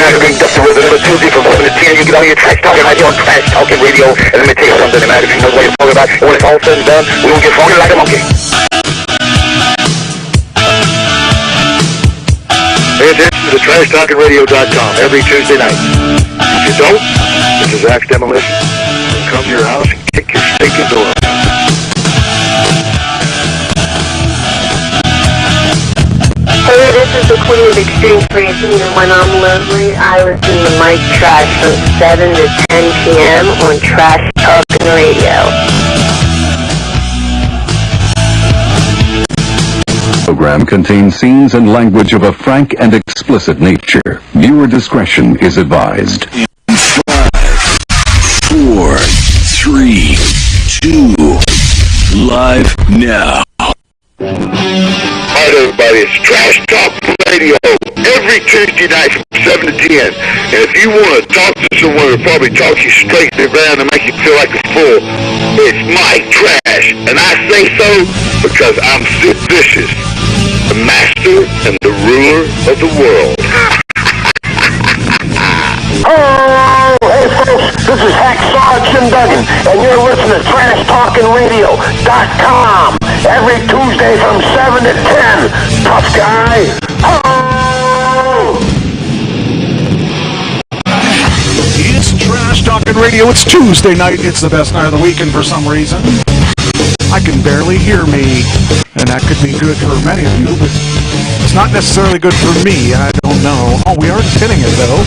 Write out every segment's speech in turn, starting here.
Magazine, Dustin Rivers, every Tuesday from 7 to 10. You get on your trash talking right here on Trash Talking Radio. And let me tell you something, no matter if you know what you're talking about, and when it's all said and done, we don't get funky like a monkey. Pay attention to TrashTalkingRadio.com every Tuesday night. If you don't, this is Axe Demolition. We'll come to your house and kick your stinking door. Hey, this is the Queen of Extreme Crazy, and when I'm lonely, I listen to Mike Trash from 7 to 10 p.m. on Trash Talking Radio. The program contains scenes and language of a frank and explicit nature. Viewer discretion is advised. In 5, 4, 3, 2, live now. Alright everybody, it's Trash Talk Radio every Tuesday night from 7 to 10. And if you want to talk to someone who'll probably talk you straight to the ground and make you feel like a fool, it's Mike Trash. And I say so because I'm Sid Vicious, the master and the ruler of the world. Oh, hey folks, this is Hacksaw Jim Duggan, and you're listening to TrashTalkingRadio.com every Tuesday from 7 to 10. Tough guy. Oh! It's Trash Talking Radio. It's Tuesday night. It's the best night of the week, and for some reason, I can barely hear me. And that could be good for many of you, but it's not necessarily good for me. I don't know. Oh, we are pinning it, though,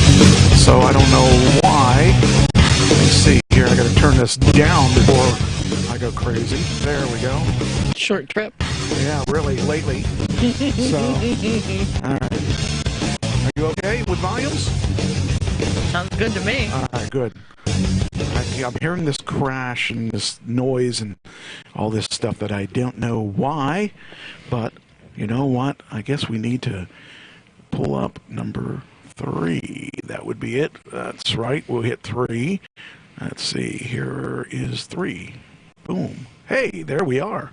so I don't know why. Let me see here. I got to turn this down before I go crazy. There we go. Short trip. Yeah, really, lately. So, all right. Are you okay with volumes? Sounds good to me. All right, good. I'm hearing this crash and this noise and all this stuff that I don't know why, but you know what? I guess we need to pull up number 3. That would be it. That's right. We'll hit 3. Let's see. Here is 3. Boom. Hey, there we are.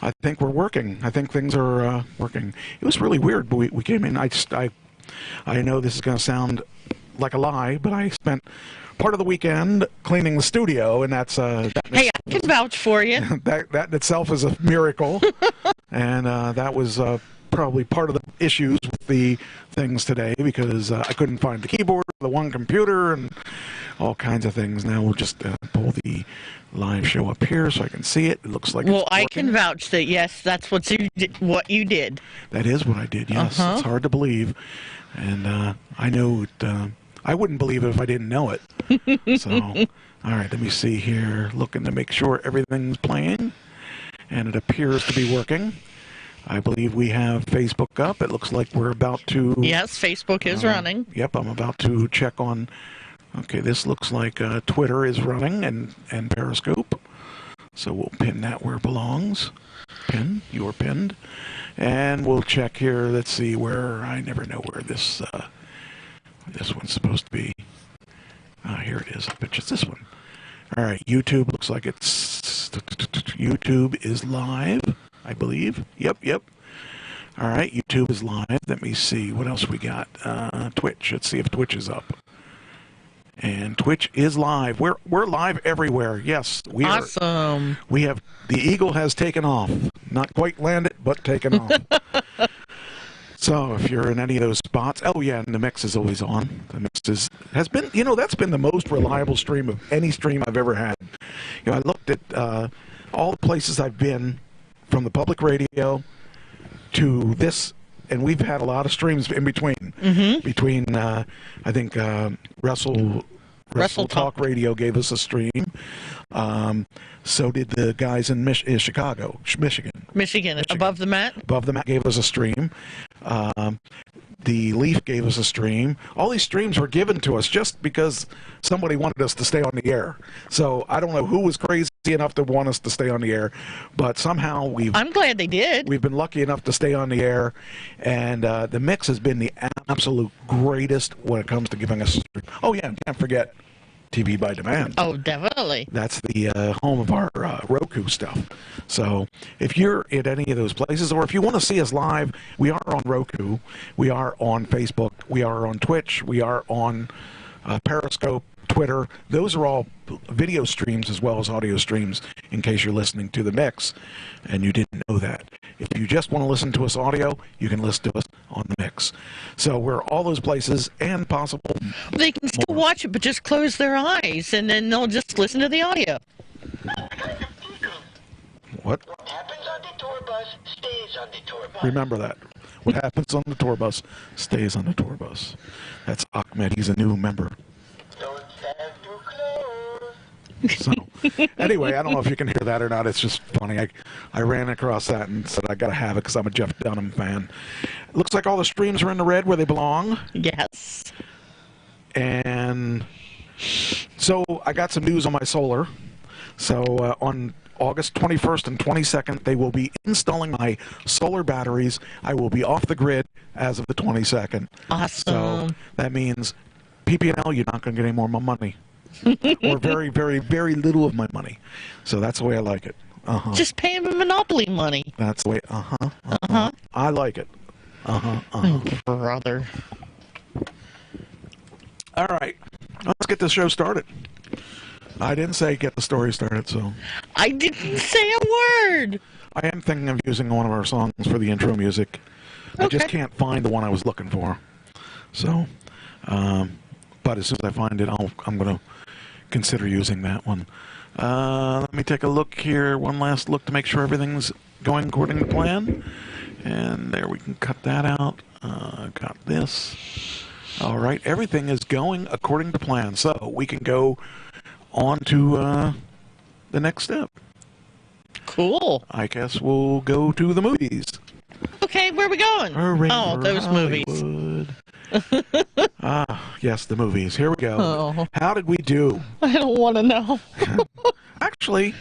I think we're working. I think things are working. It was really weird, but we came in. I know this is going to sound like a lie, but I spent part of the weekend cleaning the studio, and that's hey, I can vouch for you. that in itself is a miracle. And that was probably part of the issues with the things today, because I couldn't find the keyboard, the one computer, and all kinds of things. Now we'll just pull the live show up here so I can see it. It looks like well, it's I working. can vouch that yes, that's what you did. That is what I did. Yes, It's hard to believe, and I know it. I wouldn't believe it if I didn't know it. So, all right, let me see here. Looking to make sure everything's playing, and it appears to be working. I believe we have Facebook up. It looks like we're about to... Yes, Facebook is running. Yep, I'm about to check on... Okay, this looks like Twitter is running and Periscope. So we'll pin that where it belongs. Pin, you are pinned. And we'll check here. Let's see where... I never know where this one's supposed to be. Here it is. I bet it's this one. All right, YouTube looks like it's... YouTube is live, I believe. Yep. All right, YouTube is live. Let me see. What else we got? Twitch. Let's see if Twitch is up. And Twitch is live. We're live everywhere. Yes, we are. Awesome. We have... The Eagle has taken off. Not quite landed, but taken off. So if you're in any of those spots, oh yeah, and the mix is always on. The mix has been, that's been the most reliable stream of any stream I've ever had. I looked at all the places I've been, from the public radio to this, and we've had a lot of streams in between. Mm-hmm. Between, I think, Wrestle Talk Radio gave us a stream. So did the guys in Chicago, Michigan. Above the Mat. Above the Mat gave us a stream. The Leaf gave us a stream. All these streams were given to us just because somebody wanted us to stay on the air. So I don't know who was crazy enough to want us to stay on the air, but somehow I'm glad they did. We've been lucky enough to stay on the air, and the mix has been the absolute greatest when it comes to giving us. Oh yeah, can't forget TV by demand. Oh, definitely. That's the home of our Roku stuff. So if you're at any of those places, or if you want to see us live, we are on Roku, we are on Facebook, we are on Twitch, we are on Periscope, Twitter. Those are all video streams as well as audio streams, in case you're listening to the mix and you didn't know that. If you just want to listen to us audio, you can listen to us on the mix. So we're all those places and possible. They can still watch it, but just close their eyes, and then they'll just listen to the audio. What? What happens on the tour bus stays on the tour bus. Remember that. What happens on the tour bus stays on the tour bus. That's Ahmed. He's a new member. Don't stand too close. So, anyway, I don't know if you can hear that or not. It's just funny. I ran across that and said I got to have it because I'm a Jeff Dunham fan. It looks like all the streams are in the red where they belong. Yes. And so I got some news on my solar. So on August 21st and 22nd, they will be installing my solar batteries. I will be off the grid as of the 22nd. Awesome. So that means PP&L, you're not going to get any more of my money. Or very, very, very little of my money. So that's the way I like it. Uh-huh. Just pay him Monopoly money. That's the way, I like it. Oh, brother. All right. Let's get this show started. I didn't say get the story started, so. I didn't say a word. I am thinking of using one of our songs for the intro music. I just Okay. can't find the one I was looking for. So, but as soon as I find it, I'm going to consider using that one. Let me take a look here, one last look to make sure everything's going according to plan. And there, we can cut that out. Got this. All right, everything is going according to plan. So we can go on to the next step. Cool. I guess we'll go to the movies. Okay, where are we going? Oh, those movies. movies. Yes, the movies. Here we go. Oh. How did we do? I don't want to know. Actually,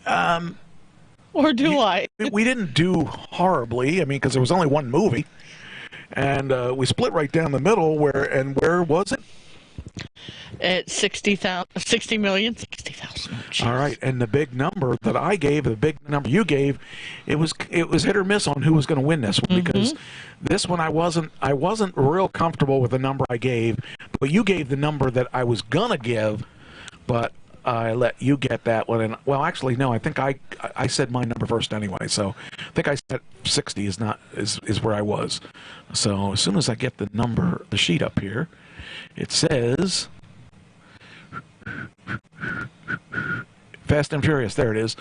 Or do I? we didn't do horribly. I mean, because there was only one movie, and we split right down the middle. Where was it? At 60 million? 60,000. Oh, All right, and the big number that I gave, the big number you gave, it was hit or miss on who was going to win this one, because this one I wasn't real comfortable with the number I gave, but you gave the number that I was gonna give, but I let you get that one. And well, actually, no, I think I said my number first anyway, so I think I said 60 is where I was. So as soon as I get the sheet up here, it says Fast and Furious. There it is.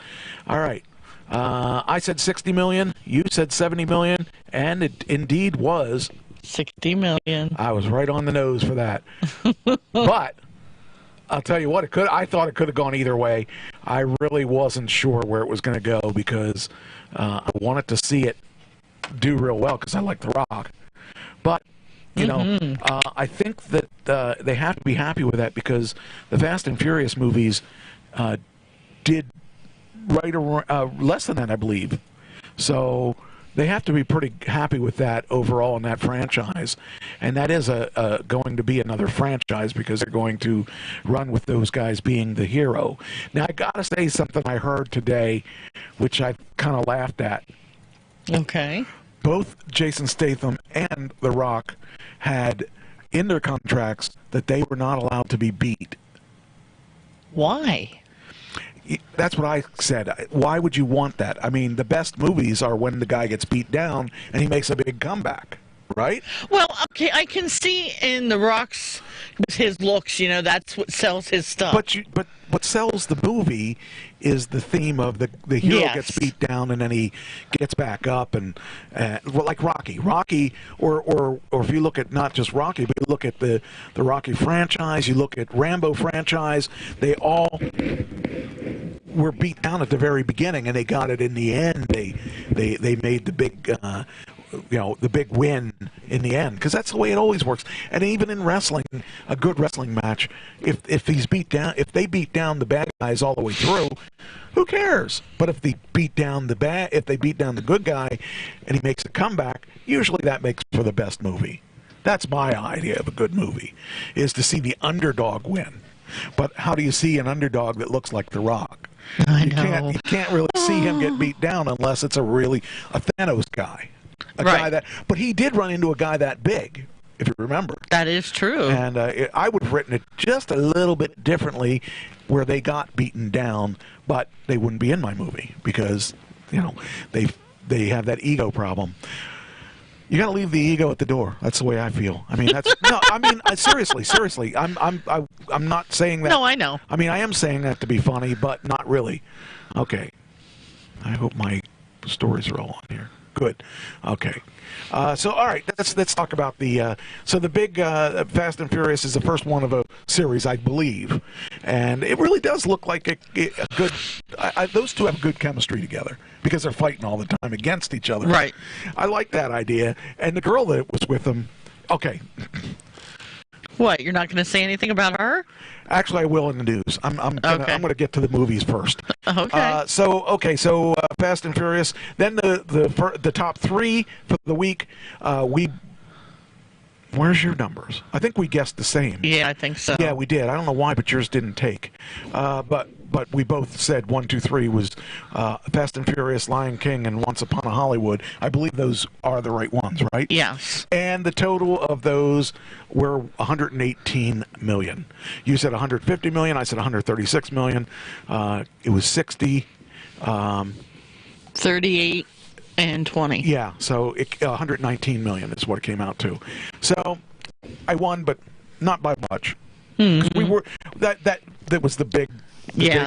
All right. I said 60 million. You said 70 million. And it indeed was. 60 million. I was right on the nose for that. But I'll tell you what, I thought it could have gone either way. I really wasn't sure where it was going to go because I wanted to see it do real well because I like The Rock. But you know, I think that they have to be happy with that because the Fast and Furious movies did right around, less than that, I believe. So they have to be pretty happy with that overall in that franchise. And that is going to be another franchise because they're going to run with those guys being the hero. Now, I got to say something I heard today, which I kind of laughed at. Okay. Both Jason Statham and The Rock had in their contracts that they were not allowed to be beat. Why? That's what I said. Why would you want that? I mean, the best movies are when the guy gets beat down and he makes a big comeback, right? Well, okay, I can see in The Rock's his looks, you know, that's what sells his stuff. But what sells the movie is the theme of the hero Yes. gets beat down and then he gets back up and well, like Rocky, or if you look at not just Rocky, but you look at the Rocky franchise, you look at Rambo franchise, they all were beat down at the very beginning and they got it in the end. They made the big the big win in the end, because that's the way it always works. And even in wrestling, a good wrestling match, if they beat down the bad guys all the way through, who cares? But if they beat down the good guy and he makes a comeback, usually that makes for the best movie. That's my idea of a good movie, is to see the underdog win. But how do you see an underdog that looks like The Rock? I You know. can't really see him get beat down unless it's a Thanos guy. A Right. guy that, but he did run into a guy that big, if you remember. That is true. And I would have written it just a little bit differently, where they got beaten down, but they wouldn't be in my movie because they have that ego problem. You got to leave the ego at the door. That's the way I feel. I mean, that's no. I mean, seriously. I'm not saying that. No, I know. I mean, I am saying that to be funny, but not really. Okay. I hope my stories are all on here. Good. Okay. So, all right, let's talk about the. So the big Fast and Furious is the first one of a series, I believe, and it really does look like a good. Those two have good chemistry together because they're fighting all the time against each other. Right. I like that idea, and the girl that was with them. Okay. What? You're not going to say anything about her? Actually, I will in the news. I'm gonna get to the movies first. Okay. So Fast and Furious. Then the top three for the week. Where's your numbers? I think we guessed the same. Yeah, I think so. Yeah, we did. I don't know why, but yours didn't take. But we both said 1, 2, 3 was Fast and Furious, Lion King, and Once Upon a Hollywood. I believe those are the right ones, right? Yes. And the total of those were 118 million. You said 150 million. I said 136 million. It was 60. 38 and 20. Yeah, so 119 million is what it came out to. So I won, but not by much. 'Cause we were that was the big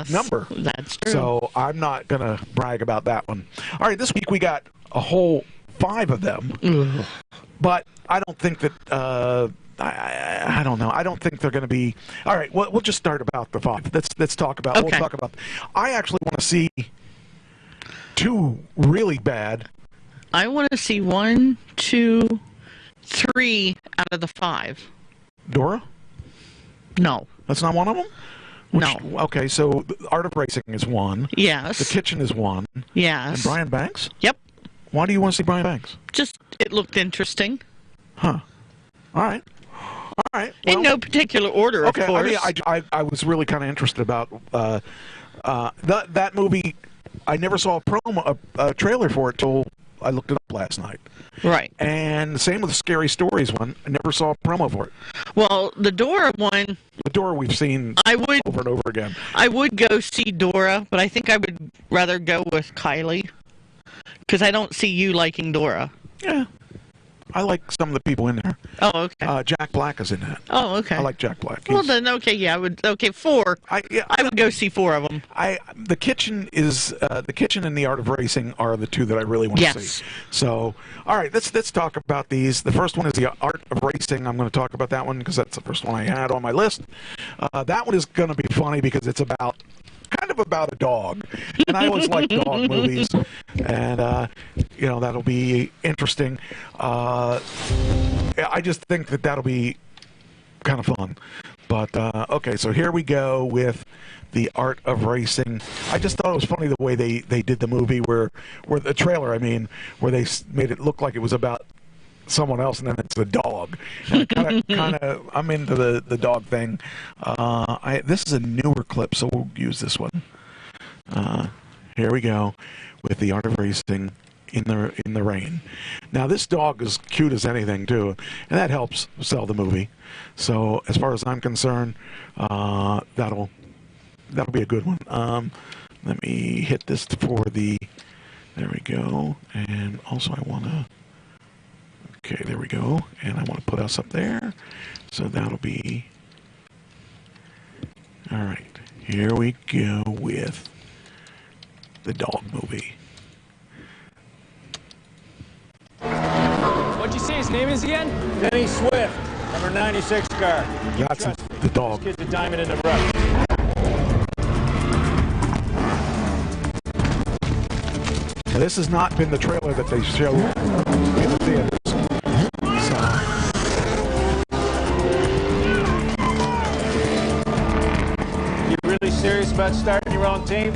number. That's true. So I'm not gonna brag about that one. All right, this week we got a whole 5 of them, but I don't think that. I don't know. I don't think they're going to be. All right, we'll just start about the 5. Let's talk about. Okay. We'll talk about. I actually want to see 2 really bad. I want to see 1, 2, 3 out of the 5. Dora? No. That's not one of them? No. Okay, so the Art of Racing is 1. Yes. The Kitchen is 1. Yes. And Brian Banks? Yep. Why do you want to see Brian Banks? Just, it looked interesting. Huh. All right. All right. In well, no particular order, okay, of course. I mean, I was really kind of interested about that movie. I never saw a trailer for it till I looked it up last night. Right. And the same with the Scary Stories one. I never saw a promo for it. Well, the Dora one, The Door we've seen over and over again. I would go see Dora, but I think I would rather go with Kylie. Because I don't see you liking Dora. Yeah. I like some of the people in there. Oh, okay. Jack Black is in that. Oh, okay. I like Jack Black. Well, then, okay, yeah, I would. Okay, 4. I would go see 4 of them. The Kitchen and the Art of Racing are the 2 that I really want to see. So, all right, let's talk about these. The first one is the Art of Racing. I'm going to talk about that one because that's the first one I had on my list. That one is going to be funny because it's kind of about a dog, and I always like dog movies, and that'll be interesting. I just think that'll be kind of fun. But okay, so here we go with the Art of Racing. I just thought it was funny the way they did the movie, where the trailer, I mean, where they made it look like it was about someone else, and then it's the dog. And kind of, I'm into the dog thing. This is a newer clip, so we'll use this one. Here we go with the Art of Racing in the rain. Now this dog is cute as anything too, and that helps sell the movie. So as far as I'm concerned, that'll be a good one. Let me hit this for the. There we go, and also I want to. Okay, there we go. And I want to put us up there. So that'll be... All right. Here we go with the dog movie. What'd you say his name is again? Denny Swift, number 96 car. That's the dog. This kid's a diamond in the rough. Now, this has not been the trailer that they showed in the theaters. Serious about starting your own team?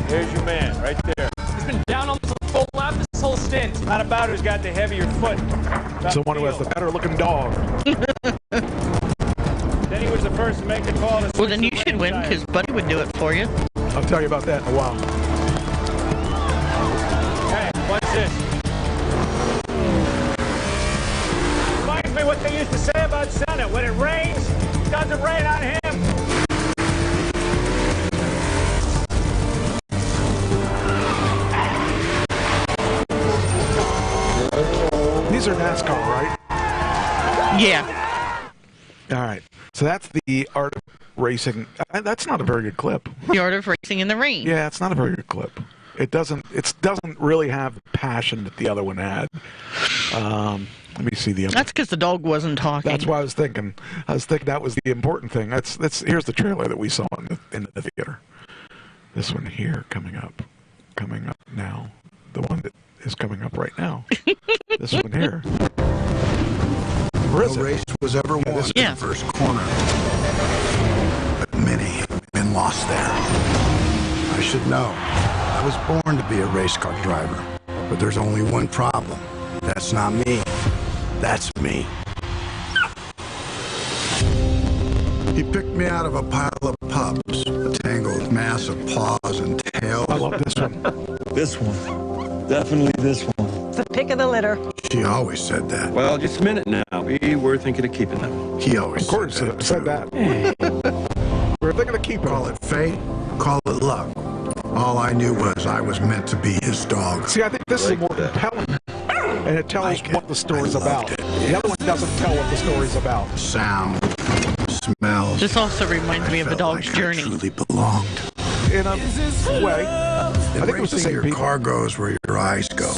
Here's your man, right there. He's been down almost a full lap this whole stint. It's not about who's got the heavier foot. It's the one who has the better looking dog. Then he was the first to make the call to Well, then you switch should the win lane because Buddy would do it for you. I'll tell you about that in a while. side. Hey, watch this. Reminds me what they used to say about Senna. When it rains, it doesn't rain on him. These are NASCAR, right? Yeah. All right. So that's the Art of Racing. That's not a very good clip. The Art of Racing in the Rain. Yeah, it's not a very good clip. It doesn't really have the passion that the other one had. Let me see the other. That's because the dog wasn't talking. That's what I was thinking. I was thinking that was the important thing. Here's the trailer that we saw in the theater. This one here coming up now. The one that is coming up right now. This one here. Where is No it? race was ever won in Yeah. the first corner, but many have been lost there. I should know. I was born to be a race car driver, but there's only one problem. That's not me. That's me. He picked me out of a pile of pups, a tangled mass of paws and tails. I love this one. This one. Definitely this one. The pick of the litter. She always said that. Well, just a minute now. We were thinking of keeping them. He always Of course, said that. We're thinking of keeping Call it. it fate, call it luck. All I knew was I was meant to be his dog. See, I think this is more compelling, and it tells Like it. what the story's I about. loved it. The other one doesn't tell what the story's about. Sound, smells. This also reminds me of a felt dog's like journey. I truly belonged. In a way, I think it was the Everything same your people. car goes where your eyes go.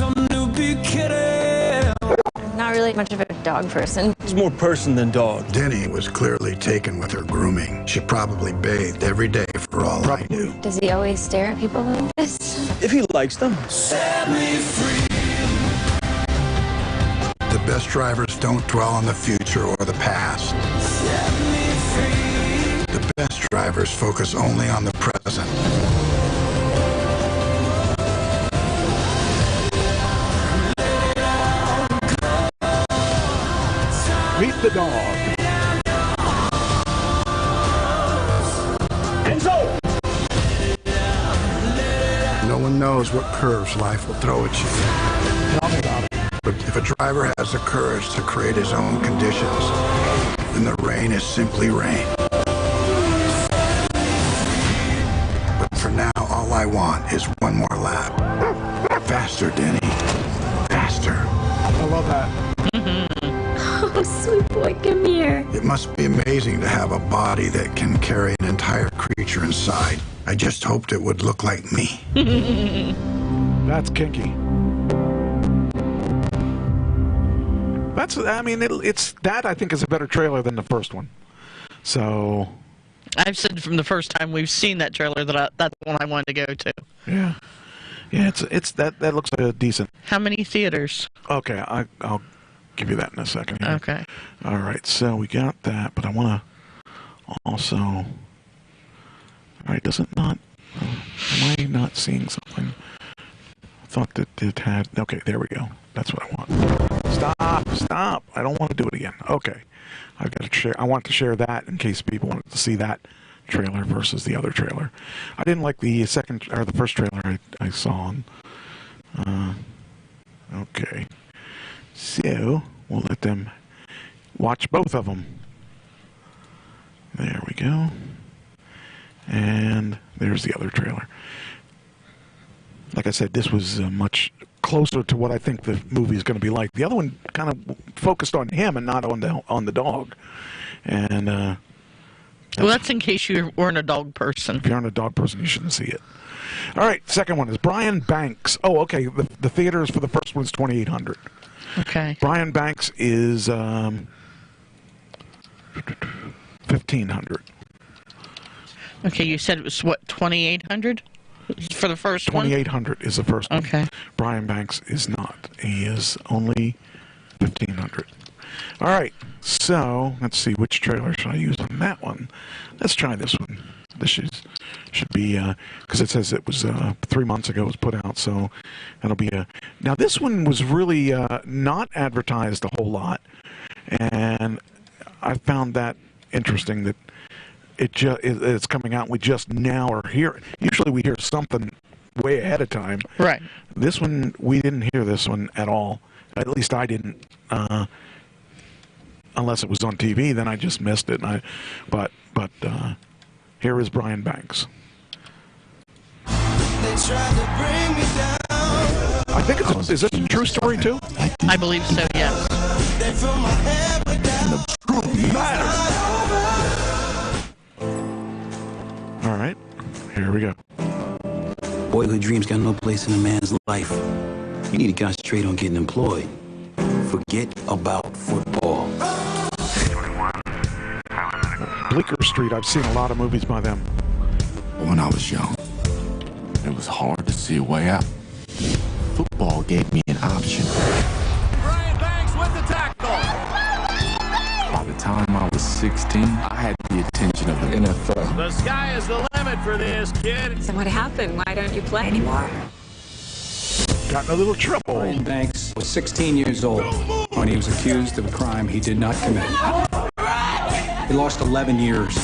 Not really much of a dog person. It's more person than dog. Denny was clearly taken with her grooming. She probably bathed every day for all I knew. Does he always stare at people like this? If he likes them. The best drivers don't dwell on the future or the past. The best drivers focus only on the present. Meet the dog. Enzo! No one knows what curves life will throw at you. Tell me about it. But if a driver has the courage to create his own conditions, then the rain is simply rain. But for now, all I want is one more lap. Faster, Denny. Faster. I love that. Oh, sweet boy, come here. It must be amazing to have a body that can carry an entire creature inside. I just hoped it would look like me. That's kinky. It's that I think is a better trailer than the first one. So, I've said from the first time we've seen that trailer that that's the one I wanted to go to. yeah, it's that looks like a decent. How many theaters? Okay, I'll give you that in a second. Here. Okay. All right, so we got that, but I want to also. All right, does it not? Am I not seeing something? I thought that it had. Okay, there we go. That's what I want. Stop! I don't want to do it again. Okay, I've got to share. I want to share that in case people wanted to see that trailer versus the other trailer. I didn't like the second or the first trailer I saw on. Okay, so we'll let them watch both of them. There we go. And there's the other trailer. Like I said, this was much closer to what I think the movie is going to be like. The other one kind of focused on him and not on the dog. And Well, that's in case you weren't a dog person. if you aren't a dog person, you shouldn't see it. All right, second one is Brian Banks. Oh, okay. The theaters for the first one is 2,800. Okay. Brian Banks is 1,500. Okay, you said it was what, 2,800 for the first one? 2,800 is the first one. Okay. Brian Banks is not. He is only 1,500. All right, so let's see, which trailer should I use on that one? Let's try this one. This should be, because it says it was 3 months ago it was put out, so that'll be a... Now, this one was really not advertised a whole lot, and I found that interesting that it's coming out. We just now are here. Usually we hear something way ahead of time. Right. This one, we didn't hear this one at all. At least I didn't. Unless it was on TV, then I just missed it. But here is Brian Banks. I think it's is this a true story too? I believe so, yes. All right, here we go. Boyhood dreams got no place in a man's life. You need to concentrate on getting employed. Forget about football. Bleecker Street, I've seen a lot of movies by them. When I was young, it was hard to see a way out. Football gave me an option. Brian Banks with the tackle. By the time I was 16, I had the attention of the NFL. The sky is the limit for this kid. So what happened? Why don't you play anymore? Got in a little trouble. Brian Banks was 16 years old when he was accused of a crime he did not commit. He lost 11 years.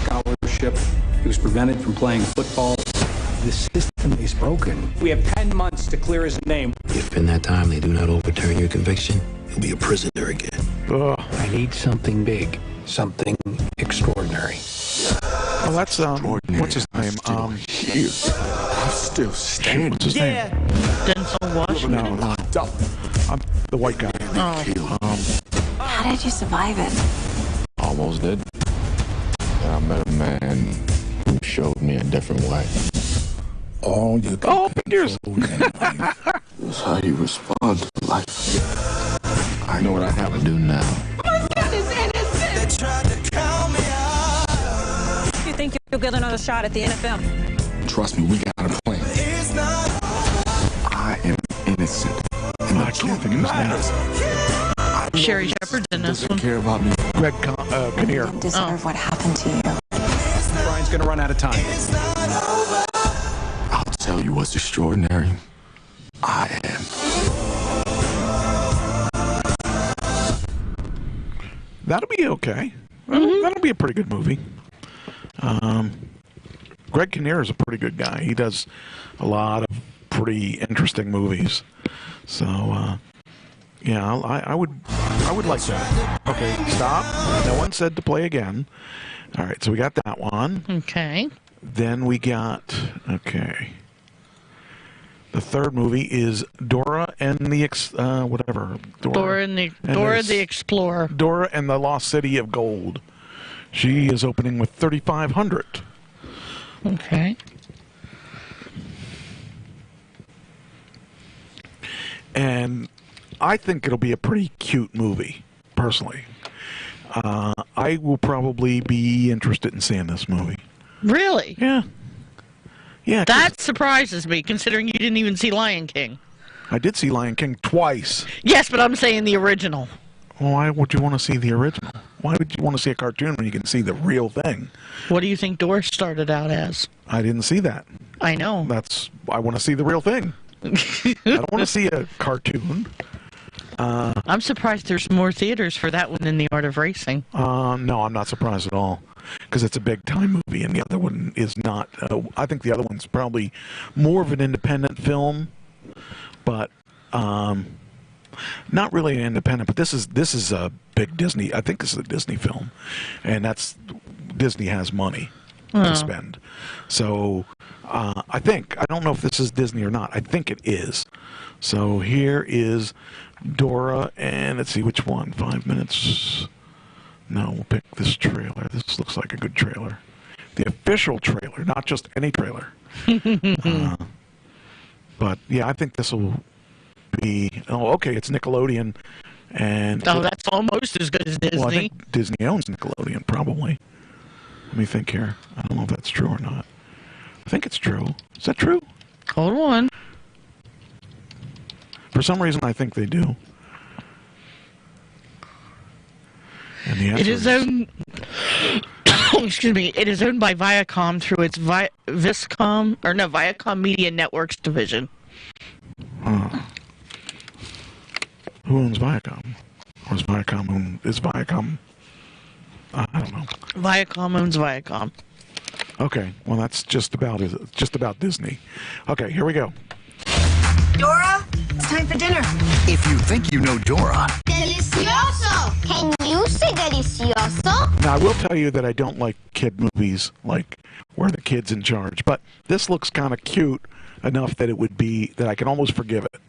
Scholarship. He was prevented from playing football. The system is broken. We have 10 months to clear his name. If in that time they do not overturn your conviction, you'll be a prisoner again. I need something big. Something extraordinary. Oh, that's, what's his name? I'm still standing. What's his name? Denzel Washington. No, I'm the white guy. How did you survive it? Almost did. And I met a man who showed me a different way. All you can Peters. It's how you respond to life. I know what I have to do now. My son is innocent! They tried to count me out. You think you'll get another shot at the NFL? Trust me, we got a plan. I am innocent. And I can't think of his name. Sherry Shepherd's in this doesn't one. care about me. Greg Kinnear. You deserve what happened to you. Brian's gonna run out of time. I'll tell you what's extraordinary. I am. That'll be okay. That'll be a pretty good movie. Greg Kinnear is a pretty good guy. He does a lot of pretty interesting movies. So, yeah, I would like that. Okay, stop. No one said to play again. All right, so we got that one. Okay. Then we got, okay. The third movie is Dora and the Dora the Explorer. Dora and the Lost City of Gold. She is opening with 3,500. Okay. And I think it'll be a pretty cute movie, personally. I will probably be interested in seeing this movie. Really? Yeah. Yeah. That surprises me, considering you didn't even see Lion King. I did see Lion King twice. Yes, but I'm saying the original. Why would you want to see the original? Why would you want to see a cartoon when you can see the real thing? What do you think Dora started out as? I didn't see that. I know. I want to see the real thing. I don't want to see a cartoon. I'm surprised there's more theaters for that one than The Art of Racing. No, I'm not surprised at all. Because it's a big-time movie, and the other one is not. I think the other one's probably more of an independent film, but not really an independent. But this is a big Disney. I think this is a Disney film, and Disney has money to spend. So I don't know if this is Disney or not. I think it is. So here is Dora, and let's see which one. 5 minutes. No, we'll pick this trailer. This looks like a good trailer. The official trailer, not just any trailer. But yeah, I think this will be. Oh, okay, it's Nickelodeon, and that's almost as good as Disney. Well, I think Disney owns Nickelodeon, probably. Let me think here. I don't know if that's true or not. I think it's true. Is that true? Hold on. For some reason, I think they do. And the It answer is owned. Excuse me. It is owned by Viacom through its Viacom Media Networks division. Who owns Viacom? Or is Viacom? I don't know. Viacom owns Viacom. Okay, well that's just about Disney. Okay, here we go. Dora, it's time for dinner. If you think you know Dora, Delicioso! Can you say delicioso? Now I will tell you that I don't like kid movies like where the kid's in charge, but this looks kind of cute enough that that I can almost forgive it.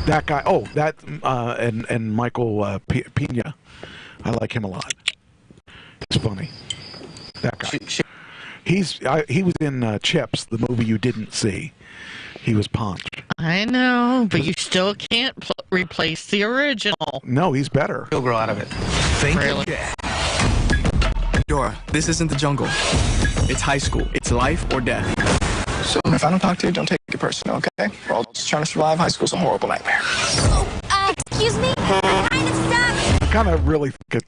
That guy, and Michael Pena, I like him a lot. He's funny. That guy. He was in Chips, the movie you didn't see. He was Ponch. I know, but you still can't replace the original. No, he's better. he'll grow out of it. Thank Really? you. Dora, this isn't the jungle. It's high school. It's life or death. So if I don't talk to you, don't take it personal, okay? We're all just trying to survive high school's a horrible nightmare. Excuse me? I'm kind of stuck. I kind of really think it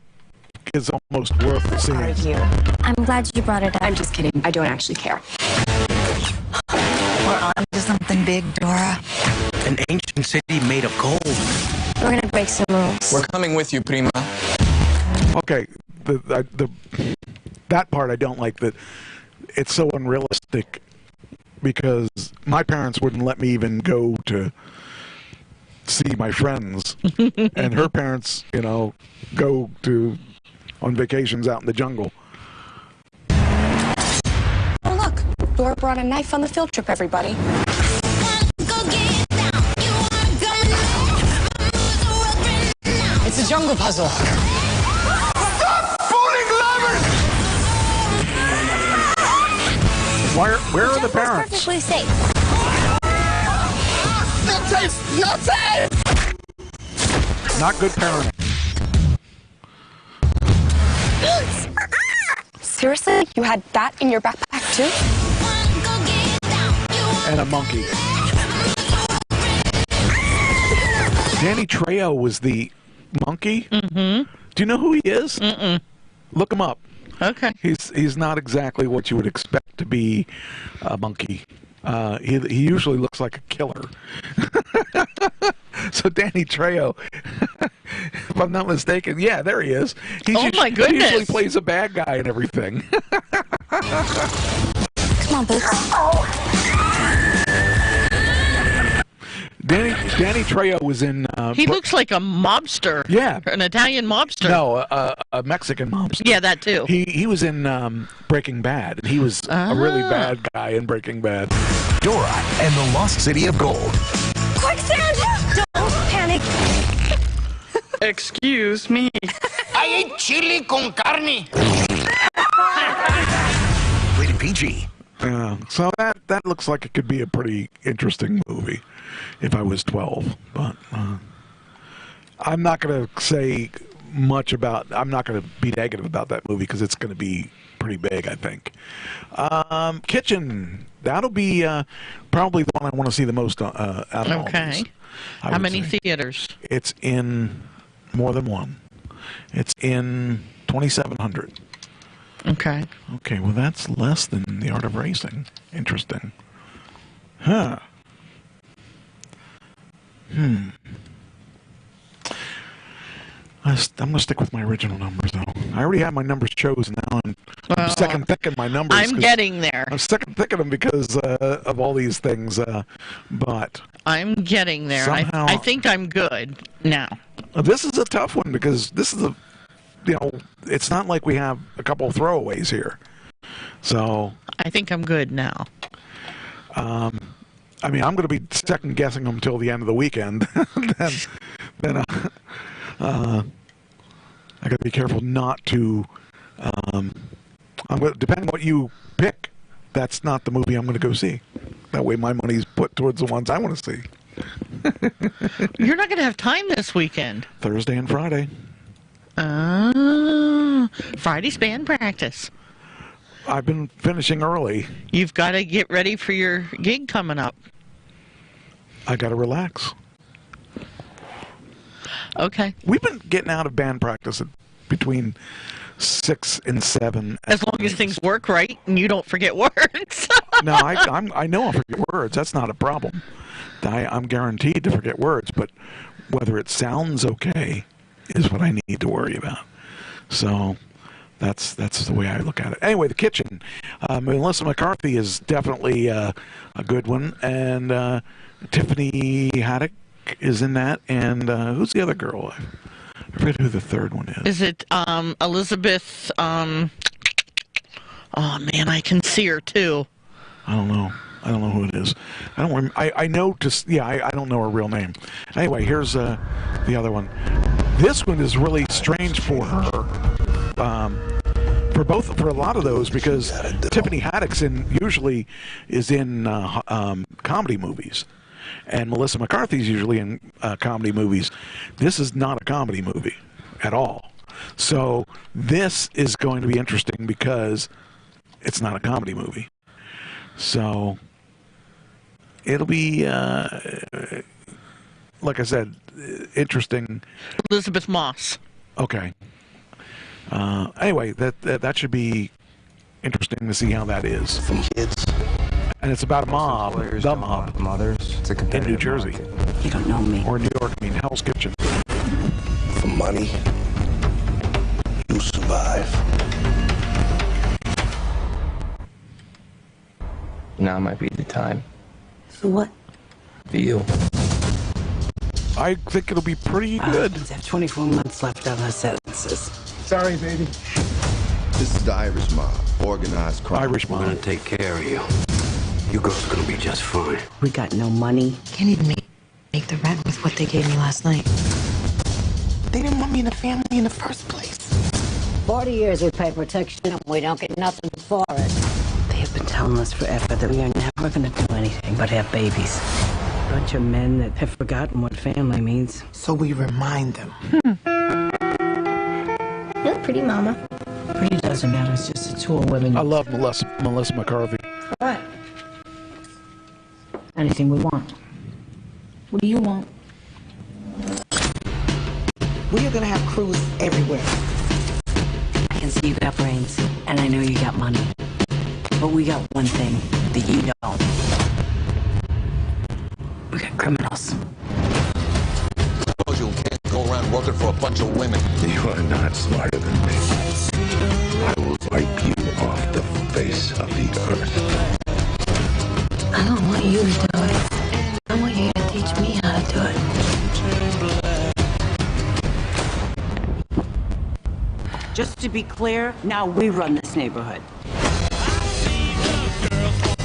is almost worth seeing. I'm glad you brought it up. I'm just kidding. I don't actually care. We're on to something big, Dora. An ancient city made of gold. We're gonna break some rules. We're coming with you, Prima. Okay, that part I don't like, that it's so unrealistic, because my parents wouldn't let me even go to see my friends, and her parents, go on vacations out in the jungle. Oh, look. Dora brought a knife on the field trip, everybody. It's a jungle puzzle. Stop fooling lovers! Where are the parents? Perfectly safe. Not safe! Not safe! Not good parenting. Seriously? You had that in your backpack, too? And a monkey. Danny Trejo was the monkey. Mm-hmm. Do you know who he is? Mm-mm. Look him up. Okay. He's not exactly what you would expect to be a monkey. He usually looks like a killer. So Danny Trejo, if I'm not mistaken, yeah, there he is. My goodness! He usually plays a bad guy and everything. Come on, Boots. Danny Trejo was in... he looks like a mobster. Yeah. An Italian mobster. No, a Mexican mobster. Yeah, that too. He was in Breaking Bad, and he was a really bad guy in Breaking Bad. Dora and the Lost City of Gold. Quicksand! Don't panic. Excuse me. I ate chili con carne. Rated PG. So that looks like it could be a pretty interesting movie if I was 12. But I'm not going to say much about... I'm not going to be negative about that movie because it's going to be pretty big, I think. Kitchen. That'll be probably the one I want to see the most out of all Okay. these, How many theaters? It's in more than one. It's in 2,700. Okay. Okay, well that's less than The Art of Racing. Interesting. Huh. I'm going to stick with my original numbers, though. I already have my numbers chosen now, and I'm second thinking my numbers. I'm getting there. I'm second thinking them because of all these things, but... I'm getting there. Somehow, I think I'm good now. This is a tough one because this is it's not like we have a couple of throwaways here. So... I think I'm good now. I mean, I'm going to be second guessing them until the end of the weekend. then I got to be careful not to. Depending on what you pick, that's not the movie I'm going to go see. That way, my money's put towards the ones I want to see. You're not going to have time this weekend. Thursday and Friday. Friday's band practice. I've been finishing early. You've got to get ready for your gig coming up. I got to relax. Okay. We've been getting out of band practice at between 6 and 7. As long as things work right and you don't forget words. No, I know I'll forget words. That's not a problem. I'm guaranteed to forget words, but whether it sounds okay is what I need to worry about. So that's the way I look at it. Anyway, The Kitchen. Melissa McCarthy is definitely a good one, and Tiffany Haddish is in that, and who's the other girl? I forget who the third one is. Is it Elizabeth? Oh man, I can see her too. I don't know who it is. I know I don't know her real name. Anyway, here's the other one. This one is really strange for her. For a lot of those, because Tiffany Haddish usually is in comedy movies, and Melissa McCarthy's usually in comedy movies. This is not a comedy movie at all. So this is going to be interesting because it's not a comedy movie. So it'll be, like I said, interesting. Elizabeth Moss. Okay. Anyway, that should be interesting to see how that is. From kids. And it's about a mob, the mob, mothers. It's a in New Jersey. Market. You don't know me. Or New York, Hell's Kitchen. For money, you survive. Now might be the time. For what? For you. I think it'll be pretty good. They have 24 months left on our sentences. Sorry, baby. This is the Irish mob. Organized crime. Irish mob. I'm gonna take care of you. You girls are gonna be just fine. We got no money. Can't even make the rent with what they gave me last night. They didn't want me in the family in the first place. 40 years we pay protection and we don't get nothing for it. They have been telling us forever that we are never gonna do anything but have babies. Bunch of men that have forgotten what family means. So we remind them. You look pretty, Mama. Pretty doesn't matter. It's just the two women. I love Melissa McCarthy. What? Anything we want. What do you want? We are gonna have crews everywhere. I can see you got brains, and I know you got money. But we got one thing that you don't. We got criminals. You can't go around working for a bunch of women. You are not smarter than me. I will wipe you off the face of the earth. I don't want you to do it. I want you to teach me how to do it. Just to be clear, now we run this neighborhood.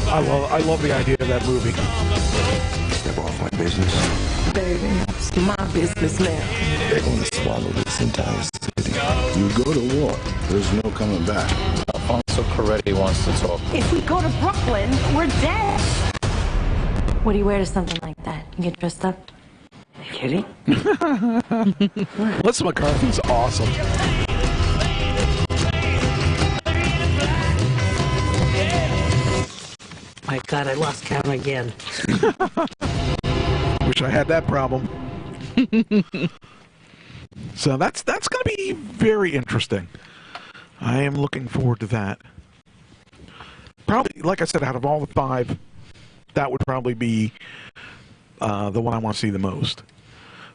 I love the idea of that movie. Step off my business. Baby, it's my business now. They're going to swallow this entire city. You go to war, there's no coming back. Alfonso Coretti wants to talk. If we go to Brooklyn, we're dead. What do you wear to something like that? You get dressed up? Are you kidding? Melissa McCarthy's awesome. My God, I lost count again. Wish I had that problem. So that's going to be very interesting. I am looking forward to that. Probably, like I said, out of all the 5, that would probably be the one I want to see the most.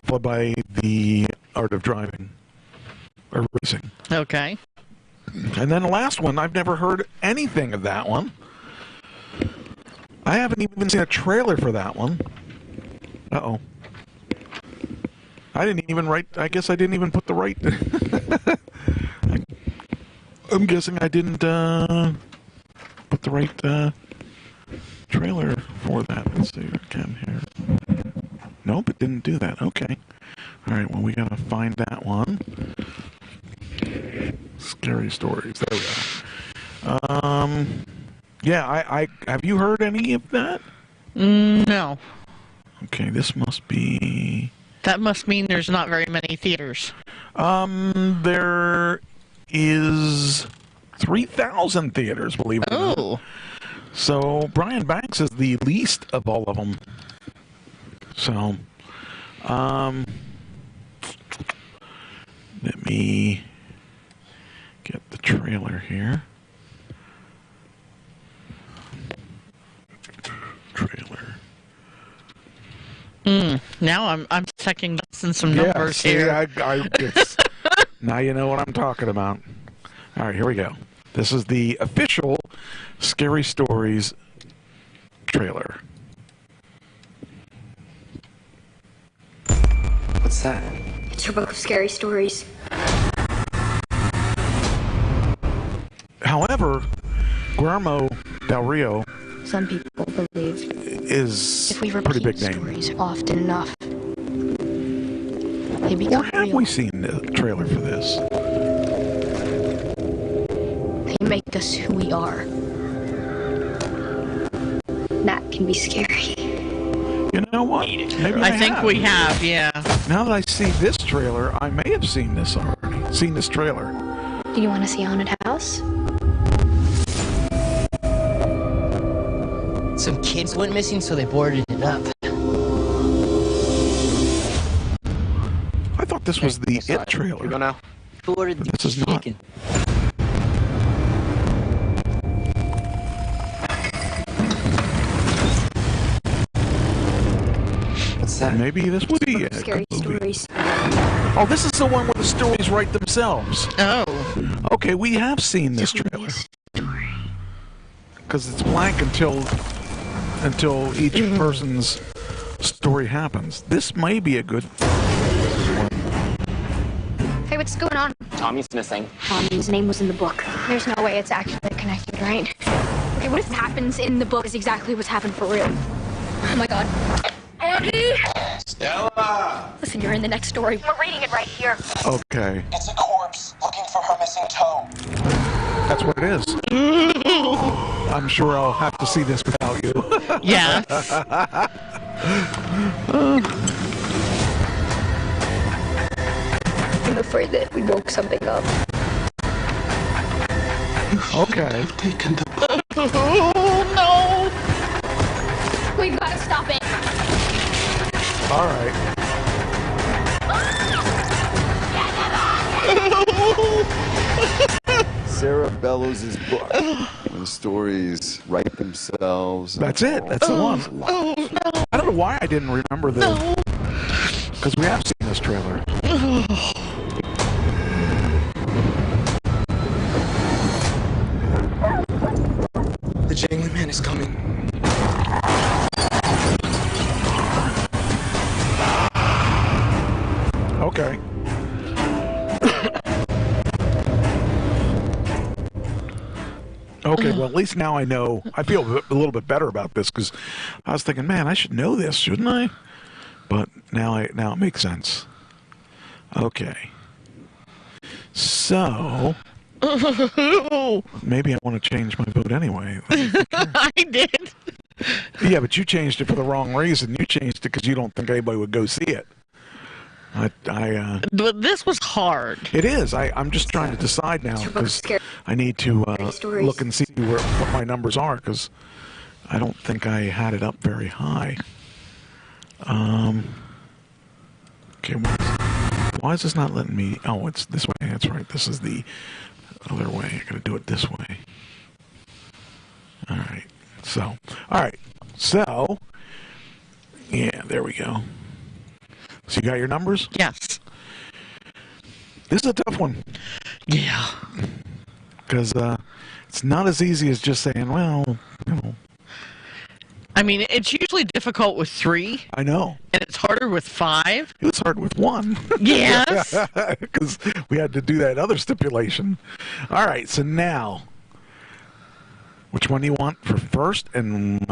Followed by The Art of Driving. Or Racing. Okay. And then the last one, I've never heard anything of that one. I haven't even seen a trailer for that one. Uh-oh. I guess I didn't even put the right... I'm guessing I didn't put the right trailer for that. Let's see, again here. Nope, it didn't do that. Okay. Alright, well, we gotta find that one. Scary Stories. There we go. Yeah, I have you heard any of that? No. Okay, this must be... That must mean there's not very many theaters. There is 3,000 theaters, believe it or not. Oh. So Brian Banks is the least of all of them. So, Let me get the trailer here. Trailer. Now I'm second guessing some numbers here. Now you know what I'm talking about. All right, here we go. This is the official Scary Stories trailer. What's that? It's her book of scary stories. However, Guillermo del Rio Some people believe is if we a pretty big repeat name. stories often enough, they Or become have real. we seen the trailer for this? They make us who we are. That can be scary. You know what? Maybe I think we have, yeah. Now that I see this trailer, I may have seen this already. Seen this trailer. Do you want to see Haunted House? Some kids went missing, so they boarded it up. I thought this was the It trailer. You go now. Boarded But this is not. chicken. What's that? Maybe this would be it. Scary stories. Oh, this is the one where the stories write themselves. Oh. Okay, we have seen this trailer. Because it's blank until each person's story happens. This may be a good. Hey, what's going on? Tommy's missing. Tommy's name was in the book. There's no way it's actually connected, right? Okay, what if happens in the book is exactly what's happened for real? Oh my god. Andy! Stella! Listen, you're in the next story. We're reading it right here. Okay, It's a corpse looking for her missing toe. that's what it is. I'm sure I'll have to see this without you. Yes. I'm afraid that we woke something up. Okay. Oh, no. We've got to stop it. All right. Sarah Bellows' book. When the stories write themselves. That's it. That's the one. Oh, no. I don't know why I didn't remember this. Because we have seen this trailer. The jangling man is coming. Okay. Okay, well, at least now I know. I feel a little bit better about this because I was thinking, man, I should know this, shouldn't I? But now it makes sense. Okay. So maybe I want to change my vote anyway. I did. Yeah, but you changed it for the wrong reason. You changed it because you don't think anybody would go see it. But this was hard. It is. I'm just trying to decide now because I need to look and see what my numbers are because I don't think I had it up very high. Okay, why is this not letting me? Oh, it's this way. That's right. This is the other way. I gotta do it this way. All right. So, yeah, there we go. So you got your numbers? Yes. This is a tough one. Yeah. Because it's not as easy as just saying, well, you know. I mean, it's usually difficult with 3. I know. And it's harder with 5. It was hard with 1. Yes. Because we had to do that other stipulation. All right, so now, which one do you want for first? And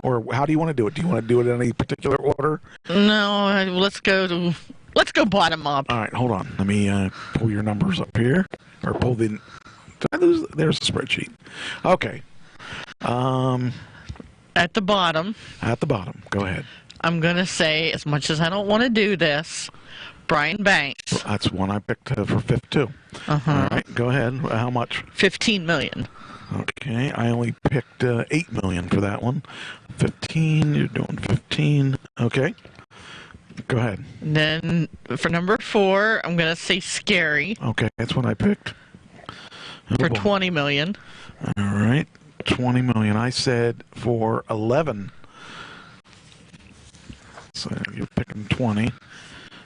or how do you want to do it? Do you want to do it in any particular order? No, let's go bottom up. All right, hold on. Let me pull your numbers up here. Or pull the... Did I lose? There's the spreadsheet. Okay. At the bottom. At the bottom. Go ahead. I'm going to say, as much as I don't want to do this, Brian Banks. Well, that's one I picked for fifth, too. Uh-huh. All right, go ahead. How much? $15 million. Okay, I only picked $8 million for that one. 15, you're doing 15. Okay. Go ahead. And then for number 4, I'm going to say Scary. Okay, that's what I picked. For $20 million. All right, $20 million. I said for 11. So you're picking 20.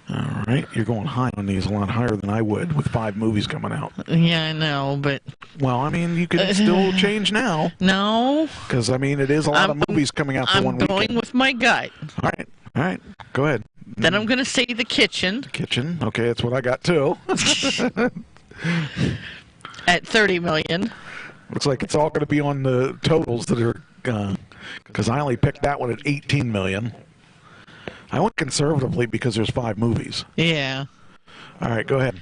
All right, you're going high on these, a lot higher than I would with 5 movies coming out. Yeah, I know, but... Well, I mean, you can still change now. No. Because, I mean, it is a lot of movies coming out for one weekend. I'm going with my gut. All right, go ahead. Then I'm going to say The Kitchen. Kitchen, okay, that's what I got too. At $30 million. Looks like it's all going to be on the totals that are... Because I only picked that one at $18 million. I went conservatively because there's 5 movies. Yeah. All right, go ahead.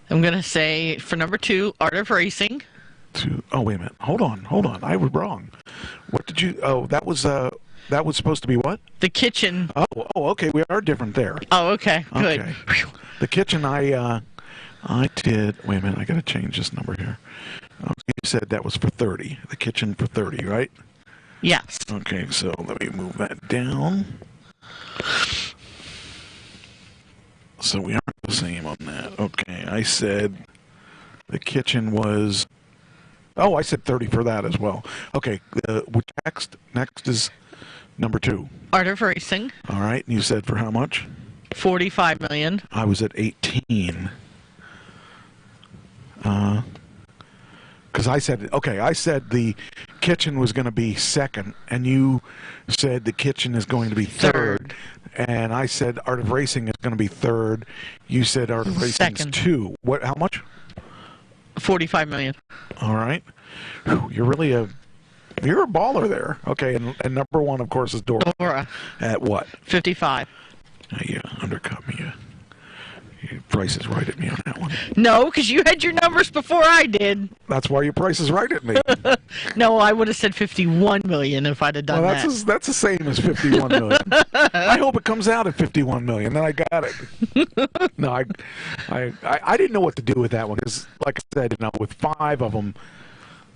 I'm going to say, for number 2, Art of Racing. Oh, wait a minute. Hold on. I was wrong. What did you... Oh, that was supposed to be what? The Kitchen. Oh, okay. We are different there. Oh, okay. Good. Okay. The Kitchen, I did... Wait a minute. I got to change this number here. You said that was for 30. The Kitchen for 30, right? Yes. Okay, so let me move that down. So we aren't the same on that. Okay, I said The Kitchen was... Oh, I said 30 for that as well. Okay, next is number 2. Art of Racing. All right, and you said for how much? $45 million. I was at 18. Because I said The Kitchen was going to be second, and you said The Kitchen is going to be third. And I said Art of Racing is going to be third. You said Art of Racing is 2. What? How much? $45 million. All right. Whew, you're a baller there. Okay, and number 1, of course, is Dora. Dora. At what? 55. Yeah, undercut me. Your price is right at me on that one. No, because you had your numbers before I did. That's why your price is right at me. No, I would have said $51 million if I'd have done that. That's the same as $51 million. I hope it comes out at $51 million. Then I got it. No, I didn't know what to do with that one because, like I said, with 5 of them,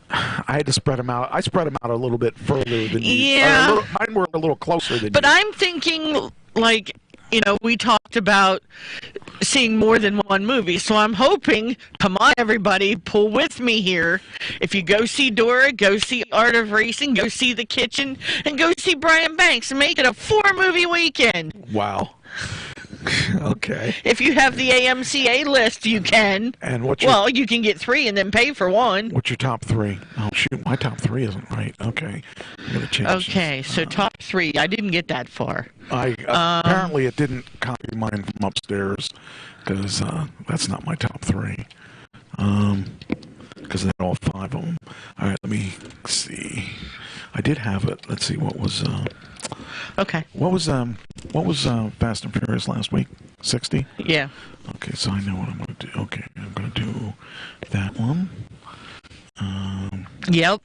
I had to spread them out. I spread them out a little bit further than you. Yeah. Mine were a little closer than you. But I'm thinking, like, we talked about seeing more than one movie, so I'm hoping, come on everybody, pull with me here. If you go see Dora, go see Art of Racing, go see The Kitchen, and go see Brian Banks, and make it a 4-movie weekend. Wow. Okay. If you have the AMCA list, you can. And you can get 3 and then pay for 1. What's your top 3? Oh shoot, my top 3 isn't right. Okay, I'm gonna change. Okay, so top 3. I didn't get that far. Apparently it didn't copy mine from upstairs because that's not my top 3. Because they had all 5 of them. All right, let me see. I did have it. Let's see what was. Okay. What was Fast and Furious last week? 60? Yeah. Okay, so I know what I'm going to do. Okay, I'm going to do that one. Yep.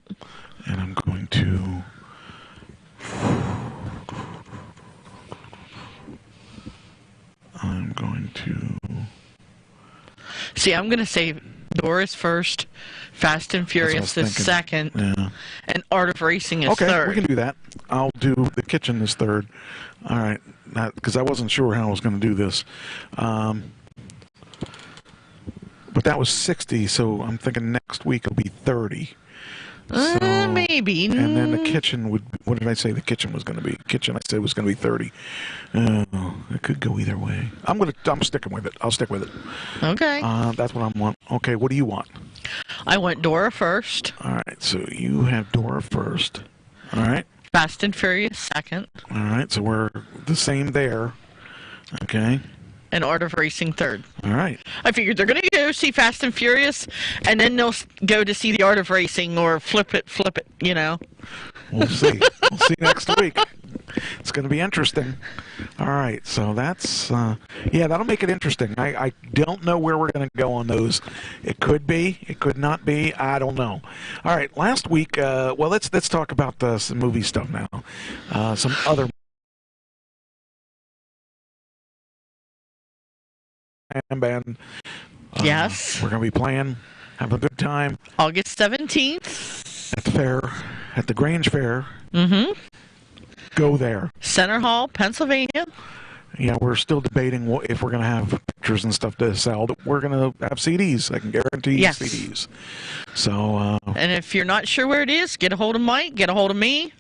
And I'm going to... See, I'm going to say Doris first, Fast and Furious is second, and Art of Racing is third. Okay, we can do that. I'll do The Kitchen is third. All right, because I wasn't sure how I was going to do this. But that was 60, so I'm thinking next week it'll be 30. So, maybe. And then The Kitchen would... What did I say The Kitchen was going to be? Kitchen I said was going to be 30. It could go either way. I'm sticking with it. I'll stick with it. Okay. That's what I want. Okay, what do you want? I want Dora first. All right, so you have Dora first. All right. Fast and Furious second. All right, so we're the same there. Okay. And Art of Racing third. All right. I figured they're going to go see Fast and Furious, and then they'll go to see the Art of Racing or flip it, We'll see. We'll see next week. It's going to be interesting. All right, so that's, that'll make it interesting. I don't know where we're going to go on those. It could be, it could not be, I don't know. All right, last week, let's talk about some movie stuff now. Some other band. Yes. We're going to be playing, have a good time. August 17th. At the fair, at the Grange Fair. Mm-hmm. Go there. Center Hall, Pennsylvania. Yeah, we're still debating if we're going to have pictures and stuff to sell. We're going to have CDs. I can guarantee Yes. CDs. So. And if you're not sure where it is, get a hold of Mike. Get a hold of me.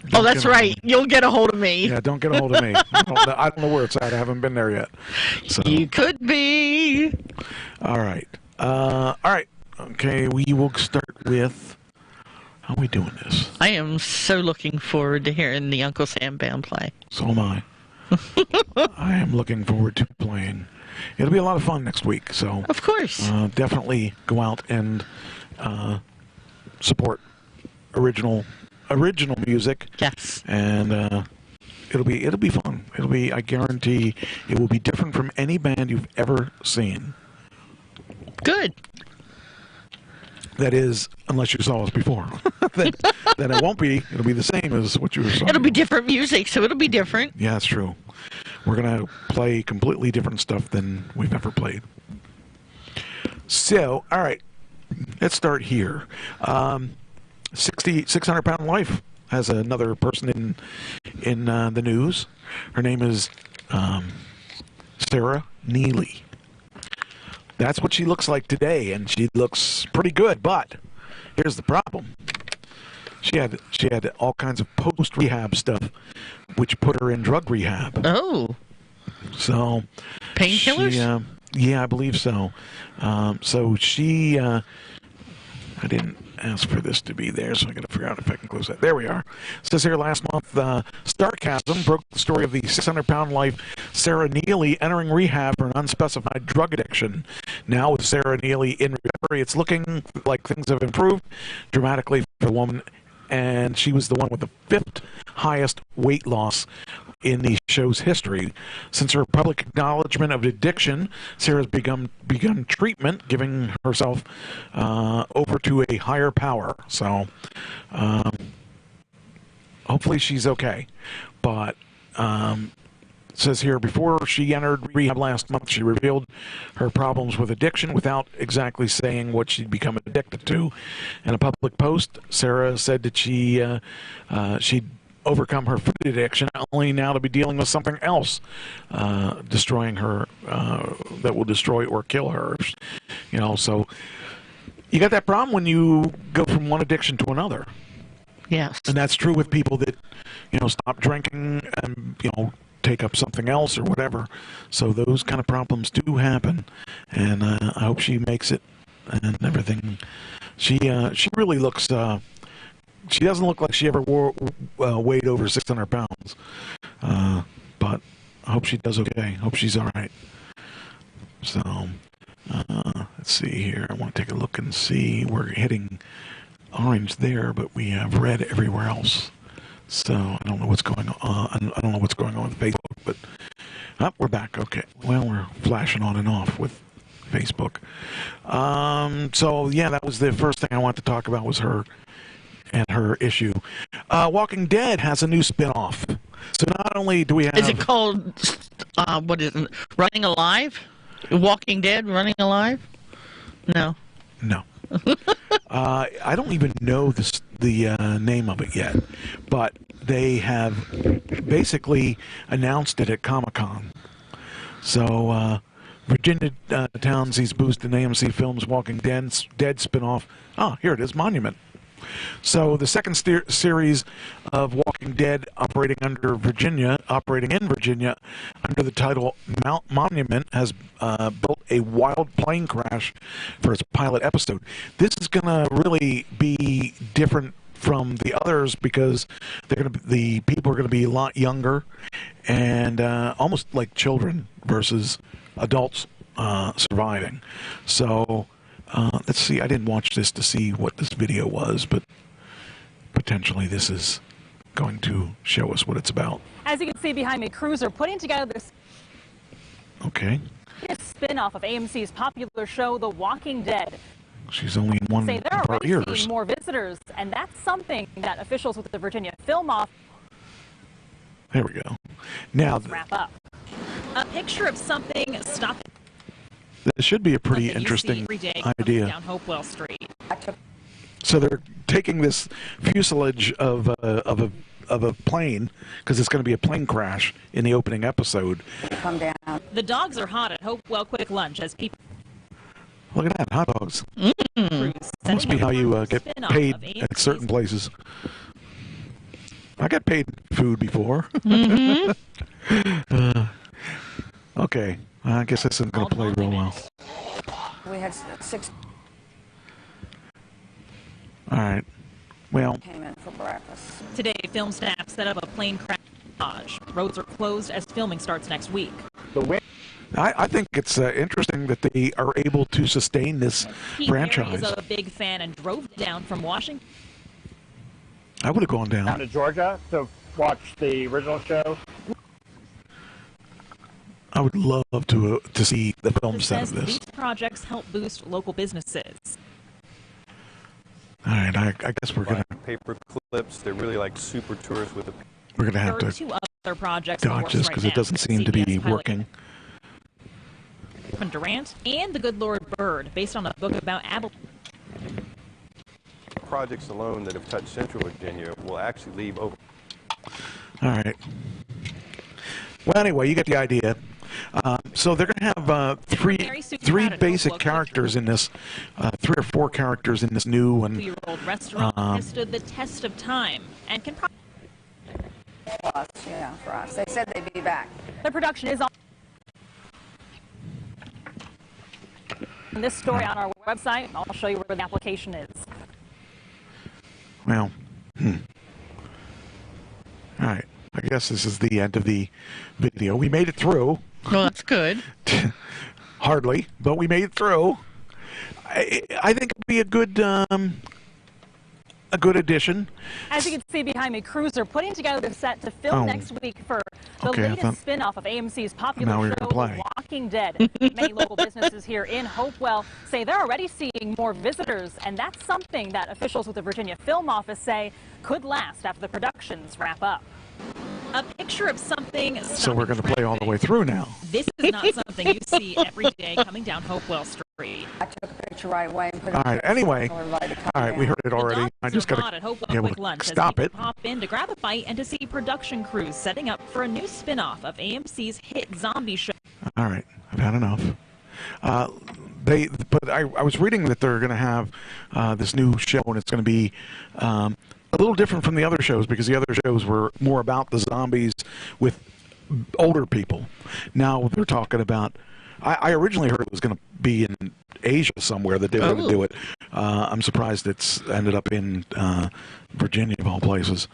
Don't Oh, that's get a right. You'll get a hold of me. Yeah, don't get a hold of me. I don't know where it's at. I haven't been there yet. So. You could be. All right. All right. Okay, we will start with. How are we doing this? I am so looking forward to hearing the Uncle Sam band play. So am I. I am looking forward to playing. It'll be a lot of fun next week. So. Of course. Definitely go out and support original music. Yes. And it'll be fun. I guarantee it will be different from any band you've ever seen. Good. That is, unless you saw us before. then it won't be. It'll be the same as what you saw. It'll be different music, so it'll be different. Yeah, that's true. We're going to play completely different stuff than we've ever played. So, all right. Let's start here. 600-Pound Life has another person in the news. Her name is Sarah Neely. That's what she looks like today, and she looks pretty good. But here's the problem: she had all kinds of post-rehab stuff, which put her in drug rehab. Oh. So. Painkillers? Yeah, I believe so. So she. I didn't ask for this to be there, so I got to figure out if I can close that. There we are. It says here last month, Starcasm broke the story of the 600-Pound Life Sarah Neely entering rehab for an unspecified drug addiction. Now with Sarah Neely in recovery, it's looking like things have improved dramatically for the woman, and she was the one with the 5th highest weight loss in the show's history. Since her public acknowledgement of addiction, Sarah's begun treatment, giving herself over to a higher power. So hopefully she's okay. But it says here, before she entered rehab last month, she revealed her problems with addiction without exactly saying what she'd become addicted to. In a public post, Sarah said that she'd overcome her food addiction, only now to be dealing with something else destroying her, that will destroy or kill her. So you got that problem when you go from one addiction to another. Yes. And that's true with people that, stop drinking and, take up something else or whatever. So those kind of problems do happen. And I hope she makes it and everything. She really looks... she doesn't look like she ever weighed over 600 pounds. But I hope she does okay. Hope she's all right. So, let's see here. I want to take a look and see. We're hitting orange there, but we have red everywhere else. So, I don't know what's going on. I don't know what's going on with Facebook, but we're back. Okay. Well, we're flashing on and off with Facebook. So, yeah, that was the first thing I wanted to talk about was her and her issue. Walking Dead has a new spin-off. So not only do we have... Is it called, what is it, Running Alive? Walking Dead, Running Alive? No. No. I don't even know the name of it yet, but they have basically announced it at Comic-Con. So Virginia Townsend's boosted AMC Films Walking Dead spin-off. Oh, here it is, Monument. So the second series of Walking Dead operating in Virginia under the title Monument has built a wild plane crash for its pilot episode. This is going to really be different from the others because the people are going to be a lot younger and almost like children versus adults surviving. So let's see. I didn't watch this to see what this video was, but potentially this is going to show us what it's about. As you can see behind me, crews are putting together this spin-off of AMC's popular show, The Walking Dead. She's only in one Say they're of her already ears. seeing more visitors, and that's something that officials with the Virginia Film Office There we go. Now, wrap up. A picture of something stopping. this should be a pretty that you see interesting every day idea. down Hopewell Street. So they're taking this fuselage of a a plane because it's going to be a plane crash in the opening episode. Come down. The dogs are hot at Hopewell Quick Lunch as people. Look at that, hot dogs. Must be how you get paid at certain places. I got paid food before. Okay, I guess this isn't going to play real well. We had 6. All right. Well, Came in for breakfast. Today, film staff set up a plane crash. Roads are closed as filming starts next week. I think it's interesting that they are able to sustain this Pete franchise. Mary is a big fan and drove down from Washington. I would have gone down. Down to Georgia to watch the original show. I would love to see the film set of this. These projects help boost local businesses. All right, I guess we're gonna paper clips. They're really like super tours with a. We're gonna have There are to 2 other projects dodge this because it doesn't seem to be working. Durant and The Good Lord Bird, based on a book about Apple. Projects alone that have touched Central Virginia will actually leave over. All right. Well, anyway, you get the idea. So they're going to have three basic characters in this, 3 or 4 characters in this new and. 2-year-old restaurant has stood the test of time and can. Yeah, for us. They said they'd be back. The production is on. This story on our website. I'll show you where the application is. Well, all right. I guess this is the end of the video. We made it through. Well, that's good. Hardly, but we made it through. I think it'd be a good addition. As you can see behind me, crews are putting together the set to film next week for the latest spin-off of AMC's popular show, The Walking Dead. Many local businesses here in Hopewell say they're already seeing more visitors, and that's something that officials with the Virginia Film Office say could last after the productions wrap up. A picture of something. So we're going to play all the way through now. This is not something you see every day coming down Hopewell Street. I took a picture right away and put it All right. Anyway, all right. We heard it already. I just got to be able to stop it. Pop in to grab a bite and to see production crews setting up for a new spin-off of AMC's hit zombie show. All right. I've had enough. But I was reading that they're going to have this new show, and it's going to be a little different from the other shows because the other shows were more about the zombies with older people. Now they're talking about. I originally heard it was going to be in Asia somewhere that they were going to do it. I'm surprised it's ended up in Virginia of all places.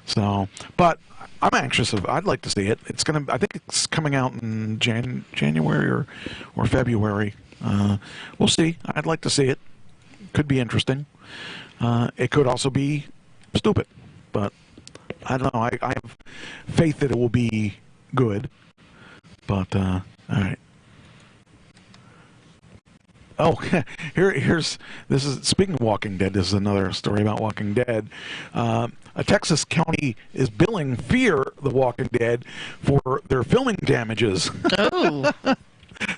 So, but I'm anxious. I'd like to see it. It's going to. I think it's coming out in January or February. We'll see. I'd like to see it. Could be interesting. It could also be stupid, but I don't know. I have faith that it will be good. But all right. Oh, here's this is speaking of Walking Dead. This is another story about Walking Dead. A Texas county is billing Fear the Walking Dead for their filming damages. Oh.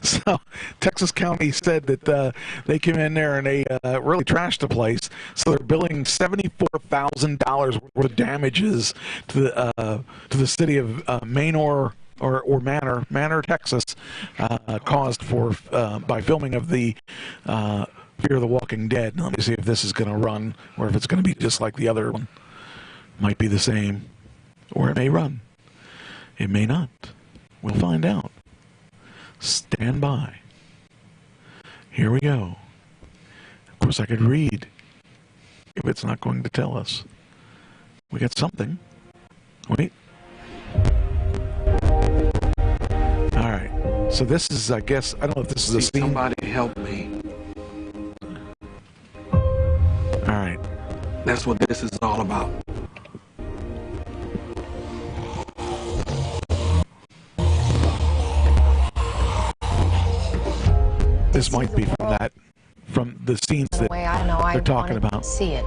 So, Texas County said that they came in there and they really trashed the place. So they're billing $74,000 worth of damages to the city of Manor or Manor, Texas, caused by filming of the Fear the Walking Dead. Let me see if this is going to run or if it's going to be just like the other one. Might be the same, or it may run. It may not. We'll find out. Stand by. Here we go. Of course, I could read if it's not going to tell us. We got something. Wait. All right. So this is, I guess, I don't know if this is a scene. Somebody help me. All right. That's what this is all about. This might be from the scenes that they're talking about. See it.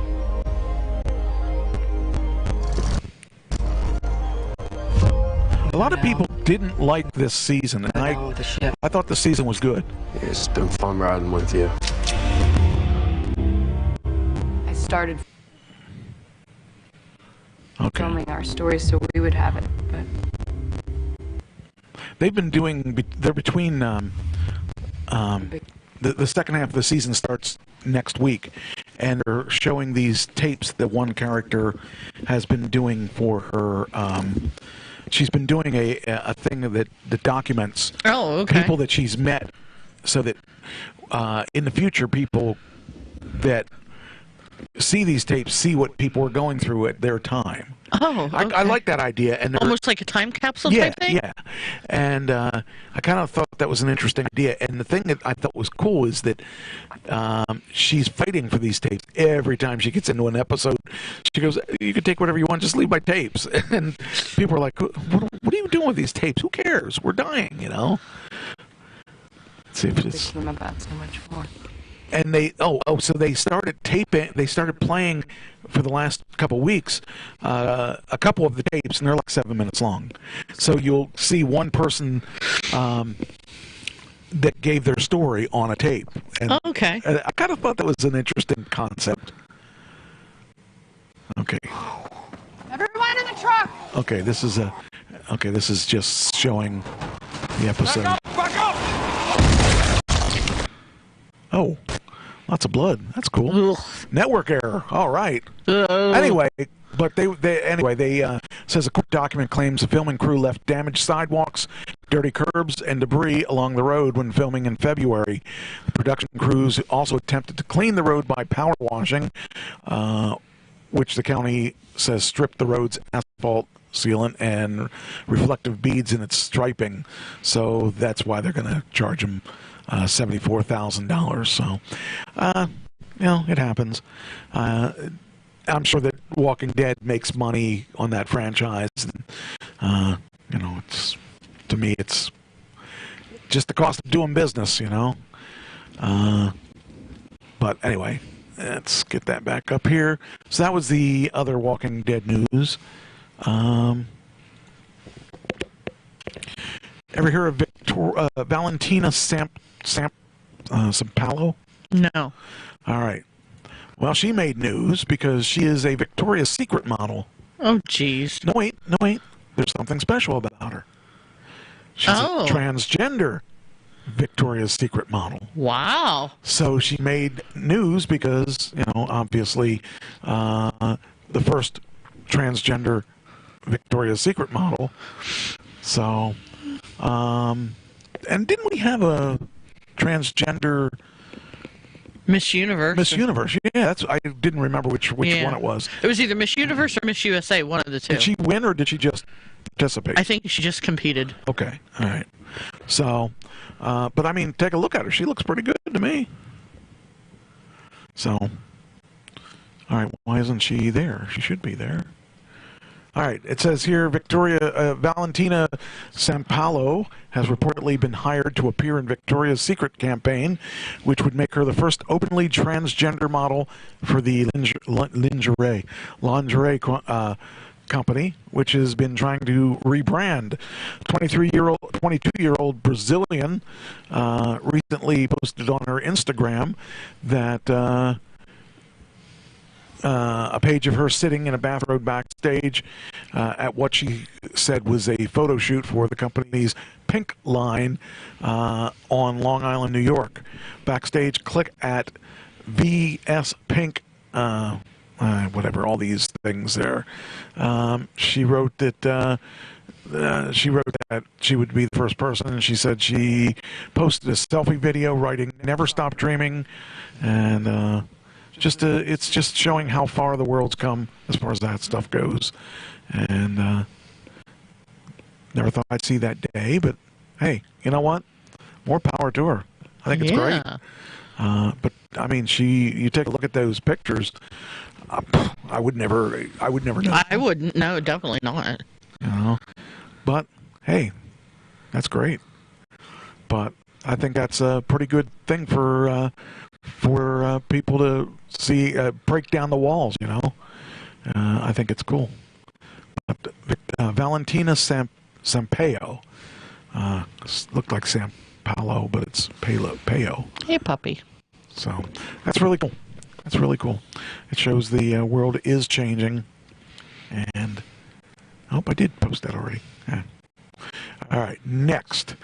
A lot of people didn't like this season, and I thought the season was good. It's been fun riding with you. I started. Okay. filming our story so we would have it. But they've been doing. They're between. The second half of the season starts next week, and they're showing these tapes that one character has been doing for her. She's been doing a thing that documents people that she's met, so that in the future people that see these tapes see what people are going through at their time. Oh, okay. I like that idea, and almost like a time capsule type thing. Yeah, and I kind of thought that was an interesting idea. And the thing that I thought was cool is that she's fighting for these tapes every time she gets into an episode. She goes, "You can take whatever you want, just leave my tapes." And people are like, "What are you doing with these tapes? Who cares? We're dying, you know." Let's see if it's. them about so much more. And so they started taping. They started playing for the last couple weeks a couple of the tapes, and they're like 7 minutes long. So you'll see one person that gave their story on a tape. And okay. I kind of thought that was an interesting concept. Okay. Everyone in the truck! Okay, this is just showing the episode. Back up! Oh, lots of blood. That's cool. Network error. All right. Anyway, but they says a court document claims the filming crew left damaged sidewalks, dirty curbs, and debris along the road when filming in February. The production crews also attempted to clean the road by power washing, which the county says stripped the road's asphalt sealant and reflective beads in its striping. So that's why they're going to charge them $74,000. So, it happens. I'm sure that Walking Dead makes money on that franchise. It's, to me, it's just the cost of doing business, But anyway, let's get that back up here. So that was the other Walking Dead news. Ever hear of Valentina Sampalo? No. All right. Well, she made news because she is a Victoria's Secret model. Oh, jeez. No, wait. There's something special about her. She's a transgender Victoria's Secret model. Wow. So she made news because, obviously, the first transgender Victoria's Secret model. So, and didn't we have a transgender Miss Universe? Miss Universe, yeah. I didn't remember which one it was. It was either Miss Universe or Miss USA, one of the two. Did she win or did she just participate? I think she just competed. Okay, all right. So, but I mean, take a look at her. She looks pretty good to me. So, all right, why isn't she there? She should be there. All right, it says here, Valentina Sampalo has reportedly been hired to appear in Victoria's Secret campaign, which would make her the first openly transgender model for the lingerie company, which has been trying to rebrand. 22-year-old Brazilian recently posted on her Instagram that a page of her sitting in a bathrobe backstage at what she said was a photo shoot for the company's Pink line on Long Island, New York. Backstage, click at VS Pink, whatever, all these things there. She wrote that she would be the first person, and she said she posted a selfie video writing "Never Stop Dreaming," and it's just showing how far the world's come as far as that stuff goes. And never thought I'd see that day, but hey, you know what? More power to her. I think it's great. But I mean, you take a look at those pictures. I would never know. I wouldn't. No, definitely not. But hey, that's great. But I think that's a pretty good thing for people to see, break down the walls, I think it's cool. But, Valentina Sampaio, looked like Sampalo, but it's Payo. Hey, puppy. So that's really cool. It shows the world is changing. And I hope I did post that already. Yeah. All right, next.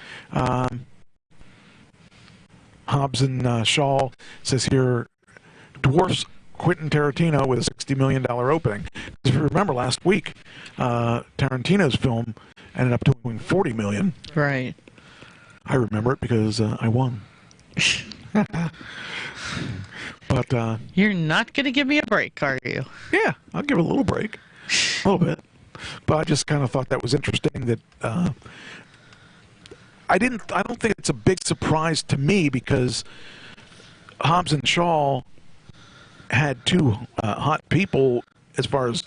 Hobbs and Shaw says here, dwarfs Quentin Tarantino with a $60 million opening. If you remember last week, Tarantino's film ended up doing $40 million. Right. I remember it because I won. But you're not going to give me a break, are you? Yeah, I'll give it a little break, a little bit. But I just kind of thought that was interesting. That I don't think it's a big surprise to me because Hobbs and Shaw had two hot people as far as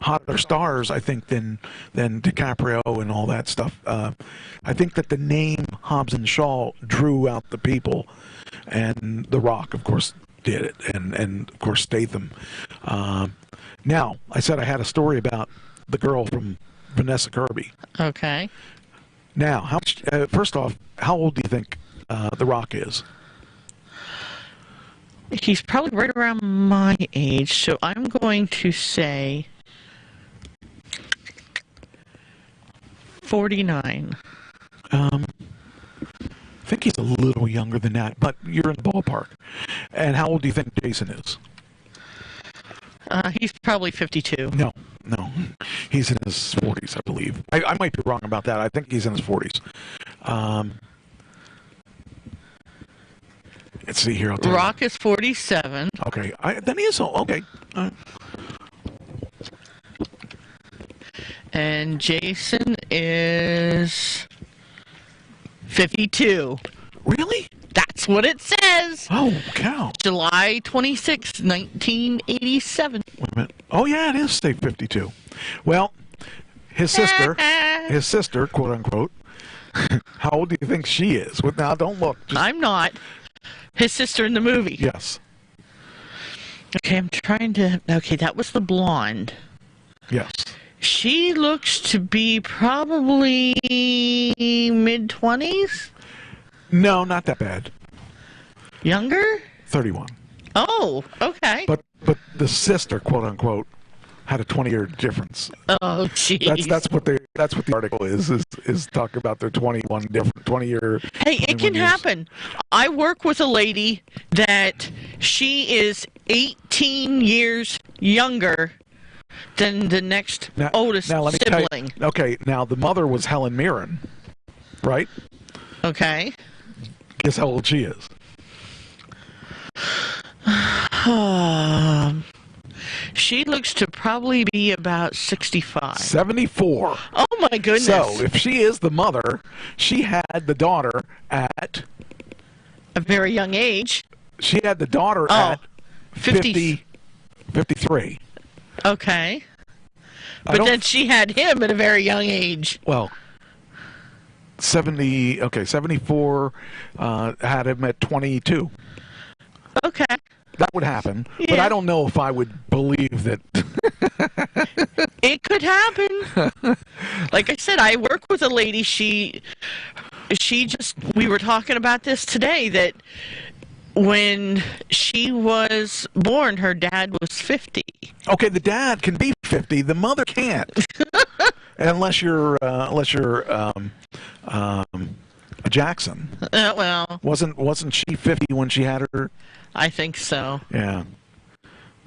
hotter stars, I think, than DiCaprio and all that stuff. I think that the name Hobbs and Shaw drew out the people, and The Rock, of course, did it, and of course Statham. Now, I said I had a story about the girl from Vanessa Kirby. Okay. Now, first off, how old do you think The Rock is? He's probably right around my age, so I'm going to say 49. I think he's a little younger than that, but you're in the ballpark. And how old do you think Jason is? He's probably 52. No. He's in his 40s, I believe. I might be wrong about that. I think he's in his 40s. Let's see here. Rock is 47. Okay. Then he is. Okay. And Jason is 52. Really? That's what it says. Oh, cow. July 26, 1987. Wait a minute. Oh, yeah, it is state 52. Well, his sister, quote unquote, how old do you think she is? Well, now, don't look. I'm not. His sister in the movie. Yes. Okay, I'm trying to... Okay, that was the blonde. Yes. She looks to be probably mid-20s? No, not that bad. Younger? 31. Oh, okay. But the sister, quote unquote, had a 20-year difference. Oh, jeez. That's what the article is talking about their 20-year. Hey, it can happen. I work with a lady that she is 18 years younger than the next oldest sibling. Okay, now the mother was Helen Mirren, right? Okay. Guess how old she is? She looks to probably be about 65. 74. Oh, my goodness. So, if she is the mother, she had the daughter at... a very young age. She had the daughter at 53. Okay. But then she had him at a very young age. Well, 74, had him at 22. Okay. That would happen, yeah. But I don't know if I would believe that. It could happen. Like I said, I work with a lady, we were talking about this today, that when she was born, her dad was 50. Okay, the dad can be 50, the mother can't. unless you're a Jackson. Well, wasn't she 50 when she had her? I think so. Yeah.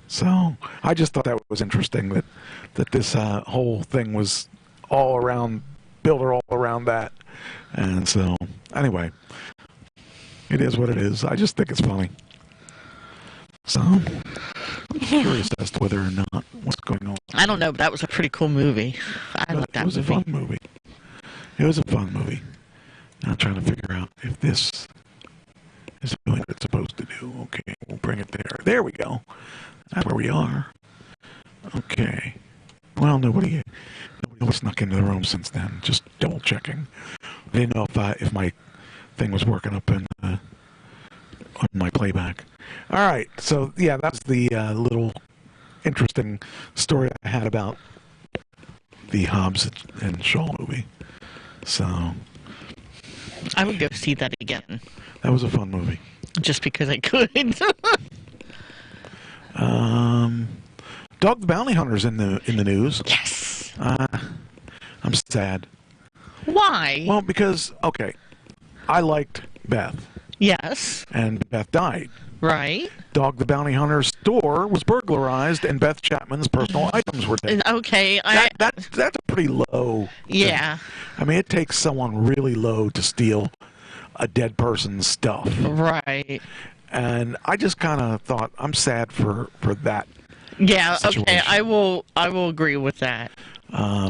So I just thought that was interesting that this whole thing was built all around that, and so anyway, it is what it is. I just think it's funny. So I'm curious as to whether or not what's going on. I don't know, but that was a pretty cool movie. I like that movie. It was a fun movie. It was a fun movie. Now I'm trying to figure out if this is doing what it's supposed to do. Okay, we'll bring it there. There we go. That's where we are. Okay. Well, nobody snuck into the room since then. Just double checking. I didn't know if my thing was working up on my playback. All right. So yeah, that's the little interesting story I had about the Hobbs and Shaw movie. So I would go see that again. That was a fun movie. Dog the Bounty Hunter's in the news. Yes. I'm sad. Why? Well, because I liked Beth. Yes. And Beth died. Right. Dog the Bounty Hunter's store was burglarized, and Beth Chapman's personal items were taken. Okay, that's pretty low. Yeah. I mean, it takes someone really low to steal a dead person's stuff. Right. And I just kind of thought, I'm sad for that. Yeah. situation. Okay. I will agree with that. I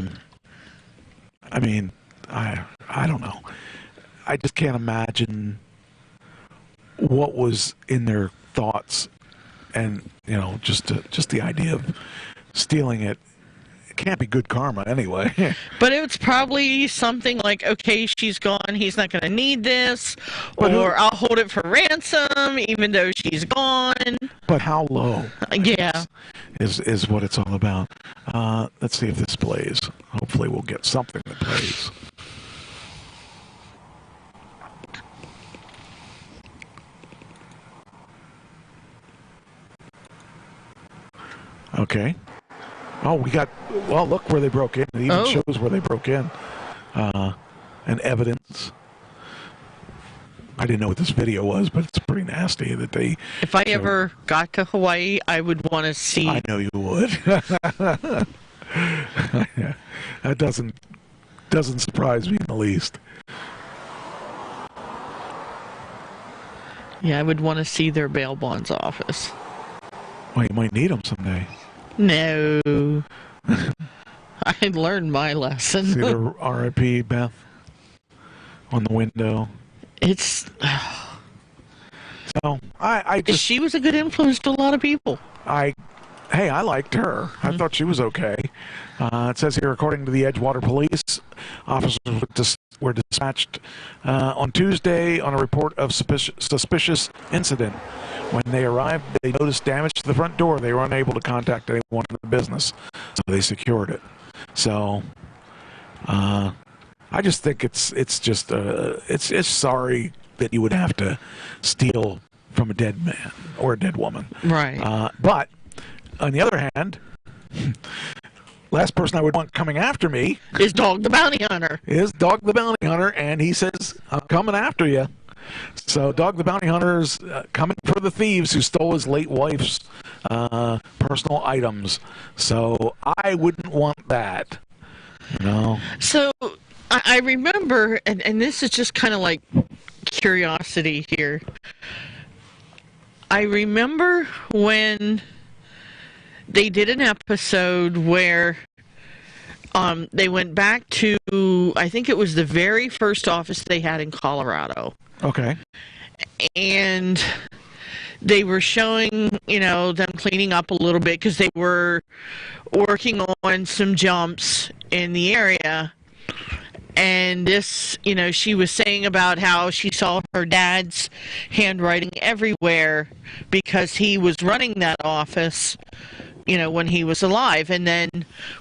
mean, I don't know. I just can't imagine what was in their thoughts, and just the idea of stealing it. It can't be good karma anyway. But it's probably something like, okay, she's gone, he's not going to need this, or I'll hold it for ransom even though she's gone. But how low? Yeah. Is what it's all about. Let's see if this plays. Hopefully we'll get something that plays. Okay. Oh, well, look where they broke in. It even shows where they broke in. And evidence. I didn't know what this video was, but it's pretty nasty that they... If I ever got to Hawaii, I would want to see... I know you would. That doesn't surprise me in the least. Yeah, I would want to see their bail bonds office. Well, you might need them someday. No. I learned my lesson. See the R.I.P. Beth on the window. It's... So, I just... She was a good influence to a lot of people. I liked her. I thought she was okay. It says here, according to the Edgewater Police, officers were dispatched on Tuesday on a report of suspicious incident. When they arrived, they noticed damage to the front door. They were unable to contact anyone in the business, so they secured it. So, I just think it's sorry that you would have to steal from a dead man or a dead woman. Right. But on the other hand, last person I would want coming after me is Dog the Bounty Hunter. And he says, I'm coming after you. So Dog the Bounty Hunter's coming for the thieves who stole his late wife's personal items. So I wouldn't want that. So I remember, and this is just kind of like curiosity here. I remember when they did an episode where they went back to, I think it was the very first office they had in Colorado. Okay. And they were showing, them cleaning up a little bit because they were working on some jumps in the area. And this, she was saying about how she saw her dad's handwriting everywhere because he was running that office, when he was alive. And then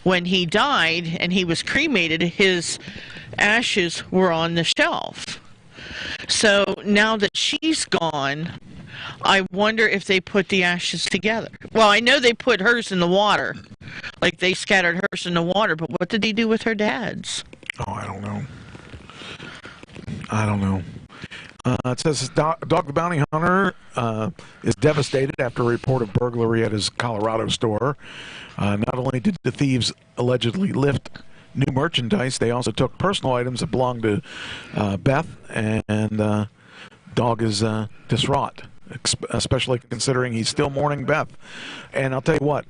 when he died and he was cremated, his ashes were on the shelf. So now that she's gone, I wonder if they put the ashes together. Well, I know they put hers in the water. Like they scattered hers in the water, but what did they do with her dad's? Oh, I don't know. It says Dog the Bounty Hunter is devastated after a report of burglary at his Colorado store. Not only did the thieves allegedly lift new merchandise, they also took personal items that belonged to Beth, and Dog is distraught, especially considering he's still mourning Beth. And I'll tell you what,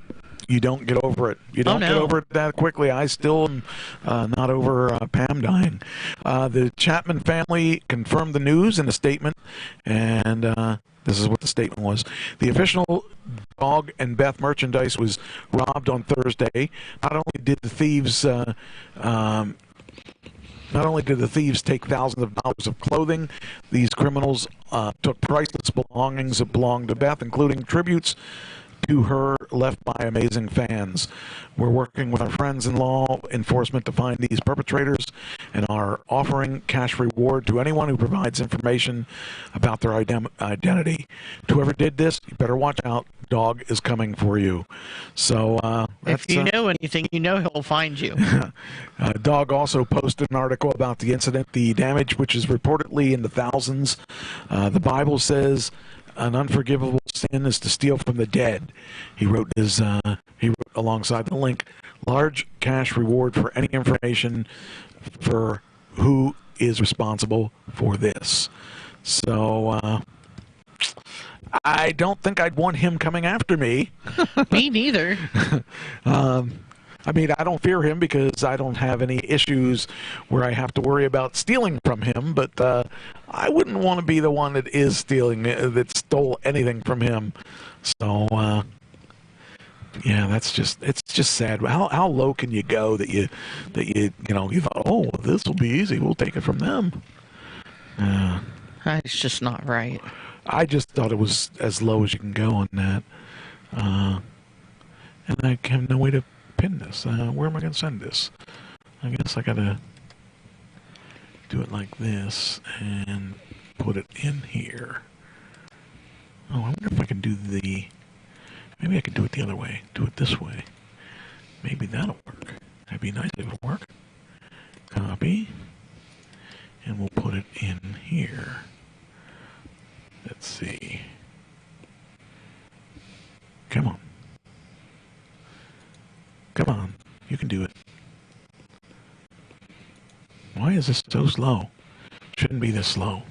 you don't get over it. You don't get over it that quickly. I still am not over Pam dying. The Chapman family confirmed the news in a statement, and this is what the statement was. The official Dog and Beth merchandise was robbed on Thursday. Not only did the thieves take thousands of dollars of clothing, these criminals took priceless belongings that belonged to Beth, including tributes to her left by amazing fans. We're working with our friends in law enforcement to find these perpetrators and are offering cash reward to anyone who provides information about their identity. To whoever did this, you better watch out. Dog is coming for you. So if you know anything, you know he'll find you. Dog also posted an article about the incident, the damage, which is reportedly in the thousands. The Bible says an unforgivable sin is to steal from the dead. He wrote alongside the link, large cash reward for any information for who is responsible for this. So I don't think I'd want him coming after me. Me neither. I mean, I don't fear him because I don't have any issues where I have to worry about stealing from him, but I wouldn't want to be the one that is stealing, that stole anything from him. So, yeah, it's just sad. How low can you go that you thought, oh, this will be easy, we'll take it from them. It's just not right. I just thought it was as low as you can go on that. And I have no way to pin this. Where am I going to send this? I guess I got to do it like this and put it in here. Oh, I wonder if I can do maybe I can do it the other way. Do it this way. Maybe that'll work. That'd be nice if it would work. Copy. And we'll put it in here. Let's see. Come on. Come on. You can do it. Why is this so slow? Shouldn't be this slow.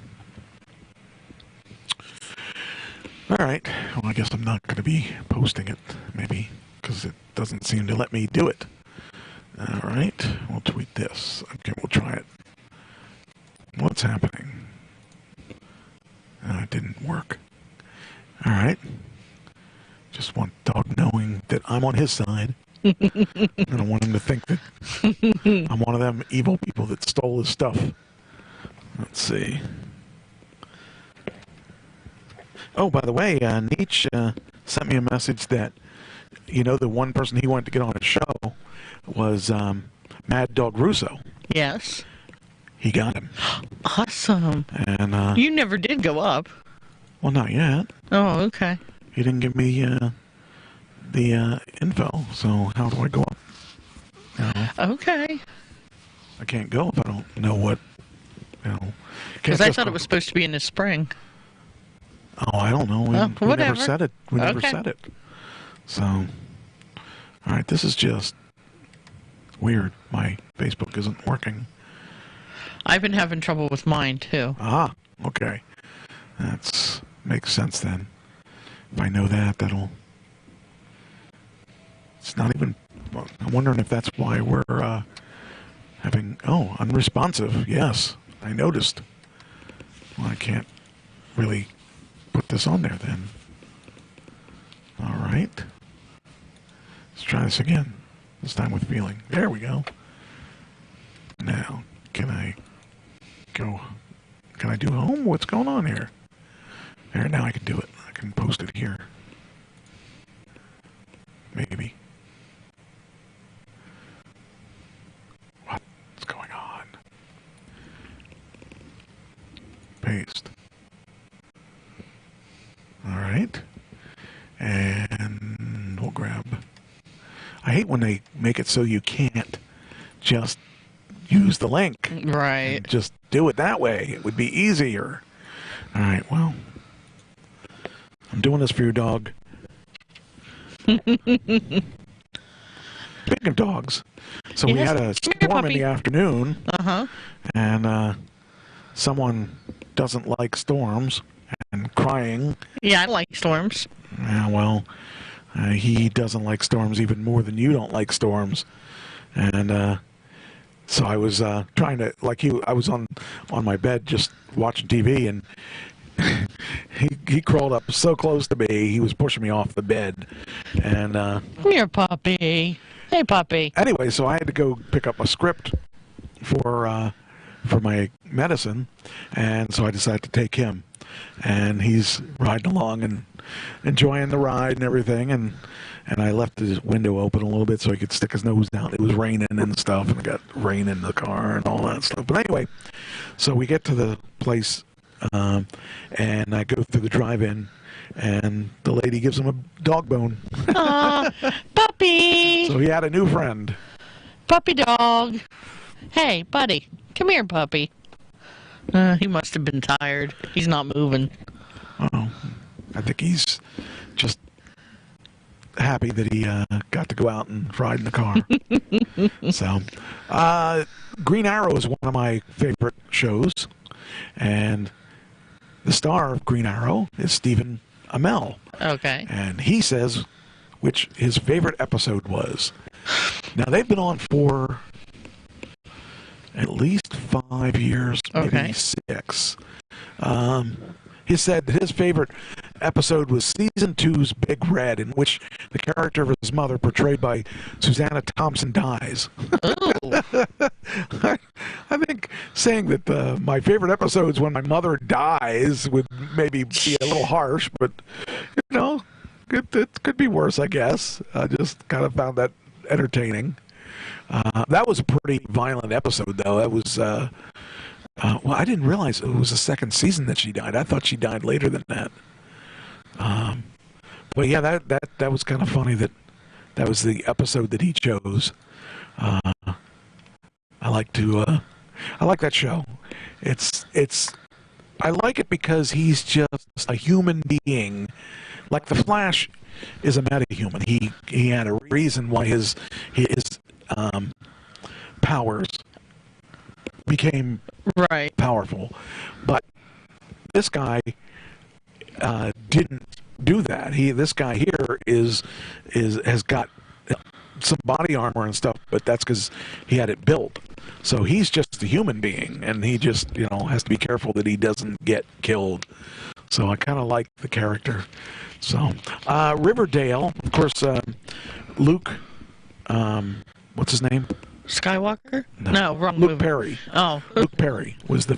Alright. Well, I guess I'm not going to be posting it, maybe, because it doesn't seem to let me do it. Alright. We'll tweet this. Okay, we'll try it. What's happening? It didn't work. Alright. Just want Dog knowing that I'm on his side. I don't want him to think that I'm one of them evil people that stole his stuff. Let's see. Oh, by the way, Nietzsche sent me a message that, the one person he wanted to get on his show was Mad Dog Russo. Yes. He got him. Awesome. And you never did go up. Well, not yet. Oh, okay. He didn't give me the info, so how do I go up? Okay. I can't go if I don't know what, Because I thought it was supposed to be in the spring. Oh, I don't know. We never said it. We never Okay. said it. So, all right, this is just weird. My Facebook isn't working. I've been having trouble with mine, too. Ah, okay. That makes sense then. If I know that, it's not even, I'm wondering if that's why we're having, unresponsive. Yes, I noticed. Well, I can't really put this on there then. All right. Let's try this again. This time with feeling. There we go. Now, can I do home? What's going on here? There, now I can do it. I can post it here. Maybe. What's going on? Paste. All right. And we'll grab. I hate when they make it so you can't just use the link. Right. Just do it that way. It would be easier. All right, well, I'm doing this for your dog. Speaking of dogs, so we had a storm in the afternoon. Uh-huh. And someone doesn't like storms and crying. Yeah, I like storms. Yeah, well, he doesn't like storms even more than you don't like storms. And so I was trying to, I was on my bed just watching TV, and he crawled up so close to me, he was pushing me off the bed. And come here, puppy. Hey, puppy. Anyway, so I had to go pick up a script for my medicine, and so I decided to take him. And he's riding along and enjoying the ride and everything, and I left the window open a little bit so he could stick his nose down. It was raining and stuff, and I got rain in the car and all that stuff. But anyway, so we get to the place, and I go through the drive-in, and the lady gives him a dog bone. Aw, puppy. So he had a new friend. Puppy dog. Hey, buddy. Come here, puppy. He must have been tired. He's not moving. Oh, I think he's just happy that he got to go out and ride in the car. So, Green Arrow is one of my favorite shows, and the star of Green Arrow is Stephen Amell. Okay. And he says which his favorite episode was. Now, they've been on for at least 5 years, maybe 6. He said that his favorite episode was Season 2's Big Red, in which the character of his mother, portrayed by Susanna Thompson, dies. I think saying that my favorite episode is when my mother dies would maybe be a little harsh, but, you know, it could be worse, I guess. I just kind of found that entertaining. That was a pretty violent episode, though. That was... well, I didn't realize it was the second season that she died. I thought she died later than that. But yeah, that was kind of funny that was the episode that he chose. I like that show. I like it because he's just a human being. Like the Flash is a metahuman. He had a reason why his powers became powerful, but this guy didn't do that. This guy here has got some body armor and stuff, but that's because he had it built. So he's just a human being, and he just has to be careful that he doesn't get killed. So I kind of like the character. So Riverdale, of course, Luke. What's his name? Skywalker? No, wrong Luke movie. Perry. Oh. Luke Perry was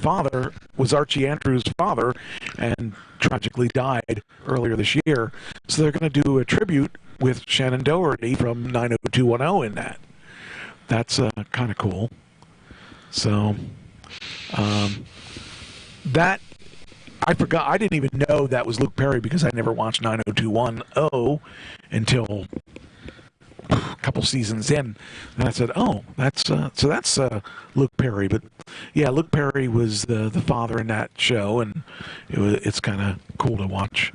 Archie Andrews' father, and tragically died earlier this year. So they're going to do a tribute with Shannon Doherty from 90210 in that. That's kind of cool. So, that, I forgot, I didn't even know that was Luke Perry because I never watched 90210 until a couple seasons in, and I said, "Oh, that's Luke Perry." But yeah, Luke Perry was the father in that show, and it's kind of cool to watch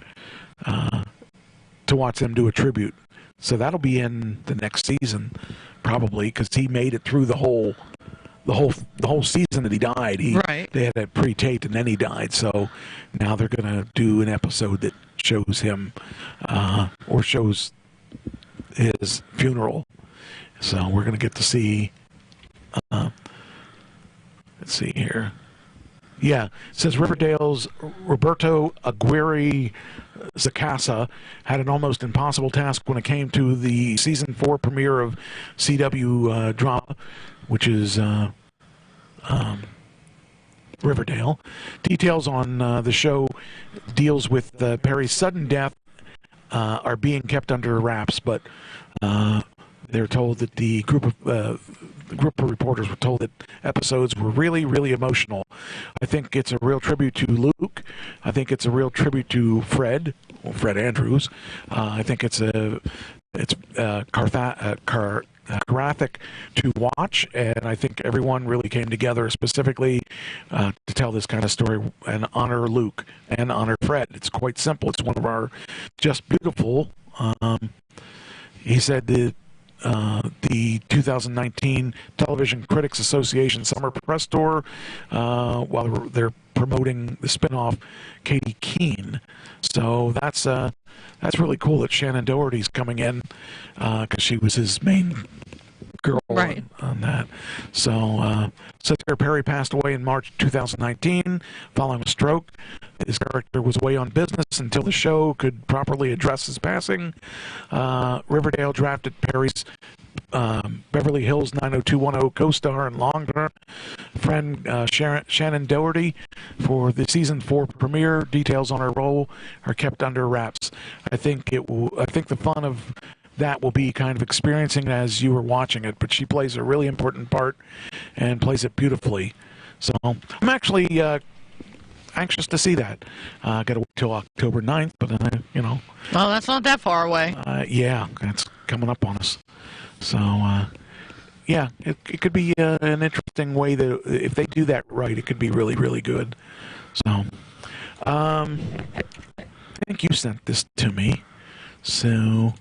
them do a tribute. So that'll be in the next season, probably, because he made it through the whole season that he died. They had it pre-taped, and then he died. So now they're gonna do an episode that shows him or shows his funeral. So we're going to get to see let's see here. Yeah, it says Riverdale's Roberto Aguirre Zacasa had an almost impossible task when it came to the season 4 premiere of CW drama, which is Riverdale. Details on the show deals with Perry's sudden death are being kept under wraps, but they're told that the group of reporters were told that episodes were really, really emotional. I think it's a real tribute to Luke. I think it's a real tribute to Fred Andrews. I think it's graphic to watch, and I think everyone really came together specifically to tell this kind of story and honor Luke and honor Fred. It's quite simple. It's one of our just beautiful. He said that the 2019 Television Critics Association Summer Press Tour, while they're promoting the spinoff Katie Keene. So that's really cool that Shannon Doherty's coming in because she was his main girl on that. So Secretary Perry passed away in March 2019 following a stroke. His character was away on business until the show could properly address his passing. Riverdale drafted Perry's Beverly Hills 90210 co-star and long-term friend Shannon Doherty for the season 4 premiere. Details on her role are kept under wraps. I think the fun of that will be kind of experiencing it as you were watching it, but she plays a really important part and plays it beautifully. So I'm actually anxious to see that. Got to wait till October 9th, but Well, that's not that far away. Yeah, that's coming up on us. So, yeah, it could be an interesting way that if they do that right, it could be really, really good. So, I think you sent this to me, so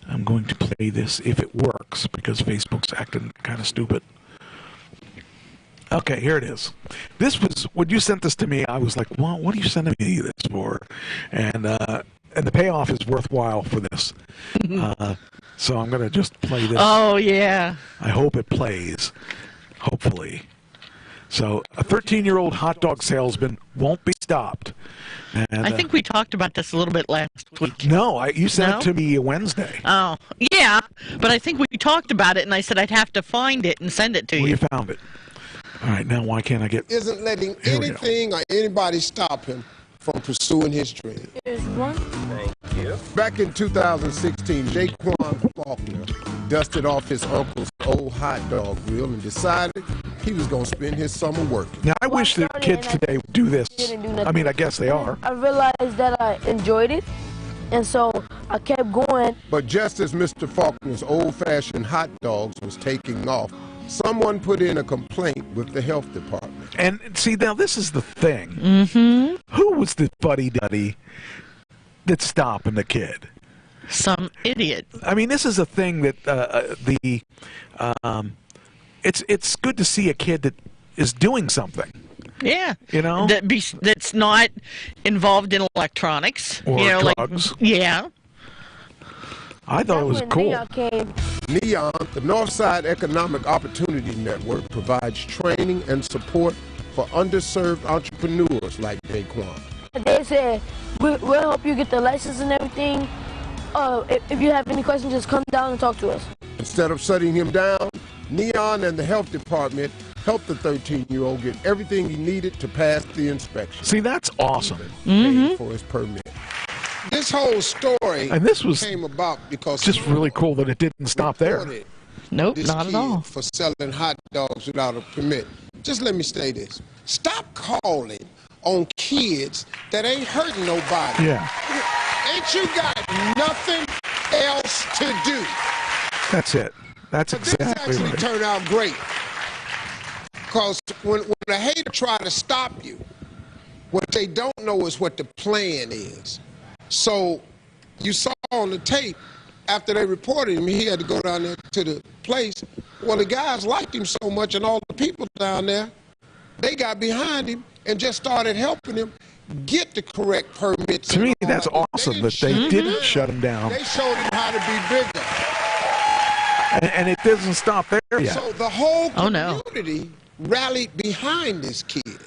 I'm going to play this if it works because Facebook's acting kind of stupid. Okay, here it is. This was when you sent this to me. I was like, "Well, what are you sending me this for?" And the payoff is worthwhile for this. So I'm gonna just play this. Oh yeah. I hope it plays. Hopefully. So a 13-year-old hot dog salesman won't be stopped. And, I think we talked about this a little bit last week. No, you sent it to me Wednesday. Oh, yeah, but I think we talked about it, and I said I'd have to find it and send it to you. You found it. All right, now why can't I get... Isn't letting anything or anybody stop him from pursuing his dream. Here's one. Thank you. Back in 2016, Jaquan Faulkner dusted off his uncle's old hot dog grill and decided he was going to spend his summer working. Now, I wish that kids today would do this. I mean, I guess they are. I realized that I enjoyed it, and so I kept going. But just as Mr. Faulkner's old-fashioned hot dogs was taking off, someone put in a complaint with the health department. And see, now this is the thing. Mm-hmm. Who was the fuddy-duddy that's stopping the kid? Some idiot. I mean, this is a thing that it's good to see a kid that is doing something. Yeah. You know? That's not involved in electronics. Or drugs. Yeah. I thought it was cool. NEON, the Northside Economic Opportunity Network, provides training and support for underserved entrepreneurs like Daquan. They said, we'll help you get the license and everything. If you have any questions, just come down and talk to us. Instead of shutting him down, NEON and the health department helped the 13-year-old get everything he needed to pass the inspection. See, that's awesome. Paid for his permit. This whole story came about because just really cool that it didn't stop there. Nope, this not at all. For selling hot dogs without a permit. Just let me say this. Stop calling on kids that ain't hurting nobody. Yeah. Ain't you got nothing else to do? That's it. That's exactly right. This actually turned out great. Because when a hater try to stop you, what they don't know is what the plan is. So you saw on the tape, after they reported him, he had to go down there to the place. Well, the guys liked him so much, and all the people down there, they got behind him and just started helping him get the correct permits. To me, that's awesome that they didn't shut him down. They showed him how to be bigger. And it doesn't stop there yet. So the whole community rallied behind this kid.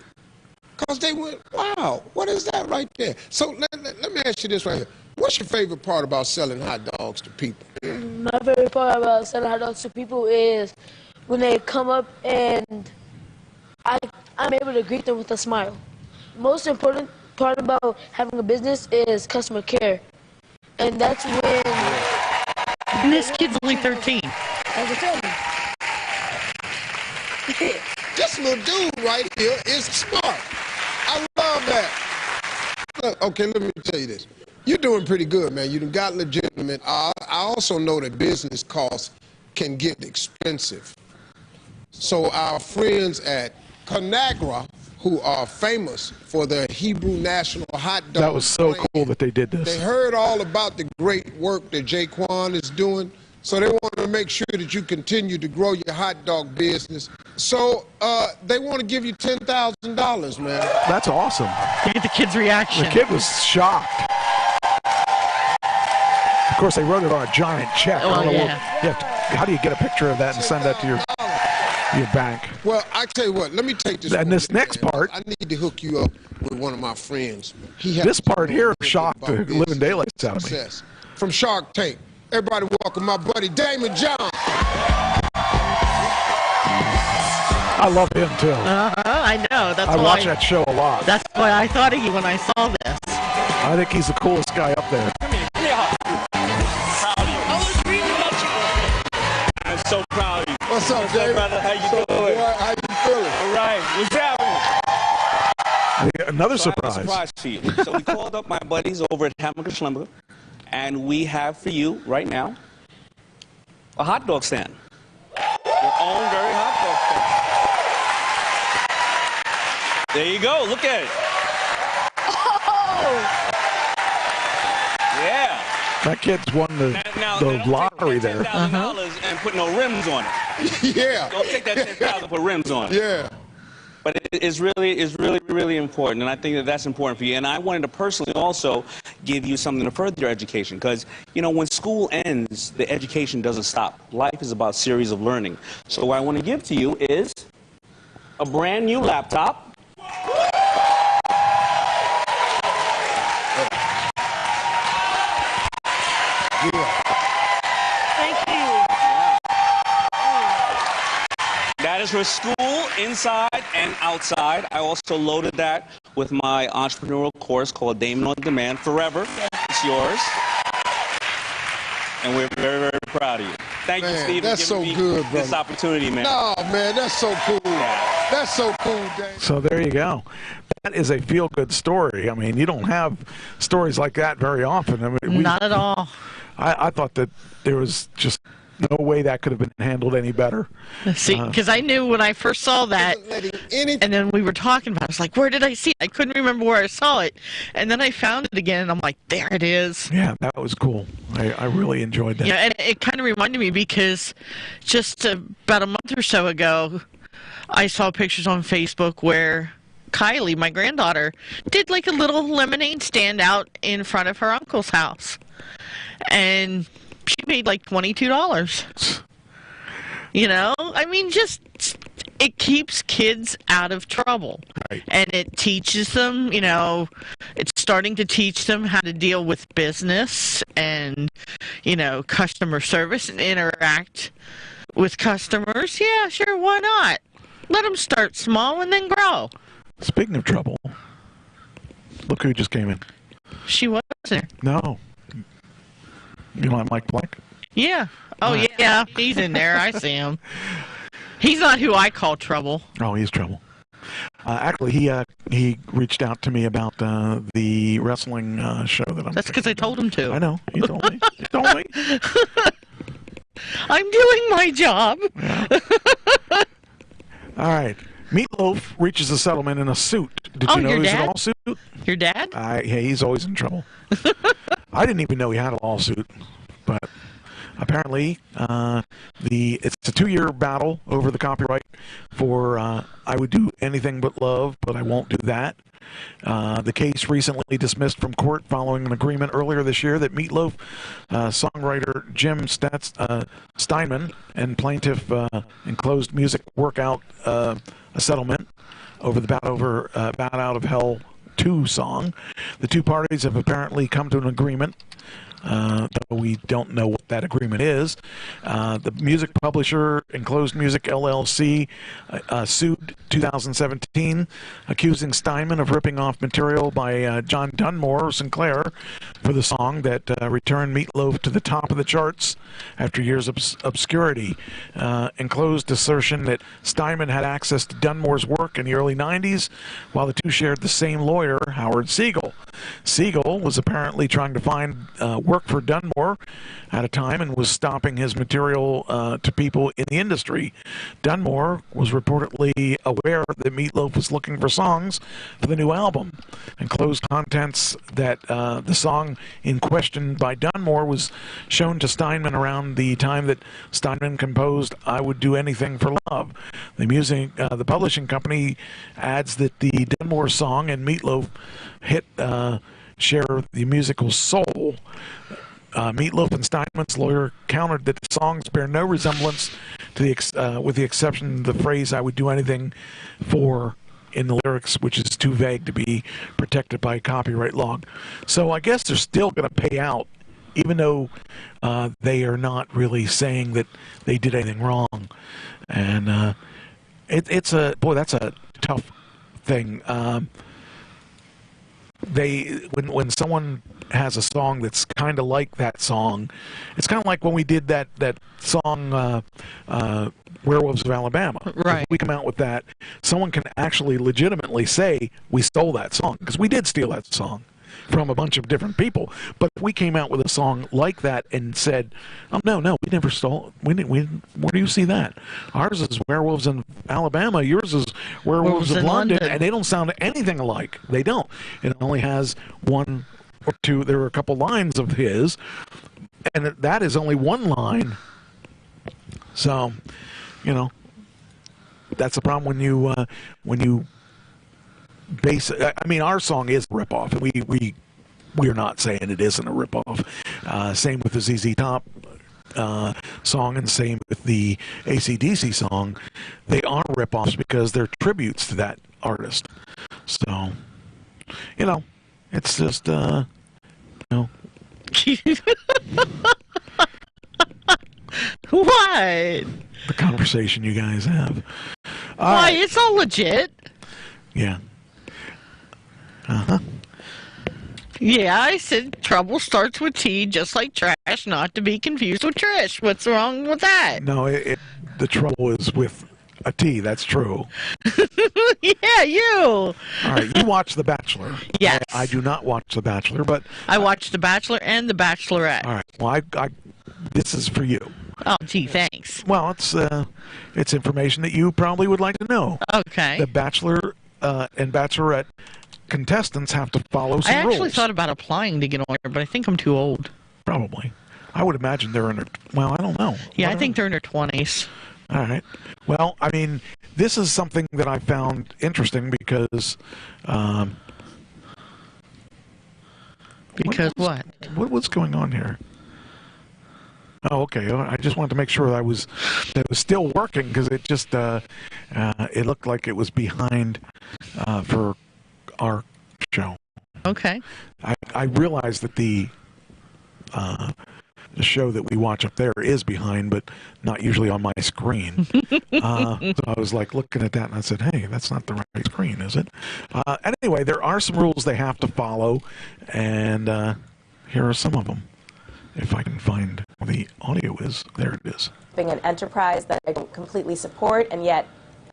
Because they went, wow, what is that right there? So let me ask you this right here. What's your favorite part about selling hot dogs to people? My favorite part about selling hot dogs to people is when they come up and I'm able to greet them with a smile. Most important part about having a business is customer care. And that's when... And this kid's only 13. As I told you. This little dude right here is smart. I love that. Look, okay, let me tell you this. You're doing pretty good, man. You done got legitimate. I also know that business costs can get expensive. So our friends at Conagra, who are famous for their Hebrew National Hot Dog That was so cool that they did this. They heard all about the great work that Jaquan is doing, so they want to make sure that you continue to grow your hot dog business. So they want to give you $10,000, man. That's awesome. Look at the kid's reaction. The kid was shocked. Of course, they wrote it on a giant check. Oh, How do you get a picture of that and send that to your bank? Well, I tell you what, let me take this. And this next part, I need to hook you up with one of my friends. This part here shocked the living daylights out of me. From Shark Tank. Everybody welcome my buddy Damon John. I love him too. I know. That's I why watch that show a lot. That's why I thought of you when I saw this. I think he's the coolest guy up there. I'm so proud of you. What's up, Jay? Brother? How you doing? How you feeling? All right. What's happening? Another So I have surprise. a surprise for you. So we called up my buddies over at Hamburger Schlemmer, and we have for you right now a hot dog stand. Your own very hot dog stand. There you go. Look at it. Oh! Yeah. That kid's won the Now, lottery there. $10,000 and put no rims on it. Yeah. Don't take that 10,000 and put rims on it. Yeah. But it is really important, and I think that that's important for you. And I wanted to personally also give you something to further your education, because, you know, when school ends, the education doesn't stop. Life is about a series of learning. So what I want to give to you is a brand new laptop. Thank you. That is for school, inside and outside. I also loaded that with my entrepreneurial course called Damon on Demand Forever. It's yours. And we're very, very proud of you. Thank you, Steve, that's for giving so me good, brother. this opportunity, man. No, man, that's so cool. That's so cool, Dave. So there you go. That is a feel-good story. I mean, you don't have stories like that very often. I mean, Not at all. I thought that there was just no way that could have been handled any better. See, because I knew when I first saw that, and then we were talking about it, I was like, where did I see it? I couldn't remember where I saw it. And then I found it again, and I'm like, there it is. Yeah, that was cool. I really enjoyed that. Yeah, and it kind of reminded me because just about a month or so ago, I saw pictures on Facebook where Kylie, my granddaughter, did like a little lemonade stand out in front of her uncle's house. And she paid like $22. You know? I mean, just it keeps kids out of trouble. Right. And it teaches them, you know, it's starting to teach them how to deal with business and, you know, customer service and interact with customers. Yeah, sure, why not? Let them start small and then grow. Speaking of trouble, look who just came in. She was there. No. You know Mike Black? Yeah. Oh, yeah. He's in there. I see him. He's not who I call trouble. Oh, he's trouble. Actually, he reached out to me about the wrestling show that I'm. That's because I told him to. I know. He told me. He told me. I'm doing my job. Yeah. All right. Meatloaf reaches a settlement in a suit. Did you know your there's a dad? lawsuit? Your dad? Yeah, he's always in trouble. I didn't even know he had a lawsuit, but apparently it's a 2-year battle over the copyright for I Would Do Anything But Love, but I Won't Do That. The case recently dismissed from court following an agreement earlier this year that Meatloaf, songwriter Jim Steinman, and plaintiff Enclosed Music work out a settlement over the Bat Out of Hell 2 song. The two parties have apparently come to an agreement, though we don't know what that agreement is. The music publisher, Enclosed Music LLC, sued 2017, accusing Steinman of ripping off material by John Dunmore Sinclair for the song that returned Meatloaf to the top of the charts after years of obscurity. Enclosed assertion that Steinman had access to Dunmore's work in the early 90s, while the two shared the same lawyer, Howard Siegel. Siegel was apparently trying to find work for Dunmore at a time and was stopping his material to people in the industry. Dunmore was reportedly aware that Meatloaf was looking for songs for the new album. Enclosed contents that the song in question by Dunmore was shown to Steinman around the time that Steinman composed I Would Do Anything for Love. The publishing company adds that the Dunmore song and Meatloaf hit share the musical soul. Meatloaf and Steinman's lawyer countered that the songs bear no resemblance to with the exception of the phrase "I would do anything for" in the lyrics, which is too vague to be protected by copyright law. So I guess they're still going to pay out, even though they are not really saying that they did anything wrong. And that's a tough thing. when someone has a song that's kind of like that song, it's kind of like when we did that song Werewolves of Alabama. Right. If we come out with that, someone can actually legitimately say we stole that song, because we did steal that song from a bunch of different people. But if we came out with a song like that and said, "Oh no, we never stole. We where do you see that? Ours is Werewolves in Alabama. Yours is Werewolves of London, and they don't sound anything alike. They don't. It only has one or two. There are a couple lines of his, and that is only one line. So, that's the problem when you base. I mean, our song is a ripoff. We're not saying it isn't a ripoff. Same with the ZZ Top song, and same with the AC/DC song. They are ripoffs because they're tributes to that artist. So, it's just What? The conversation you guys have. Why? It's all legit. Yeah. Uh-huh. Yeah, I said trouble starts with T, just like trash, not to be confused with Trish. What's wrong with that? No, the trouble is with a T. That's true. Yeah, you. All right, you watch The Bachelor. Yes. I do not watch The Bachelor, but I watch The Bachelor and The Bachelorette. All right. Well, this is for you. Oh, gee, thanks. Well, it's information that you probably would like to know. Okay. The Bachelor and Bachelorette contestants have to follow some rules. I actually thought about applying to get on here, but I think I'm too old. Probably. I would imagine they're in their... Well, I don't know. Yeah, I think they're in their 20s. All right. Well, I mean, this is something that I found interesting because... what? What's going on here? Oh, okay. I just wanted to make sure that it was still working, because it just it looked like it was behind for our show. Okay. I realized that the show that we watch up there is behind, but not usually on my screen. So I was like looking at that, and I said, "Hey, that's not the right screen, is it?" Anyway, there are some rules they have to follow, and here are some of them. If I can find where the audio is. There it is. Being an enterprise that I don't completely support, and yet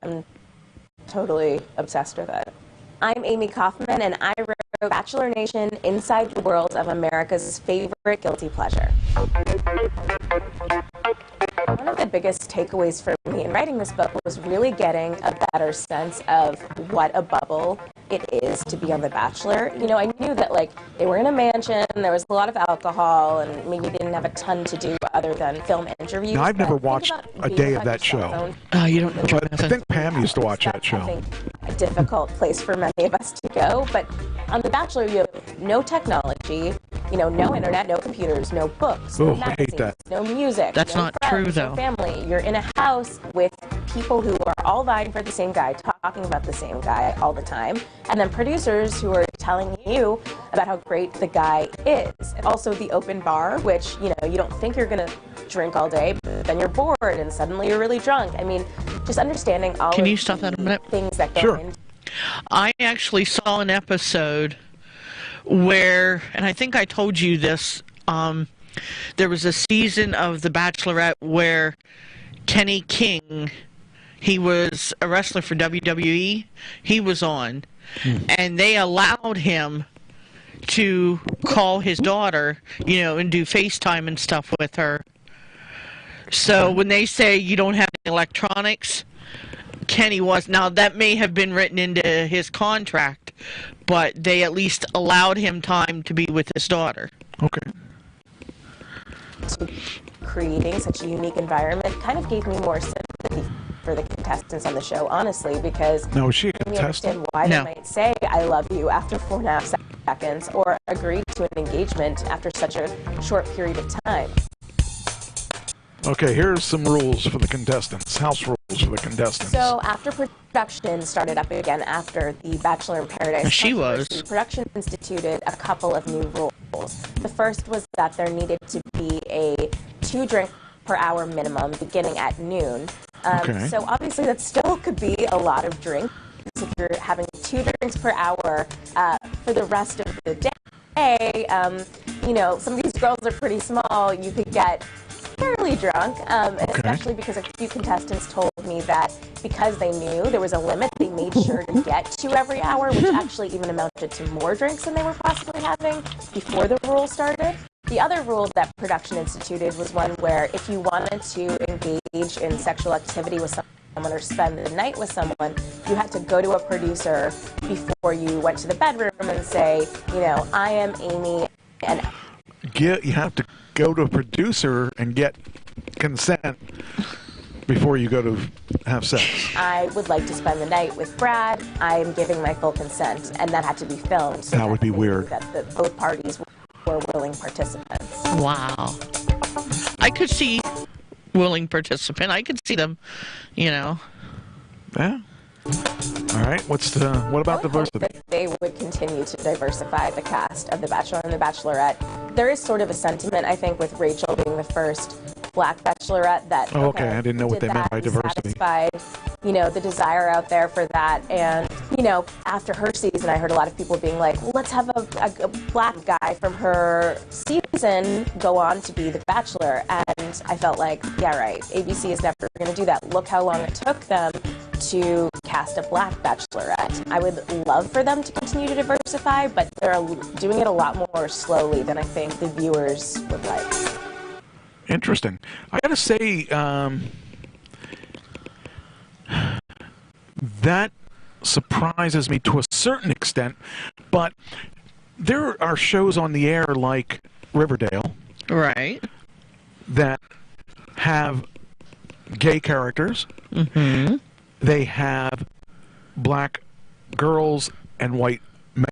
I'm totally obsessed with it. I'm Amy Kaufman, and I wrote Bachelor Nation: Inside the World of America's Favorite Guilty Pleasure. One of the biggest takeaways for me in writing this book was really getting a better sense of what a bubble it is to be on The Bachelor. I knew that, they were in a mansion, there was a lot of alcohol, and maybe didn't have a ton to do other than film interviews. Now, I've never watched a day of that show. You don't know. I think Pam used to watch that show. I think a difficult place for many of us to go. But on The Bachelor, you have no technology, no internet, no computers, no books, no I hate that. no music. That's no not friends, true, though. No family. You're in a house with people who are all vying for the same guy, talking about the same guy all the time, and then producers who are telling you about how great the guy is. And also the open bar, which, you don't think you're going to drink all day, but then you're bored and suddenly you're really drunk. I mean, just understanding all Can of you stop that a minute? Things that go into. I actually saw an episode where, and I think I told you this, there was a season of The Bachelorette where Kenny King, he was a wrestler for WWE, he was on, and they allowed him to call his daughter, and do FaceTime and stuff with her. So when they say you don't have electronics, Kenny was. Now, that may have been written into his contract, but they at least allowed him time to be with his daughter. Okay. Creating such a unique environment kind of gave me more sympathy for the contestants on the show, honestly, because now, is she a I contestant? understand why they might say "I love you" after 4.5 seconds, or agree to an engagement after such a short period of time. Okay, here's some rules for the contestants. House rules for the contestants. So after production started up again after the Bachelor in Paradise controversy, production instituted a couple of new rules. The first was that there needed to be a 2 drink per hour minimum beginning at noon. So obviously that still could be a lot of drinks. If you're having 2 drinks per hour for the rest of the day, you know, some of these girls are pretty small. You could get fairly drunk, especially because a few contestants told me that because they knew there was a limit, they made sure to get 2 every hour, which actually even amounted to more drinks than they were possibly having before the rule started. The other rule that production instituted was one where if you wanted to engage in sexual activity with someone or spend the night with someone, you had to go to a producer before you went to the bedroom and say, you know, I am Amy, and you have to go to a producer and get consent before you go to have sex. I would like to spend the night with Brad. I am giving my full consent, and that had to be filmed. So that would be weird. That both parties were willing participants. Wow. I could see willing participant. I could see them, you know. Yeah. All right. What about diversity? They would continue to diversify the cast of The Bachelor and The Bachelorette. There is sort of a sentiment, I think, with Rachel being the first Black Bachelorette that. Oh, okay. I didn't know what they meant by diversity. Satisfied, you know, the desire out there for that, and you know, after her season, I heard a lot of people being like, well, let's have a Black guy from her season go on to be The Bachelor, and I felt like, yeah, right. ABC is never going to do that. Look how long it took them to cast a Black Bachelorette. I would love for them to continue to diversify, but they're doing it a lot more slowly than I think the viewers would like. Interesting. I gotta say, that surprises me to a certain extent, but there are shows on the air like Riverdale, right, that have gay characters. Mm-hmm. They have Black girls and white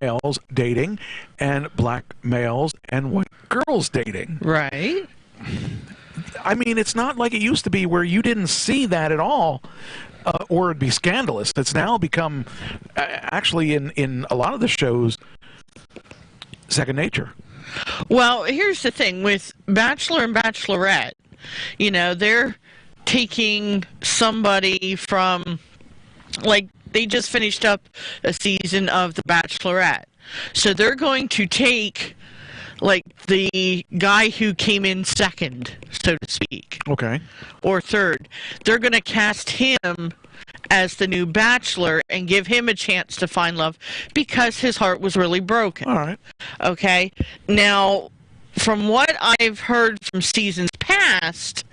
males dating, and Black males and white girls dating. Right. I mean, it's not like it used to be where you didn't see that at all, or it'd be scandalous. It's now become, actually, in a lot of the shows, second nature. Well, here's the thing with Bachelor and Bachelorette. You know, they're taking somebody from, like, they just finished up a season of The Bachelorette. So they're going to take, like, the guy who came in second, so to speak. Okay. Or third. They're going to cast him as the new Bachelor and give him a chance to find love because his heart was really broken. All right. Okay. Now, from what I've heard from seasons past,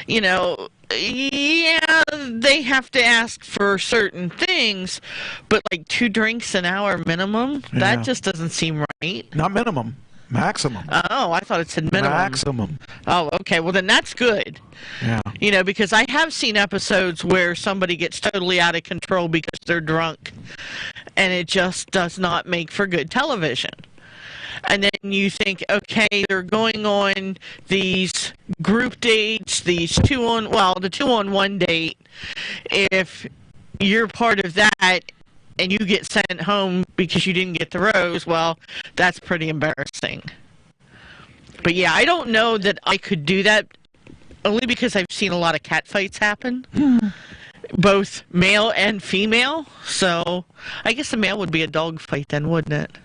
you know, yeah, they have to ask for certain things, but like 2 drinks an hour minimum, that just doesn't seem right. Not minimum. Maximum. Oh, I thought it said minimum. Maximum. Oh, okay. Well, then that's good. Yeah. You know, because I have seen episodes where somebody gets totally out of control because they're drunk, and it just does not make for good television. And then you think, okay, they're going on these group dates, the 2-on-1 date. If you're part of that and you get sent home because you didn't get the rose, well, that's pretty embarrassing. But yeah, I don't know that I could do that, only because I've seen a lot of cat fights happen, both male and female. So I guess the male would be a dog fight then, wouldn't it?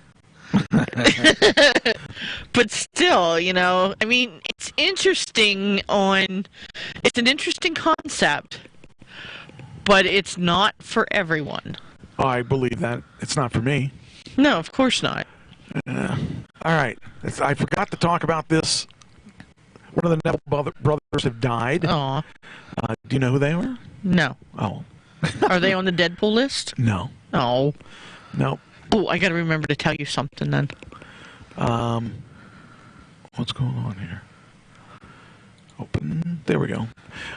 But still, you know, I mean, it's interesting it's an interesting concept, but it's not for everyone. Oh, I believe that. It's not for me. No, of course not. All right. I forgot to talk about this. One of the Neville brothers have died. Aw. Do you know who they were? No. Oh. Are they on the Deadpool list? No. Oh. No. Oh, I got to remember to tell you something then. What's going on here? Open. There we go.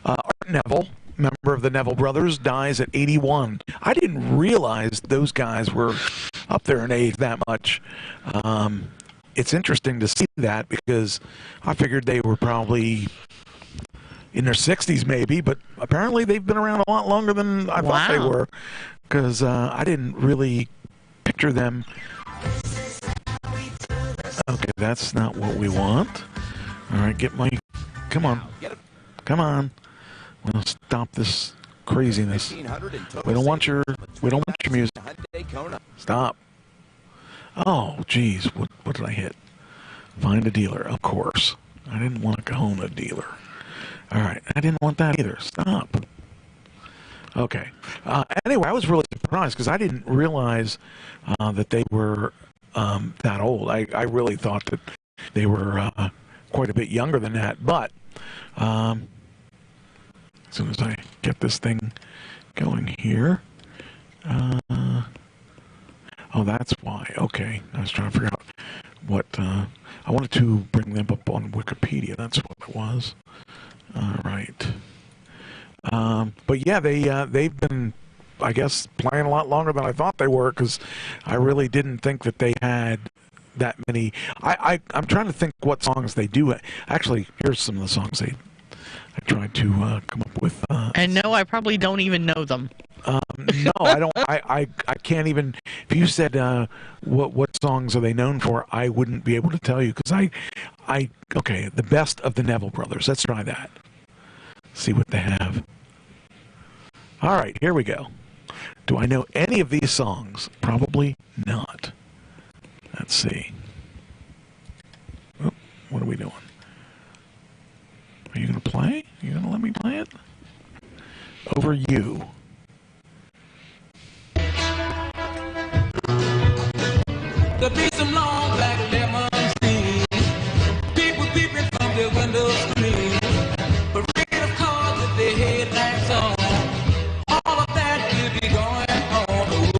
Art Neville, member of the Neville brothers, dies at 81. I didn't realize those guys were up there in age that much. It's interesting to see that because I figured they were probably in their 60s maybe, but apparently they've been around a lot longer than I thought they were, because I didn't really picture them. Okay, that's not what we want. All right, come on. We'll stop this craziness. We don't want your music. Stop. Oh, geez, what did I hit? Find a dealer, of course. I didn't want to own a dealer. All right, I didn't want that either. Stop. Okay. Anyway, I was really surprised because I didn't realize that they were that old. I really thought that they were quite a bit younger than that. But as soon as I get this thing going here, oh, that's why. Okay, I was trying to figure out what I wanted to bring them up on Wikipedia. That's what it was. All right. But yeah, they've been, I guess, playing a lot longer than I thought they were because I really didn't think that they had that many. I'm trying to think what songs they do. Actually, here's some of the songs I tried to come up with. And no, I probably don't even know them. No, I don't. I can't even. If you said what songs are they known for, I wouldn't be able to tell you because okay, the best of the Neville Brothers. Let's try that. See what they have. All right, here we go. Do I know any of these songs? Probably not. Let's see. Oh, what are we doing? Are you going to play? Are you going to let me play it? Over You. There'll be some long black lemon trees. People peeping from their window screen. Parade of cars with their headlights on. All of that will be going on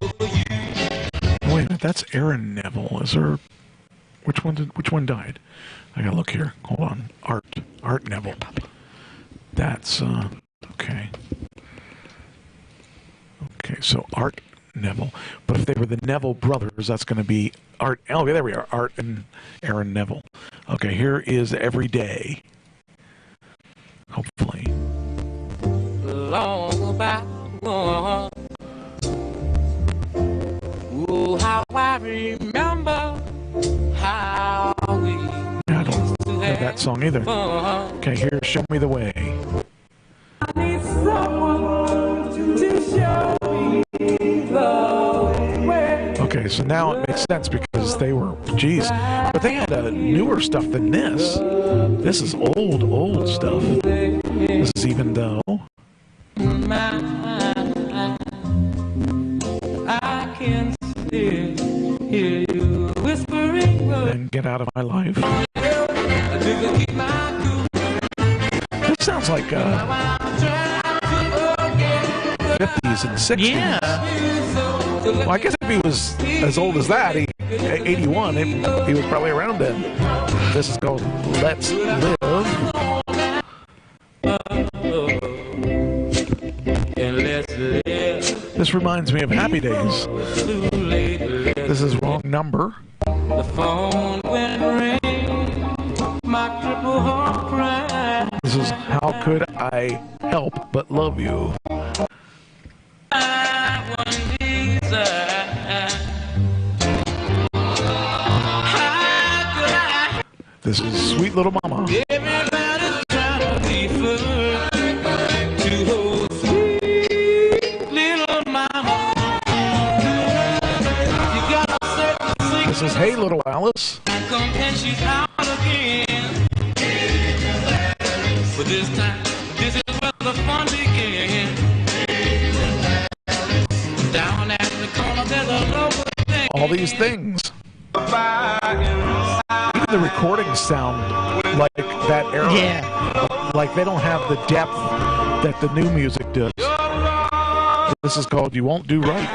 over you. Wait a minute, that's Aaron Neville. Is there? Which one died? I gotta look here. Hold on. Art Neville. That's okay. Okay, so Art Neville. But if they were the Neville brothers, that's going to be Art. Oh, there we are. Art and Aaron Neville. Okay, here is Every Day. Hopefully. Long about one. Oh, how I remember how we. I don't know that song either. Okay, here's Show Me the Way. I need someone to show me the way. Okay, so now it makes sense because they were, geez, but they had newer stuff than this. This is old stuff. This is Even Though. I can still hear you whispering. And Get Out of My Life. This sounds like 50s and 60s. Yeah. Well, I guess if he was as old as that, 81, he was probably around then. This is called Let's Live. This reminds me of Happy Days. This is Wrong Number. The phone went ring, my triple heart cried. This is How Could I Help But Love You. This is Sweet Little Mama. Everybody's trying to be first to hold sweet little mama. You got a certain secret. This is Hey Little Alice. And she's out again. But this time, this is where the fun began. Down at the corner, there's a local thing. All these things. Even the recordings sound like that era. Yeah. Like they don't have the depth that the new music does. This is called You Won't Do Right.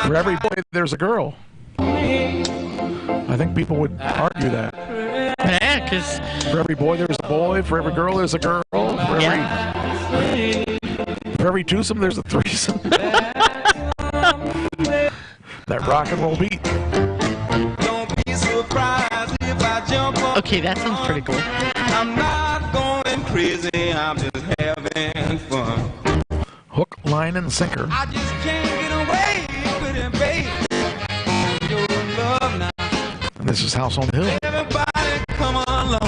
For every boy, there's a girl. I think people would argue that. Yeah, because for every boy, there's a boy. For every girl, there's a girl. For every twosome, there's a threesome. That rock and roll beat. Don't be surprised if I jump up. Okay, that sounds pretty cool. I'm not going crazy, I'm just having fun. Hook, line, and sinker. I just can't get away with it, babe. Your love now. And this is House on the Hill. Everybody come along.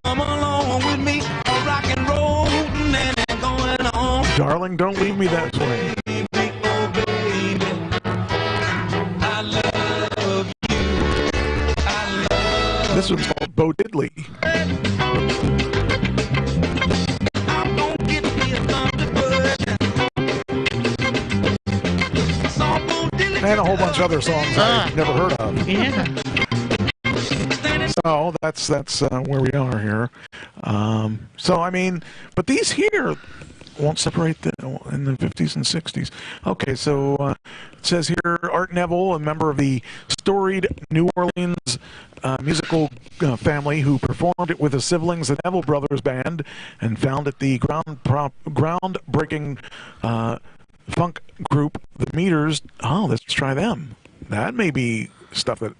Come along with me. Rock and roll and going on. Darling, don't maybe that's right. This one's called Bo Diddley. And a whole bunch of other songs I've never heard of. Yeah. So that's where we are here. So I mean, but these here won't separate in the 50s and 60s. Okay, so it says here Art Neville, a member of the storied New Orleans musical family who performed it with his siblings, the Neville Brothers Band, and founded the groundbreaking funk group, the Meters. Oh, let's try them. That may be stuff that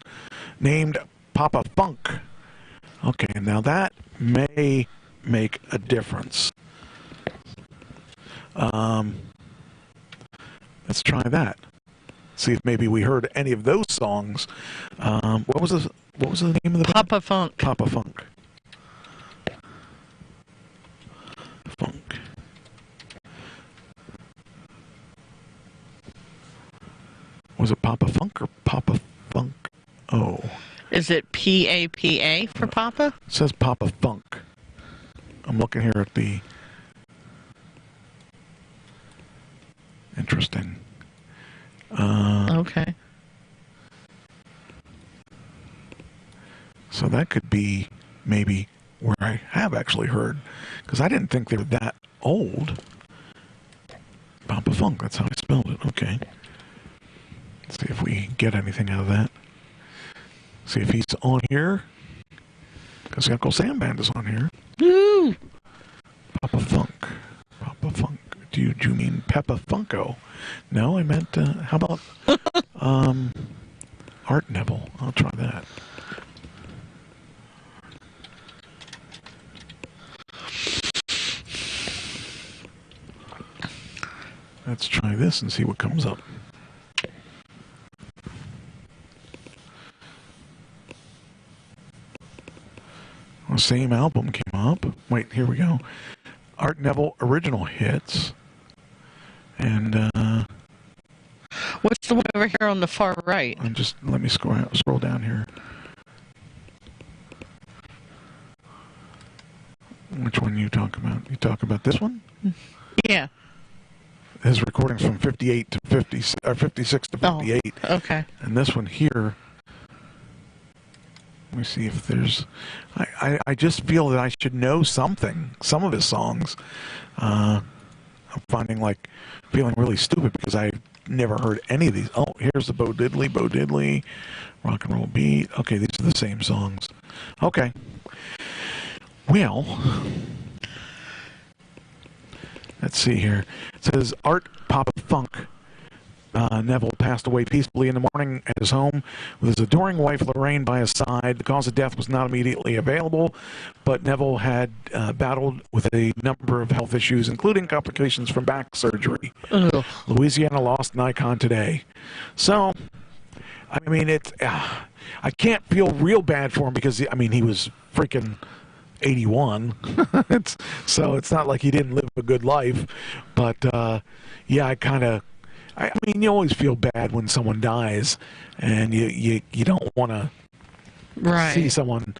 named Papa Funk. Okay, now that may make a difference. Let's try that. See if maybe we heard any of those songs. What was the name of the Papa band? Funk. Papa Funk. Funk. Was it Papa Funk or Papa Funk? Oh. Is it P-A-P-A for Papa? It says Papa Funk. I'm looking here at the... Interesting. Okay. So that could be maybe where I have actually heard, because I didn't think they were that old. Papa Funk, that's how I spelled it. Okay. Let's see if we get anything out of that. See if he's on here, because the Uncle Sam Band is on here. Woo! Papa Funk. Papa Funk. Do you mean Peppa Funko? No, I meant, how about Art Neville? I'll try that. Let's try this and see what comes up. Well, same album came up. Wait, here we go. Art Neville Original Hits. And what's the one over here on the far right? And just let me scroll down here. Which one you talk about? You talk about this one? Yeah. His recordings from 58 to 50, or 56 to 58. Oh, okay. And this one here. Let me see if there's... I just feel that I should know something. Some of his songs. I'm feeling really stupid because I've never heard any of these. Oh, here's the Bo Diddley, Rock and Roll Beat. Okay, these are the same songs. Okay. Well, let's see here. It says Art Papa Funk. Neville passed away peacefully in the morning at his home with his adoring wife Lorraine by his side. The cause of death was not immediately available, but Neville had battled with a number of health issues, including complications from back surgery. Ugh. Louisiana lost an icon today. So, I mean, I can't feel real bad for him because, I mean, he was freaking 81. So it's not like he didn't live a good life. But, yeah, I mean, you always feel bad when someone dies, and you don't want to see someone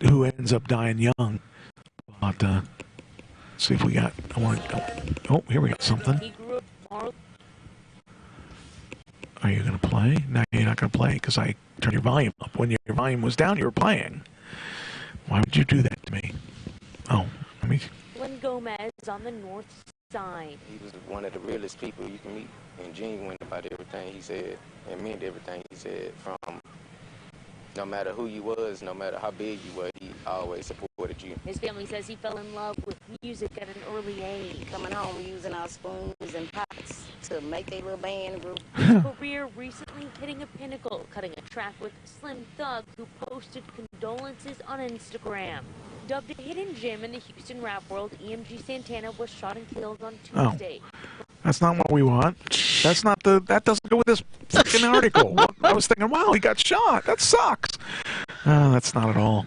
who ends up dying young. But let's see if we got. Oh, here we got something. Are you going to play? No, you're not going to play because I turned your volume up. When your volume was down, you were playing. Why would you do that to me? Oh, let me. Glenn Gomez on the north side. He was one of the realest people you can meet, and genuine about everything he said, and meant everything he said. From no matter who you was, no matter how big you were, he always supported you. His family says he fell in love with music at an early age. Coming home using our spoons and pots to make a little band group. His career recently hitting a pinnacle, cutting a track with Slim Thug, who posted condolences on Instagram. Dubbed a hidden gem in the Houston rap world, EMG Santana was shot and killed on Tuesday. Oh, that's not what we want. That's not that doesn't go with this freaking article. I was thinking, wow, he got shot. That sucks. That's not at all.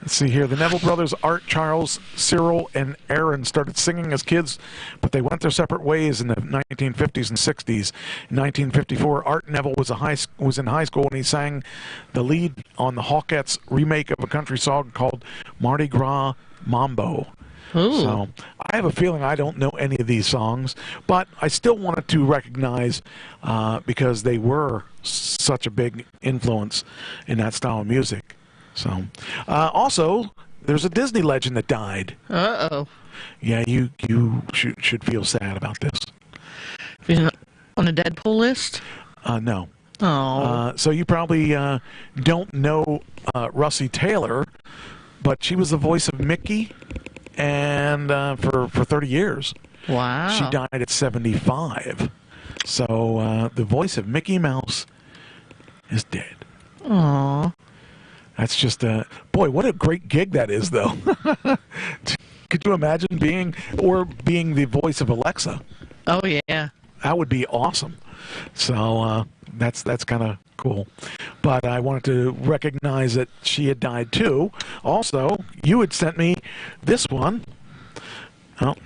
Let's see here. The Neville brothers, Art, Charles, Cyril, and Aaron, started singing as kids, but they went their separate ways in the 1950s and 60s. In 1954, Art Neville was in high school, and he sang the lead on the Hawkettes remake of a country song called Mardi Gras Mambo. Ooh. So I have a feeling I don't know any of these songs, but I still wanted to recognize because they were such a big influence in that style of music. So, also, there's a Disney legend that died. Uh-oh. Yeah, you should feel sad about this. He's on the Deadpool list? No. Oh. So you probably don't know Russie Taylor, but she was the voice of Mickey, and for 30 years. Wow. She died at 75. So the voice of Mickey Mouse is dead. Aww. That's just boy, what a great gig that is, though. Could you imagine being the voice of Alexa? Oh yeah, that would be awesome. So that's kind of cool. But I wanted to recognize that she had died too. Also, you had sent me this one. Oh,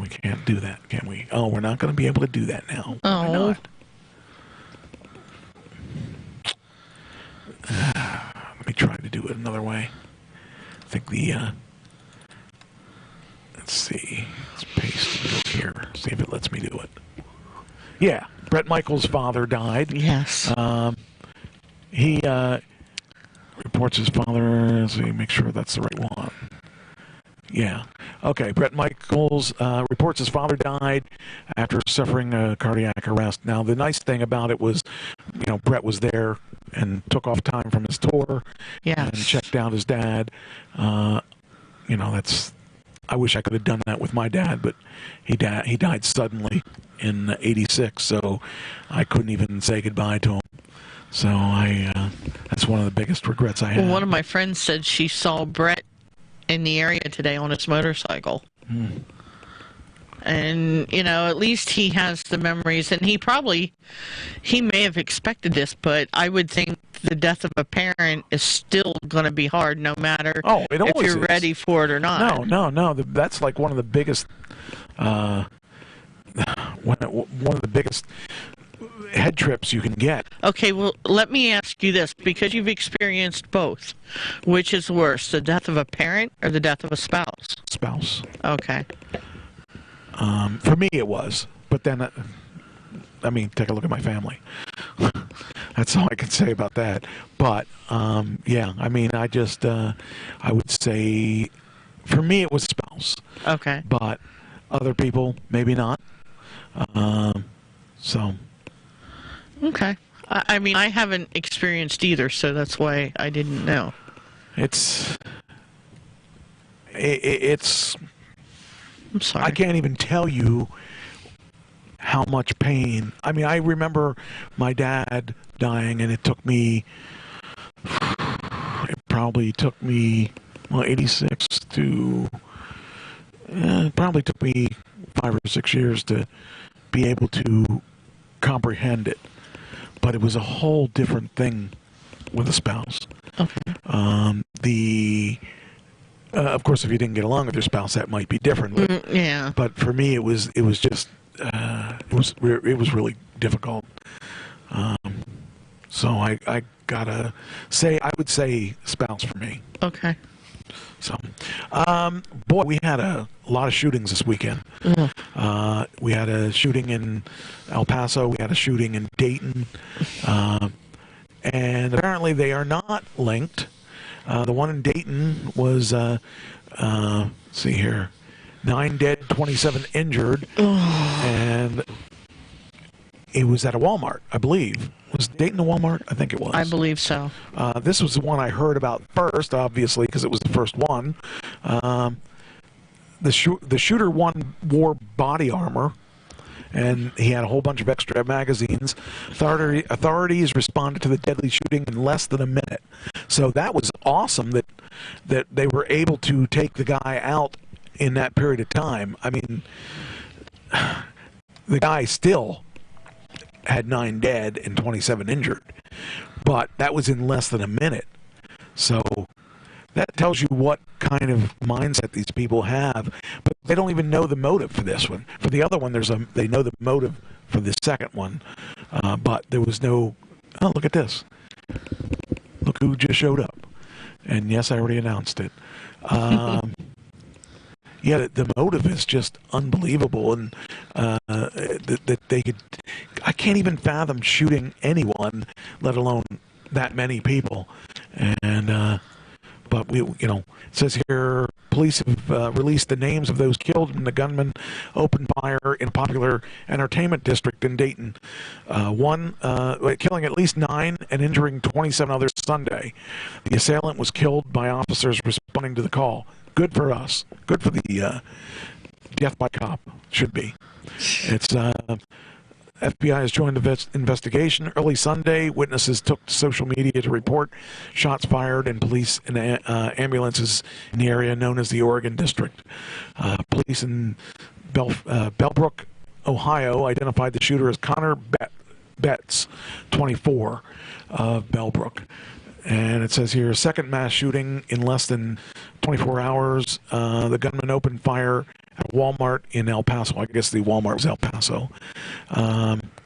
we can't do that, can we? Oh, we're not going to be able to do that now. Oh. Why not? Let me try to do it another way. I think let's see. Let's paste it over here. See if it lets me do it. Yeah, Bret Michaels' father died. Yes. He reports his father. Let's see, make sure that's the right one. Yeah. Okay, Bret Michaels reports his father died after suffering a cardiac arrest. Now, the nice thing about it was, Bret was there and took off time from his tour and checked out his dad. That's. I wish I could have done that with my dad, but he died suddenly in '86, so I couldn't even say goodbye to him. So that's one of the biggest regrets I have. Well, one of my friends said she saw Bret in the area today on his motorcycle. And, at least he has the memories, and he may have expected this, but I would think the death of a parent is still going to be hard no matter if you're ready for it or not. No. That's like one of the biggest, one of the biggest head trips you can get. Okay, well, let me ask you this, because you've experienced both. Which is worse, the death of a parent or the death of a spouse? Spouse. Okay. For me, it was. But then, take a look at my family. That's all I can say about that. But, I would say, for me, it was spouse. Okay. But other people, maybe not. Okay. I haven't experienced either, so that's why I didn't know. It's I'm sorry. I can't even tell you how much pain. I remember my dad dying, and it probably took me 86 to, it probably took me 5 or 6 years to be able to comprehend it. But it was a whole different thing with a spouse. Okay. Of course, if you didn't get along with your spouse, that might be different. But, yeah. But for me, it was just it was really difficult. So I gotta say, I would say spouse for me. Okay. So, boy, we had a lot of shootings this weekend. We had a shooting in El Paso. We had a shooting in Dayton. And apparently they are not linked. The one in Dayton was, let's see here, 9 dead, 27 injured. And it was at a Walmart, I believe. Was Dayton a Walmart? I think it was. I believe so. This was the one I heard about first, obviously, because it was the first one. The shooter wore body armor, and he had a whole bunch of extra magazines. Authorities responded to the deadly shooting in less than a minute. So that was awesome that they were able to take the guy out in that period of time. The guy still had 9 dead and 27 injured, but that was in less than a minute. So that tells you what kind of mindset these people have. But they don't even know the motive for this one. For the other one, they know the motive for the second one, but there was no. Oh, look at this! Look who just showed up. And yes, I already announced it. Yeah, the motive is just unbelievable, and that they could. I can't even fathom shooting anyone, let alone that many people. And but it says here, police have released the names of those killed when the gunman opened fire in a popular entertainment district in Dayton. One killing at least 9 and injuring 27 others Sunday. The assailant was killed by officers responding to the call. Good for us. Good for the death by cop. Should be. It's FBI has joined the investigation. Early Sunday, witnesses took to social media to report shots fired and police and ambulances in the area known as the Oregon District. Police in Bellbrook, Ohio, identified the shooter as Connor Betts, 24, of Bellbrook. And it says here, second mass shooting in less than 24 hours. The gunman opened fire at Walmart in El Paso. I guess the Walmart was El Paso.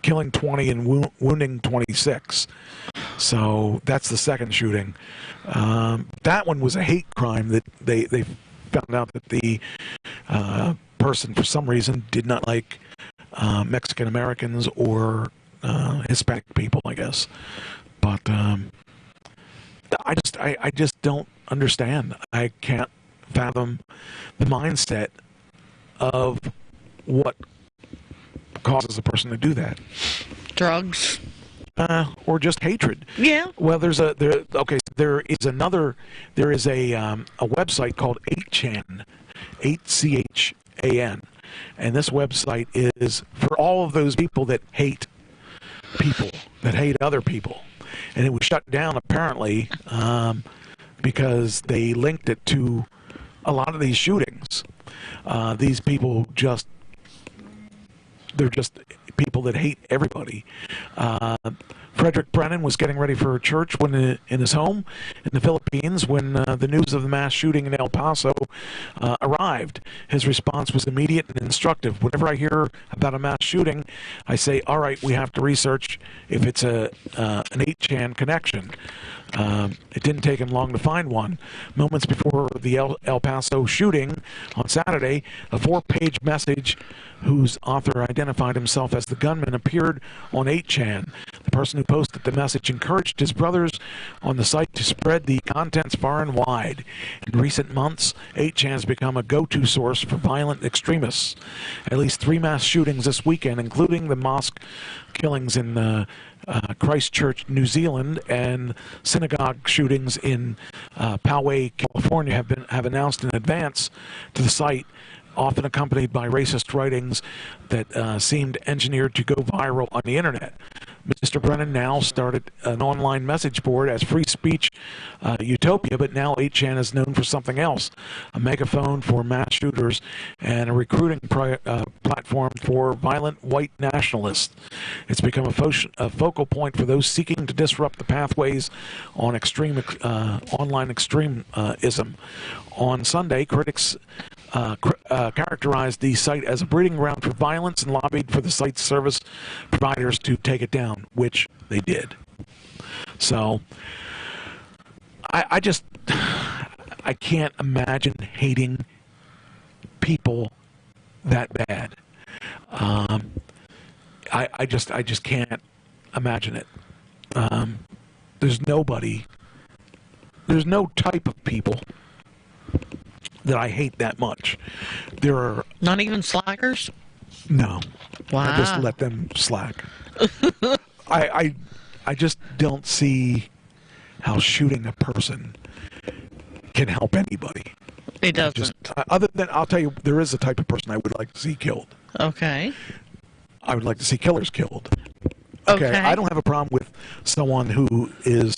Killing 20 and wounding 26. So that's the second shooting. That one was a hate crime that they found out that the person, for some reason, did not like Mexican Americans or Hispanic people, I guess. But I just don't understand. I can't fathom the mindset of what causes a person to do that. Drugs. Or just hatred. Yeah. Well, there is a website called 8chan, 8CHAN, and this website is for all of those people that hate other people. And it was shut down apparently because they linked it to a lot of these shootings. These people they're just people that hate everybody. Frederick Brennan was getting ready for church in his home in the Philippines when the news of the mass shooting in El Paso arrived. His response was immediate and instructive. Whenever I hear about a mass shooting, I say, all right, we have to research if it's an 8chan connection. It didn't take him long to find one. Moments before the El Paso shooting on Saturday, a 4-page message whose author identified himself as the gunman appeared on 8chan. The person who posted the message encouraged his brothers on the site to spread the contents far and wide. In recent months, 8chan has become a go-to source for violent extremists. At least 3 mass shootings this weekend, including the mosque killings in Christchurch, New Zealand, and synagogue shootings in Poway, California, have announced in advance to the site, often accompanied by racist writings that seemed engineered to go viral on the internet. Mr. Brennan now started an online message board as Free Speech Utopia, but now 8chan is known for something else, a megaphone for mass shooters and a recruiting platform for violent white nationalists. It's become a focal point for those seeking to disrupt the pathways on online extremism. On Sunday, critics characterized the site as a breeding ground for violence and lobbied for the site's service providers to take it down, which they did. So I can't imagine hating people that bad. I just can't imagine it. There's no type of people that I hate that much. There are not even slackers. No, wow. I just let them slack. I just don't see how shooting a person can help anybody. It doesn't. Other than, I'll tell you, there is a type of person I would like to see killed. Okay. I would like to see killers killed. Okay. I don't have a problem with someone who is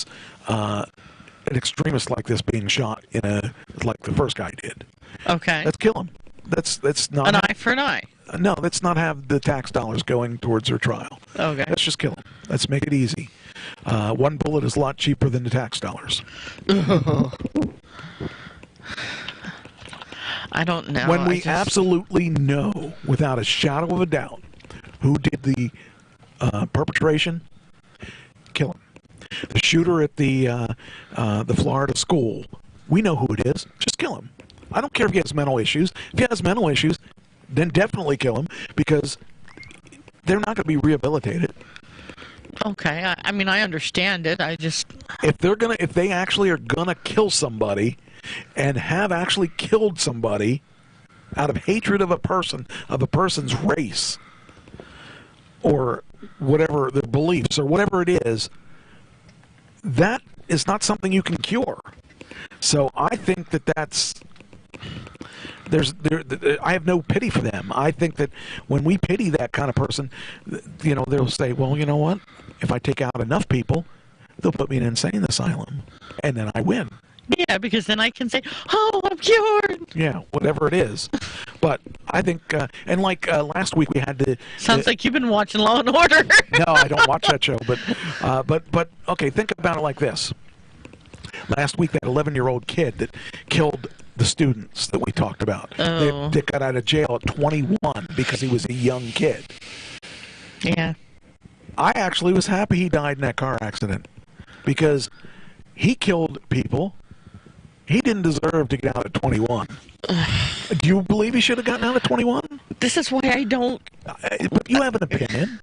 an extremist like this being shot like the first guy did. Okay. Let's kill him. Let's not an eye for an eye. No, let's not have the tax dollars going towards their trial. Okay. Let's just kill him. Let's make it easy. One bullet is a lot cheaper than the tax dollars. I don't know. When we absolutely know, without a shadow of a doubt, who did the perpetration, kill him. The shooter at the Florida school, we know who it is. Just kill him. I don't care if he has mental issues. If he has mental issues, then definitely kill him, because they're not going to be rehabilitated. Okay, I mean, I understand it. I just... If they actually are gonna kill somebody, and have actually killed somebody out of hatred of a person's race, or whatever their beliefs, or whatever it is, that is not something you can cure. So I think that's... I have no pity for them. I think that when we pity that kind of person, you know, they'll say, well, you know what? If I take out enough people, they'll put me in an insane asylum, and then I win. Yeah, because then I can say, oh, I'm cured. Yeah, whatever it is. But I think, and like last week we had the... Sounds like you've been watching Law and Order. No, I don't watch that show, but okay, think about it like this. Last week, that 11-year-old kid that killed the students that we talked about. Oh. They got out of jail at 21 because he was a young kid. Yeah. I actually was happy he died in that car accident, because he killed people. He didn't deserve to get out at 21. Do you believe he should have gotten out at 21? This is why I don't... But you have an opinion.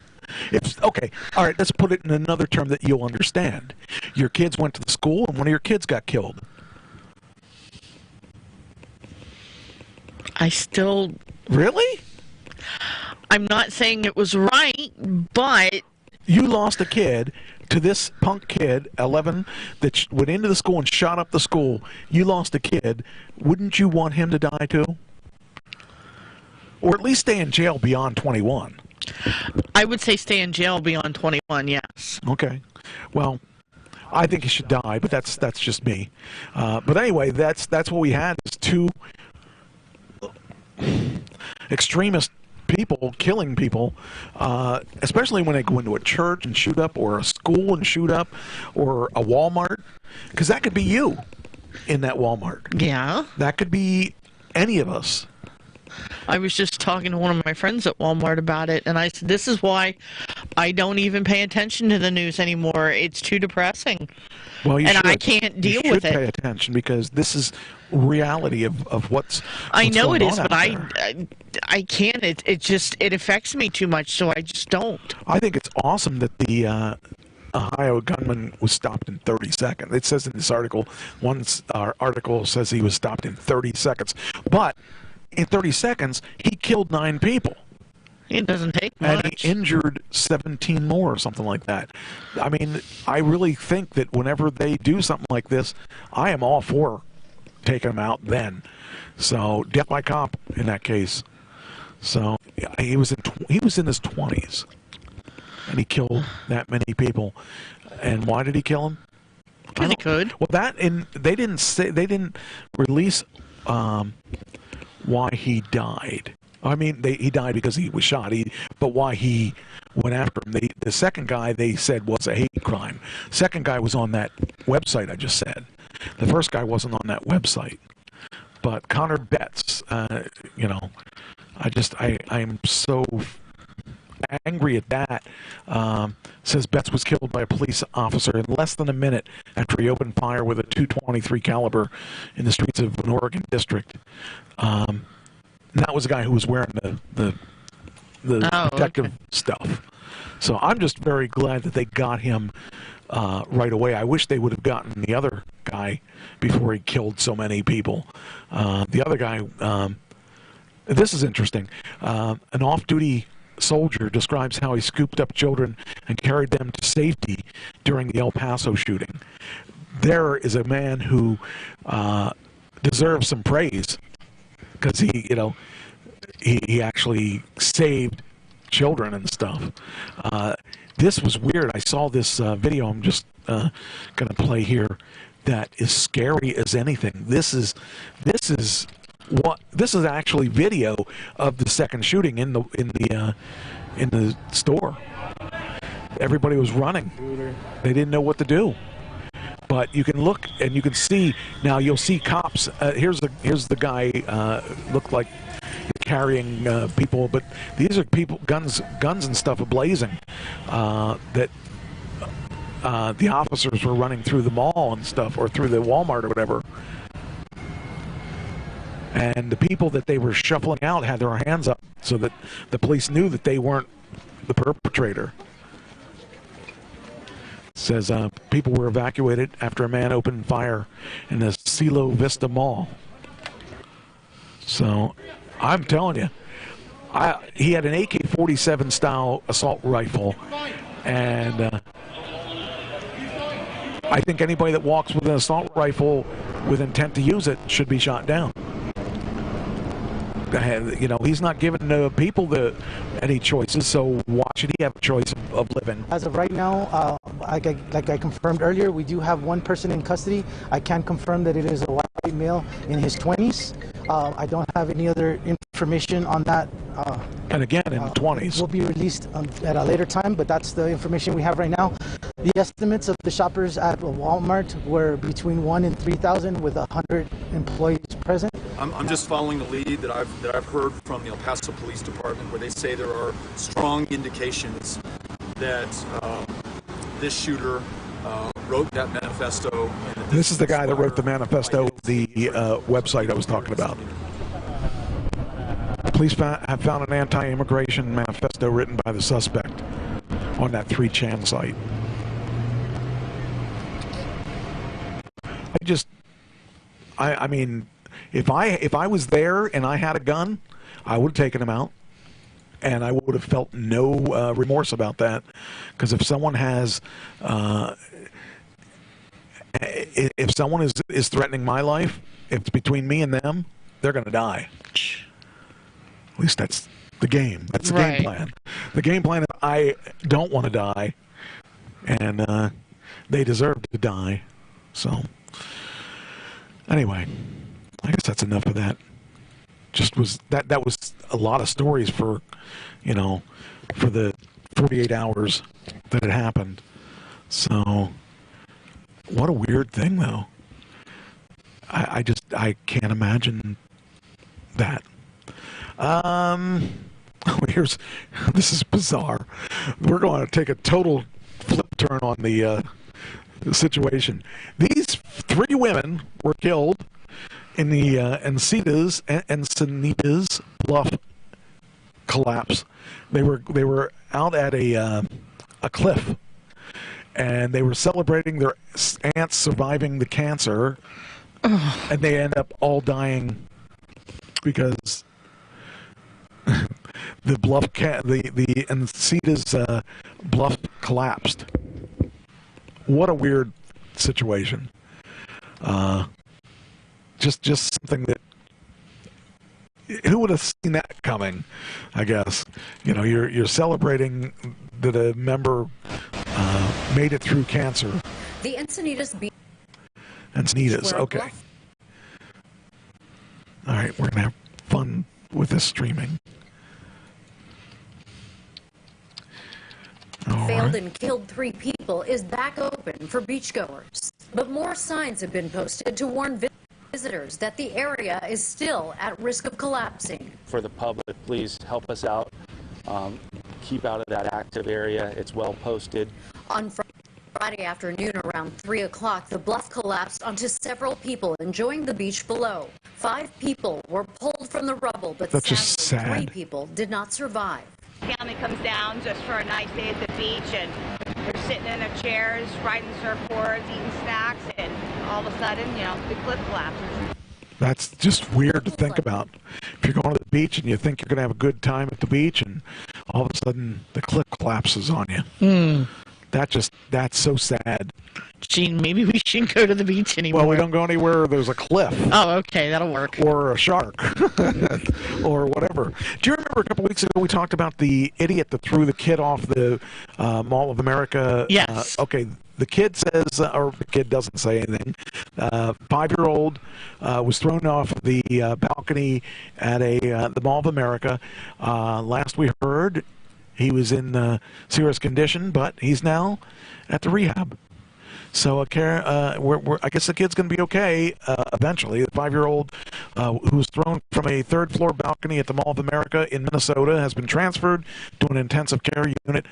Okay, all right, let's put it in another term that you'll understand. Your kids went to the school, and one of your kids got killed. I still... Really? I'm not saying it was right, but... You lost a kid to this punk kid, 11, that went into the school and shot up the school. You lost a kid. Wouldn't you want him to die too? Or at least stay in jail beyond 21? I would say stay in jail beyond 21, yes. Okay. Well, I think he should die, but that's just me. But anyway, that's what we had, is two extremist people killing people, especially when they go into a church and shoot up, or a school and shoot up, or a Walmart, because that could be you in that Walmart. Yeah. That could be any of us. I was just talking to one of my friends at Walmart about it, and I said, this is why I don't even pay attention to the news anymore. It's too depressing. Well, you and should. I can't deal you with should it. pay attention, because this is reality of what's I know it going is, on but out there. I can't. It affects me too much, so I just don't. I think it's awesome that the Ohio gunman was stopped in 30 seconds. It says in this article, one article says he was stopped in 30 seconds. But in 30 seconds, he killed 9 people. It doesn't take much. And he injured 17 more, or something like that. I mean, I really think that whenever they do something like this, I am all for taking them out then. So, death by cop in that case. So, he was in his 20s, and he killed that many people. And why did he kill them? Because he could. Well, they didn't release why he died. I mean, he died because he was shot. But why he went after him? The second guy they said was a hate crime. Second guy was on that website I just said. The first guy wasn't on that website. But Connor Betts, you know, I am so angry at that. Says Betts was killed by a police officer in less than a minute after he opened fire with a .223 caliber in the streets of an Oregon district. And that was the guy who was wearing the protective stuff. So I'm just very glad that they got him right away. I wish they would have gotten the other guy before he killed so many people. The other guy, this is interesting. An off-duty soldier describes how he scooped up children and carried them to safety during the El Paso shooting. There is a man who deserves some praise, because he actually saved children and stuff. This was weird. I saw this video. I'm just going to play here. That is scary as anything. This is actually video of the second shooting in the store. Everybody was running. They didn't know what to do. But you can look and you can see now. You'll see cops. Here's the guy. Looked like he's carrying people, but these are people, guns and stuff ablazing. That the officers were running through the mall and stuff, or through the Walmart or whatever. And the people that they were shuffling out had their hands up so that the police knew that they weren't the perpetrator. It says people were evacuated after a man opened fire in the Cielo Vista Mall. So I'm telling you, he had an AK-47 style assault rifle, and I think anybody that walks with an assault rifle with intent to use it should be shot down. You know, he's not giving people any choices, so why should he have a choice of living? As of right now, like I confirmed earlier, we do have one person in custody. I can confirm that it is a white male in his 20s. I don't have any other information on that. And again, in the 20s. Will be released at a later time, but that's the information we have right now. The estimates of the shoppers at Walmart were between 1,000 and 3,000 with 100 employees present. I'm just following the lead that I've heard from the El Paso Police Department, where they say there are strong indications that this shooter wrote that manifesto. And This is the guy that wrote the manifesto, the website I was talking about. Police have found an anti-immigration manifesto written by the suspect on that 3chan site. I mean, if I was there and I had a gun, I would have taken him out, and I would have felt no remorse about that. Because if someone has, if someone is threatening my life, if it's between me and them, they're going to die. At least that's the game. That's the game plan. The game plan is I don't want to die, and they deserve to die. So anyway, I guess that's enough of that. That was a lot of stories for, you know, for the 48 hours that it happened. So what a weird thing, though. I can't imagine that. This is bizarre. We're going to take a total flip turn on the situation. These 3 women were killed in the Encinitas Bluff collapse. They were out at a cliff, and they were celebrating their aunts surviving the cancer, and they end up all dying because the Encinitas Bluff collapsed. What a weird situation. Just something that, who would have seen that coming? I guess, you know, you're celebrating that a member made it through cancer. The Encinitas okay. All right, we're gonna have fun with this streaming. Failed and killed 3 people is back open for beachgoers, but more signs have been posted to warn visitors that the area is still at risk of collapsing. For the public, please help us out. Keep out of that active area. It's well posted. On Friday afternoon around 3 o'clock, the bluff collapsed onto several people enjoying the beach below. 5 people were pulled from the rubble, but that's just sad. 3 people did not survive. Family comes down just for a nice day at the beach, and they're sitting in their chairs, riding surfboards, eating snacks, and all of a sudden, you know, the cliff collapses. That's just weird to think about. If you're going to the beach and you think you're going to have a good time at the beach, and all of a sudden the cliff collapses on you. That's so sad. Gene, maybe we shouldn't go to the beach anymore. Well, we don't go anywhere where there's a cliff. Oh, okay, that'll work. Or a shark. Or whatever. Do you remember a couple weeks ago we talked about the idiot that threw the kid off the Mall of America? Yes. Okay, the kid says, or the kid doesn't say anything. 5-year-old was thrown off the balcony at the Mall of America. Last we heard, he was in serious condition, but he's now at the rehab. So I guess the kid's going to be okay eventually. The 5-year-old who was thrown from a third-floor balcony at the Mall of America in Minnesota has been transferred to an intensive care unit,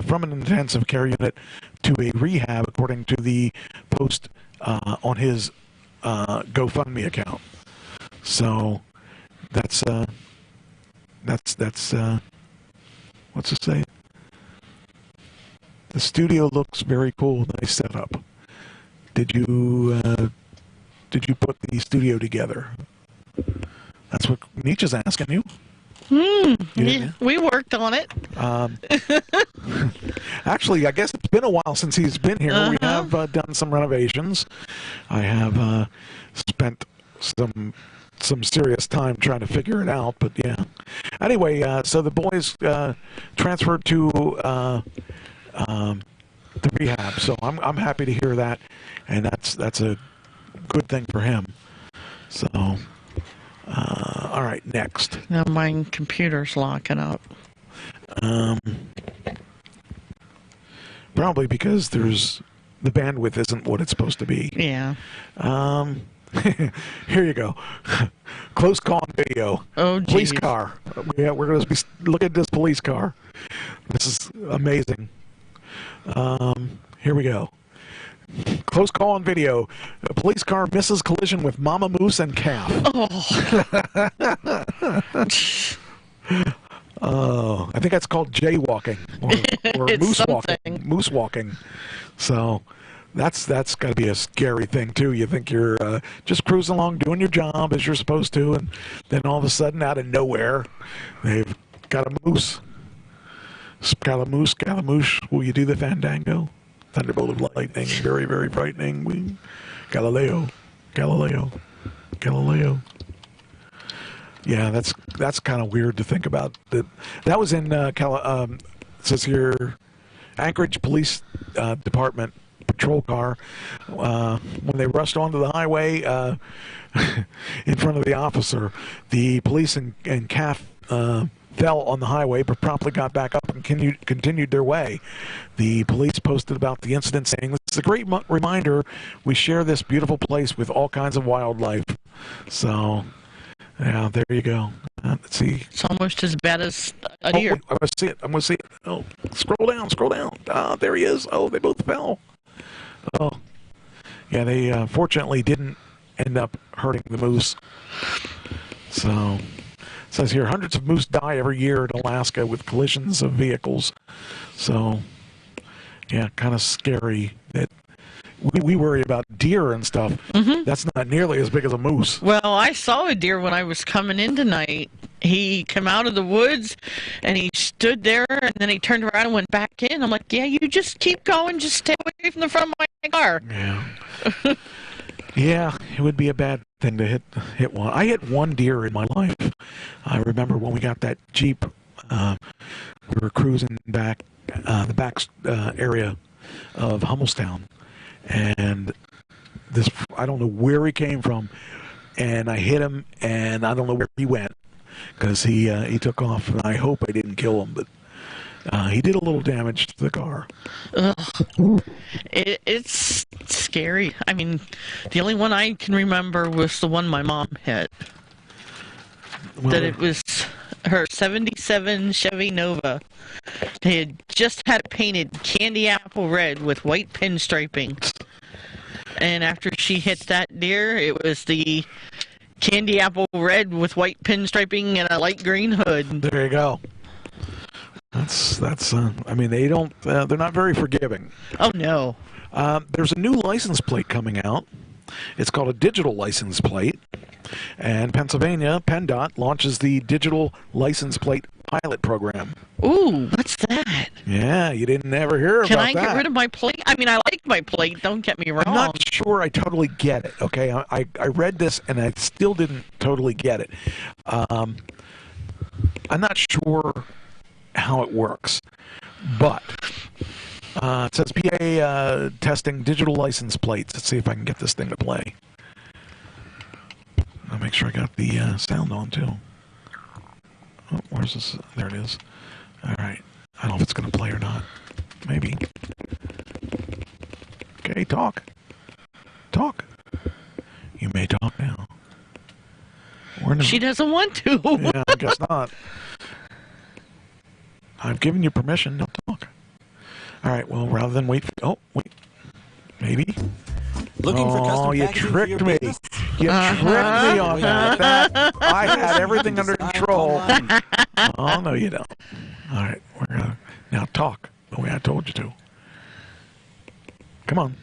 from an intensive care unit to a rehab, according to the post on his GoFundMe account. So that's what's it say? The studio looks very cool. Nice setup. Did you put the studio together? That's what Nietzsche's asking you. We worked on it. Actually, I guess it's been a while since he's been here. We have done some renovations. I have spent some serious time trying to figure it out, but yeah. Anyway, so the boys transferred to the rehab, so I'm happy to hear that, and that's a good thing for him. So, all right, next. Now my computer's locking up. Probably because the bandwidth isn't what it's supposed to be. Yeah. Here you go. Close call on video. Oh, geez. Police car. Yeah, we're going to be looking at this police car. This is amazing. Here we go. Close call on video. A police car misses collision with mama moose and calf. Oh, I think that's called jaywalking or moose walking. Moose walking. So that's got to be a scary thing too. You think you're just cruising along doing your job as you're supposed to, and then all of a sudden, out of nowhere, they've got a moose. Scaramouche, will you do the fandango? Thunderbolt of lightning, very, very frightening. Galileo. Yeah, that's kind of weird to think about. That was in it says here, Anchorage Police Department patrol car. When they rushed onto the highway in front of the officer, the police and calf fell on the highway, but promptly got back up and continued their way. The police posted about the incident, saying, "This is a great reminder. We share this beautiful place with all kinds of wildlife." So, yeah, there you go. Let's see. It's almost as bad as a deer. I'm going to see it. Oh, scroll down. Ah, there he is. Oh, they both fell. Oh, yeah, they fortunately didn't end up hurting the moose. So, it says here, hundreds of moose die every year in Alaska with collisions of vehicles. So, yeah, kind of scary that we worry about deer and stuff. Mm-hmm. That's not nearly as big as a moose. Well, I saw a deer when I was coming in tonight. He came out of the woods, and he stood there, and then he turned around and went back in. I'm like, yeah, you just keep going. Just stay away from the front of my car. Yeah. Yeah, it would be a bad thing to hit one. I hit one deer in my life. I remember when we got that Jeep, we were cruising back, the back area of Hummelstown, and I don't know where he came from, and I hit him, and I don't know where he went, because he took off, and I hope I didn't kill him, but he did a little damage to the car. Ugh. It's scary. I mean, the only one I can remember was the one my mom hit. Well, that it was her 77 Chevy Nova. They had just had it painted candy apple red with white pinstriping. And after she hit that deer, it was the candy apple red with white pinstriping and a light green hood. There you go. That's I mean, they don't, they're not very forgiving. Oh, no. There's a new license plate coming out. It's called a digital license plate. And Pennsylvania, PennDOT, launches the digital license plate pilot program. Ooh, what's that? Yeah, you didn't ever hear about that. Can I get rid of my plate? I mean, I like my plate, don't get me wrong. I'm not sure I totally get it, okay? I read this, and I still didn't totally get it. I'm not sure how it works, but it says PA testing digital license plates. Let's see if I can get this thing to play. I'll make sure I got the sound on too. Oh, where's this? There it is. All right. I don't know if it's going to play or not. Maybe. Okay, talk. Talk. You may talk now. She doesn't want to. Yeah, I guess not. I've given you permission. Don't talk. All right. Well, rather than wait. Oh, wait. Maybe. Looking for custom you packaging for tricked your me. business? You tricked me on that. I had everything under control. Oh, no, you don't. All right. We're going to now talk the way I told you to. Come on.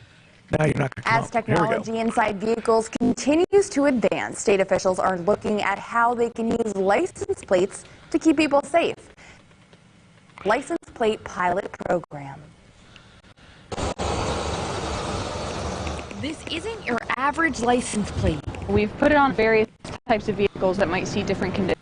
Now you're not going to come As up. Here we go. technology inside vehicles continues to advance, state officials are looking at how they can use license plates to keep people safe. License plate pilot program. This isn't your average license plate. We've put it on various types of vehicles that might see different conditions.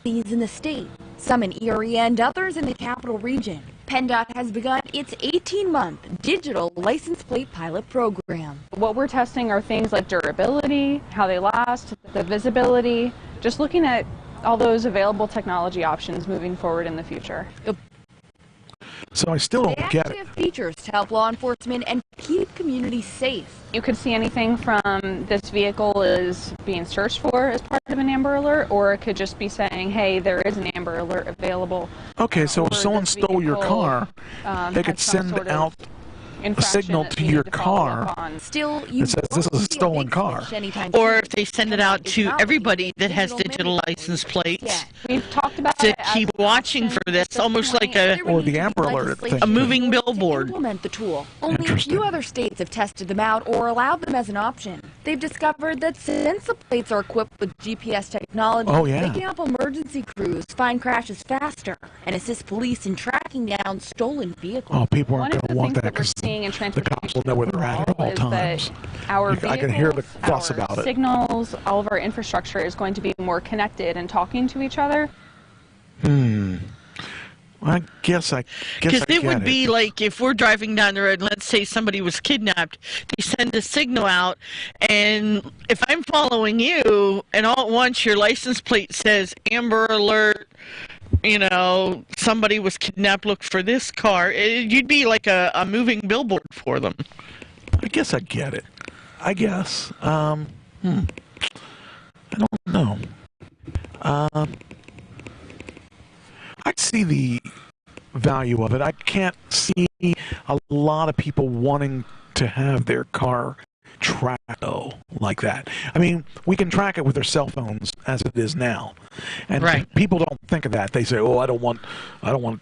These in the state, some in Erie and others in the capital region. PennDOT has begun its 18-month digital license plate pilot program. What we're testing are things like durability, how they last, the visibility, just looking at all those available technology options moving forward in the future. So I still don't get They it. have features to help law enforcement and keep communities safe. You could see anything from this vehicle is being searched for as part of an Amber Alert, or it could just be saying, hey, there is an Amber Alert available. Okay, so if someone stole your car, they could send out a signal to your car Still, that says this is a stolen car. Or if they send it out to everybody that has digital license plates We've talked about to keep watching for this, almost like a or the Amber Alert thing. a moving billboard. Implement the tool. Only a few other states have tested them out or allowed them as an option. They've discovered that since the plates are equipped with GPS technology, Oh, yeah. they can help emergency crews find crashes faster and assist police in tracking down stolen vehicles. Oh, people aren't One of going to the want things that we're because seeing in the cops will know where they're at all is that times. our I can hear the vehicles, fuss our about it. signals, all of our infrastructure is going to be more connected and talking to each other. I guess I Because get it would be like if we're driving down the road, and let's say somebody was kidnapped, they send a signal out, and if I'm following you, and all at once your license plate says Amber Alert, you know, somebody was kidnapped, look for this car, you'd be like a moving billboard for them. I guess I get it. I guess. I don't know. I see the value of it. I can't see a lot of people wanting to have their car tracked like that. I mean, we can track it with our cell phones as it is now, and people don't think of that. They say, "Oh, I don't want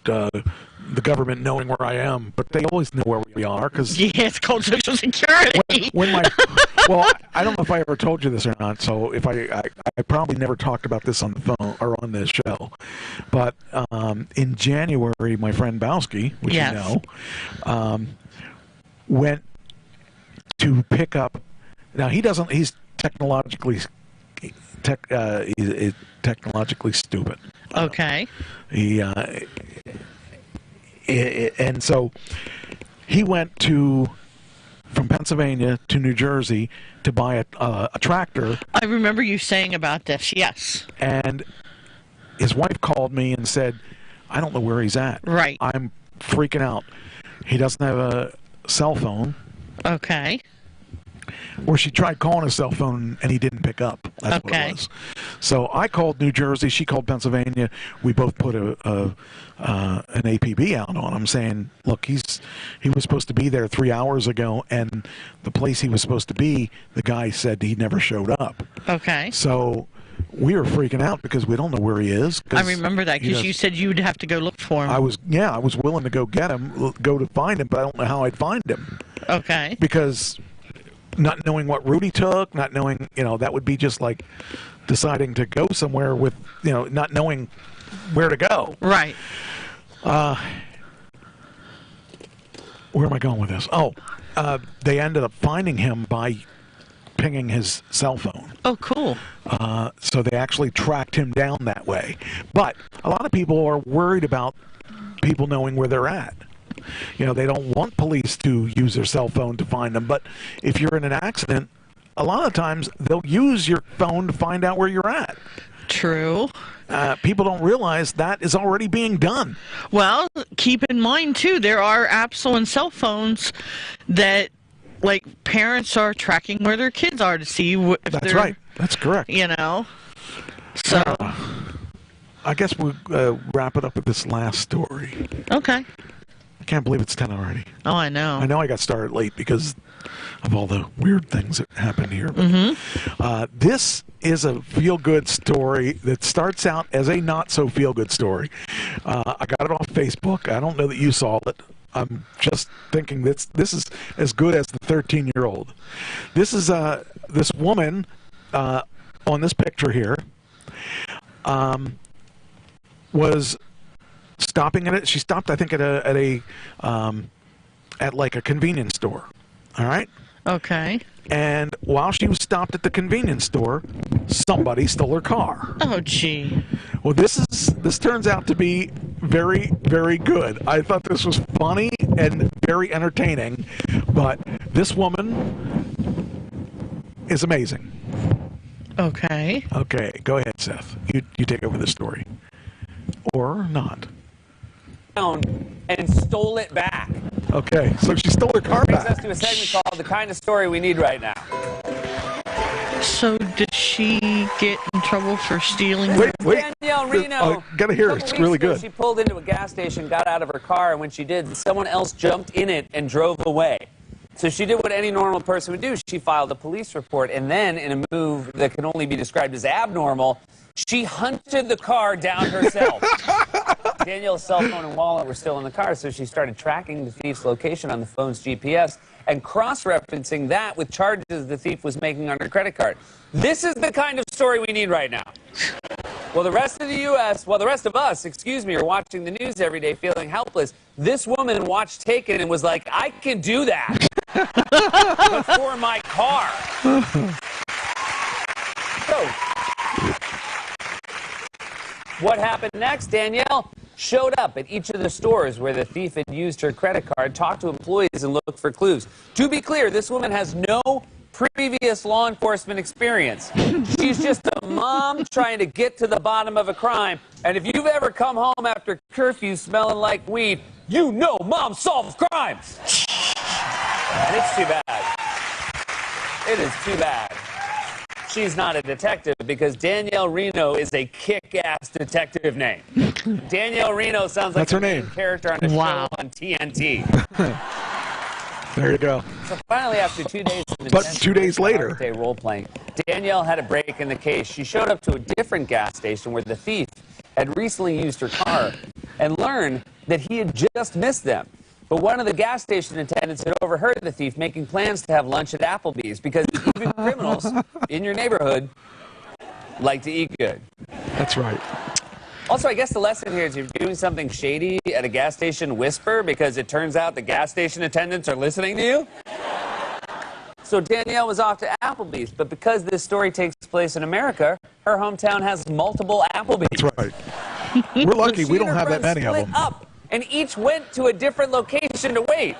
the government knowing where I am," but they always know where we are because it's called Social Security. Well, I don't know if I ever told you this or not. So if I probably never talked about this on the phone or on this show, but in January, my friend Bowski, which you know, went to pick up. Now he's technologically stupid. Okay. And so he went from Pennsylvania to New Jersey to buy a tractor. I remember you saying about this, yes. And his wife called me and said, I don't know where he's at. Right. I'm freaking out. He doesn't have a cell phone. Okay. Or she tried calling his cell phone and he didn't pick up. That's what it was. So I called New Jersey. She called Pennsylvania. We both put an APB out on him saying, look, he was supposed to be there 3 hours ago, and the place he was supposed to be, the guy said he never showed up. Okay. So we were freaking out because we don't know where he is. I remember that because you said you'd have to go look for him. I was willing to go get him, go to find him, but I don't know how I'd find him. Okay. Because not knowing what route he took, not knowing, that would be just like deciding to go somewhere with, not knowing where to go. Right. Where am I going with this? They ended up finding him by pinging his cell phone. Oh, cool. So they actually tracked him down that way. But a lot of people are worried about people knowing where they're at. They don't want police to use their cell phone to find them. But if you're in an accident, a lot of times they'll use your phone to find out where you're at. True. people don't realize that is already being done. Well, keep in mind, too, there are apps on cell phones that, like, parents are tracking where their kids are to see if That's they're... right. That's correct. You know? So... I guess we'll wrap it up with this last story. Okay. I can't believe it's 10 already. Oh, I know. I know I got started late because of all the weird things that happened here. But, this is a feel-good story that starts out as a not-so-feel-good story. I got it off Facebook. I don't know that you saw it. I'm just thinking this is as good as the 13-year-old. This is this woman on this picture here. Was stopping at it. She stopped, I think, at like a convenience store. All right. Okay. And while she was stopped at the convenience store, somebody stole her car. Oh, gee. Well, this turns out to be very, very good. I thought this was funny and very entertaining, but this woman is amazing. Okay. Okay, go ahead, Seth. You take over the story. Or not. And stole it back. Okay, so she stole her car Brings back. us to a segment called The Kind of Story We Need Right Now. So did she get in trouble for stealing? Wait. Danielle Reno. Gotta hear it. It's really good. She pulled into a gas station, got out of her car, and when she did, someone else jumped in it and drove away. So she did what any normal person would do. She filed a police report, and then, in a move that can only be described as abnormal, she hunted the car down herself. Danielle's cell phone and wallet were still in the car, so she started tracking the thief's location on the phone's GPS and cross-referencing that with charges the thief was making on her credit card. This is the kind of story we need right now. Well, the rest of the the rest of us, are watching the news every day feeling helpless. This woman watched Taken and was like, I can do that. But for my car. So, what happened next? Danielle showed up at each of the stores where the thief had used her credit card, talked to employees, and looked for clues. To be clear, this woman has no previous law enforcement experience. She's just a mom trying to get to the bottom of a crime. And if you've ever come home after curfew smelling like weed, you know mom solves crimes. And it's too bad. It is too bad. She's not a detective because Danielle Reno is a kick-ass detective name. Danielle Reno sounds like her name. Character on a show on TNT. There you go. So finally, after 2 days, But 2 days later, role playing, Danielle had a break in the case. She showed up to a different gas station where the thief had recently used her car and learned that he had just missed them. But one of the gas station attendants had overheard the thief making plans to have lunch at Applebee's because even criminals in your neighborhood like to eat good. That's right. Also, I guess the lesson here is if you're doing something shady at a gas station, whisper, because it turns out the gas station attendants are listening to you. So Danielle was off to Applebee's, but because this story takes place in America, her hometown has multiple Applebee's. That's right. We're lucky we don't have that many of them. Up and each went to a different location to wait.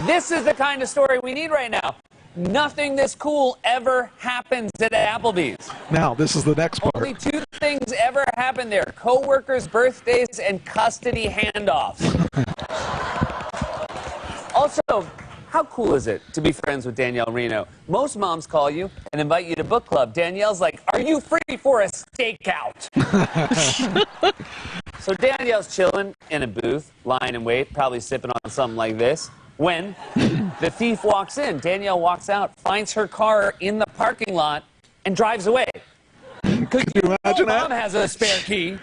This is the kind of story we need right now. Nothing this cool ever happens at Applebee's. Now, this is the next part. Only two things ever happen there: co-workers' birthdays and custody handoffs. Also, how cool is it to be friends with Danielle Reno? Most moms call you and invite you to book club. Danielle's like, are you free for a stakeout? So Danielle's chilling in a booth, lying in wait, probably sipping on something like this, when the thief walks in. Danielle walks out, finds her car in the parking lot, and drives away. Could you imagine that? Mom has a spare key.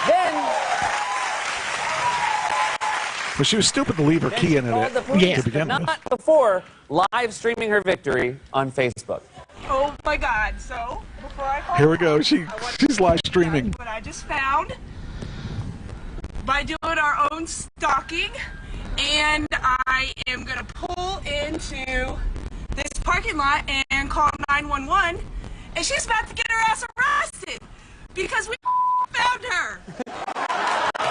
Then... But she was stupid to leave her key in it to begin with. Not before live streaming her victory on Facebook. Oh my God! So before I call, Here we go. She's live streaming. what I just found by doing our own stalking, and I am gonna pull into this parking lot and call 911, and she's about to get her ass arrested because we found her.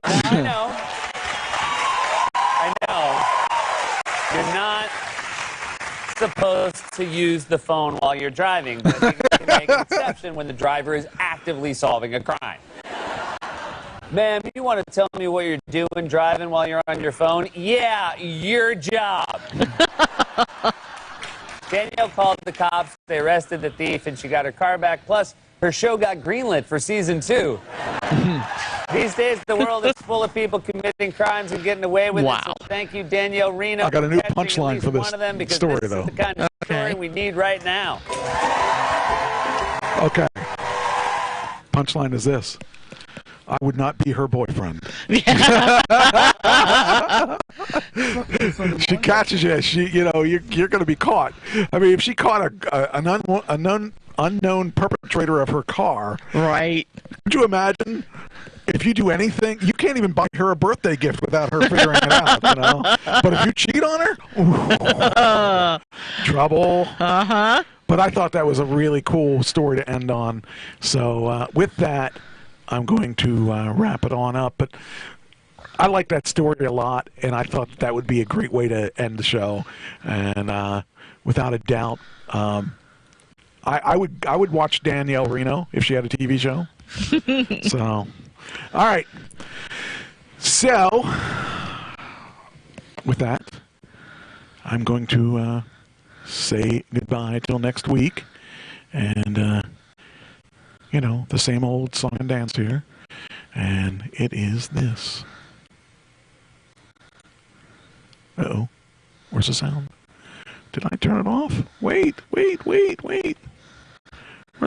I know. You're not supposed to use the phone while you're driving, but I think you can make an exception when the driver is acting effectively solving a crime. Ma'am, you want to tell me what you're doing driving while you're on your phone? Yeah, your job. Danielle called the cops, they arrested the thief, and she got her car back. Plus, her show got greenlit for season 2. These days, the world is full of people committing crimes and getting away with it. So thank you, Danielle Reno. I got a new for catching punchline at for least this one of them, because story, this though. is the kind of story we need right now. Okay. Punchline is this. I would not be her boyfriend. She catches you. You're going to be caught. I mean, if she caught an unknown perpetrator of her car, right? Could you imagine? If you do anything, you can't even buy her a birthday gift without her figuring it out. You know. But if you cheat on her, trouble. But I thought that was a really cool story to end on. So with that, I'm going to wrap it on up. But I like that story a lot, and I thought that would be a great way to end the show. And without a doubt, I would watch Danielle Reno if she had a TV show. So, all right. So, with that, I'm going to say goodbye till next week, and the same old song and dance here, and it is this. Uh-oh, where's the sound? Did I turn it off? Wait. Where's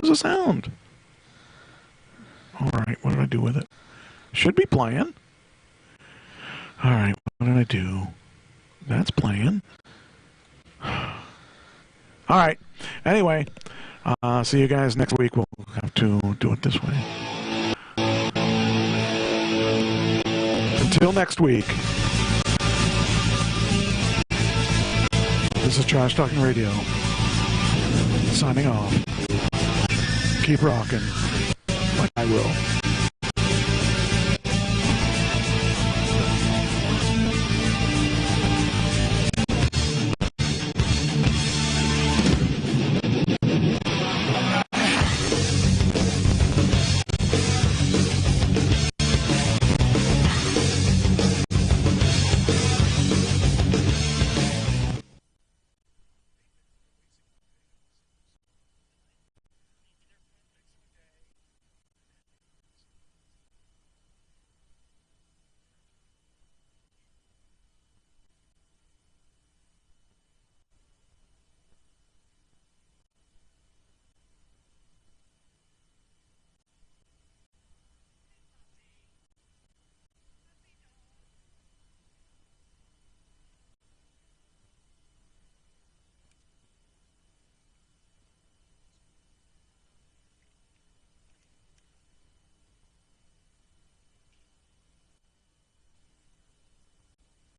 the sound? All right, what did I do with it? Should be playing. All right, what did I do? That's playing. All right, anyway, see you guys next week. We'll have to do it this way. Until next week, this is Trash Talking Radio, signing off. Keep rocking like I will.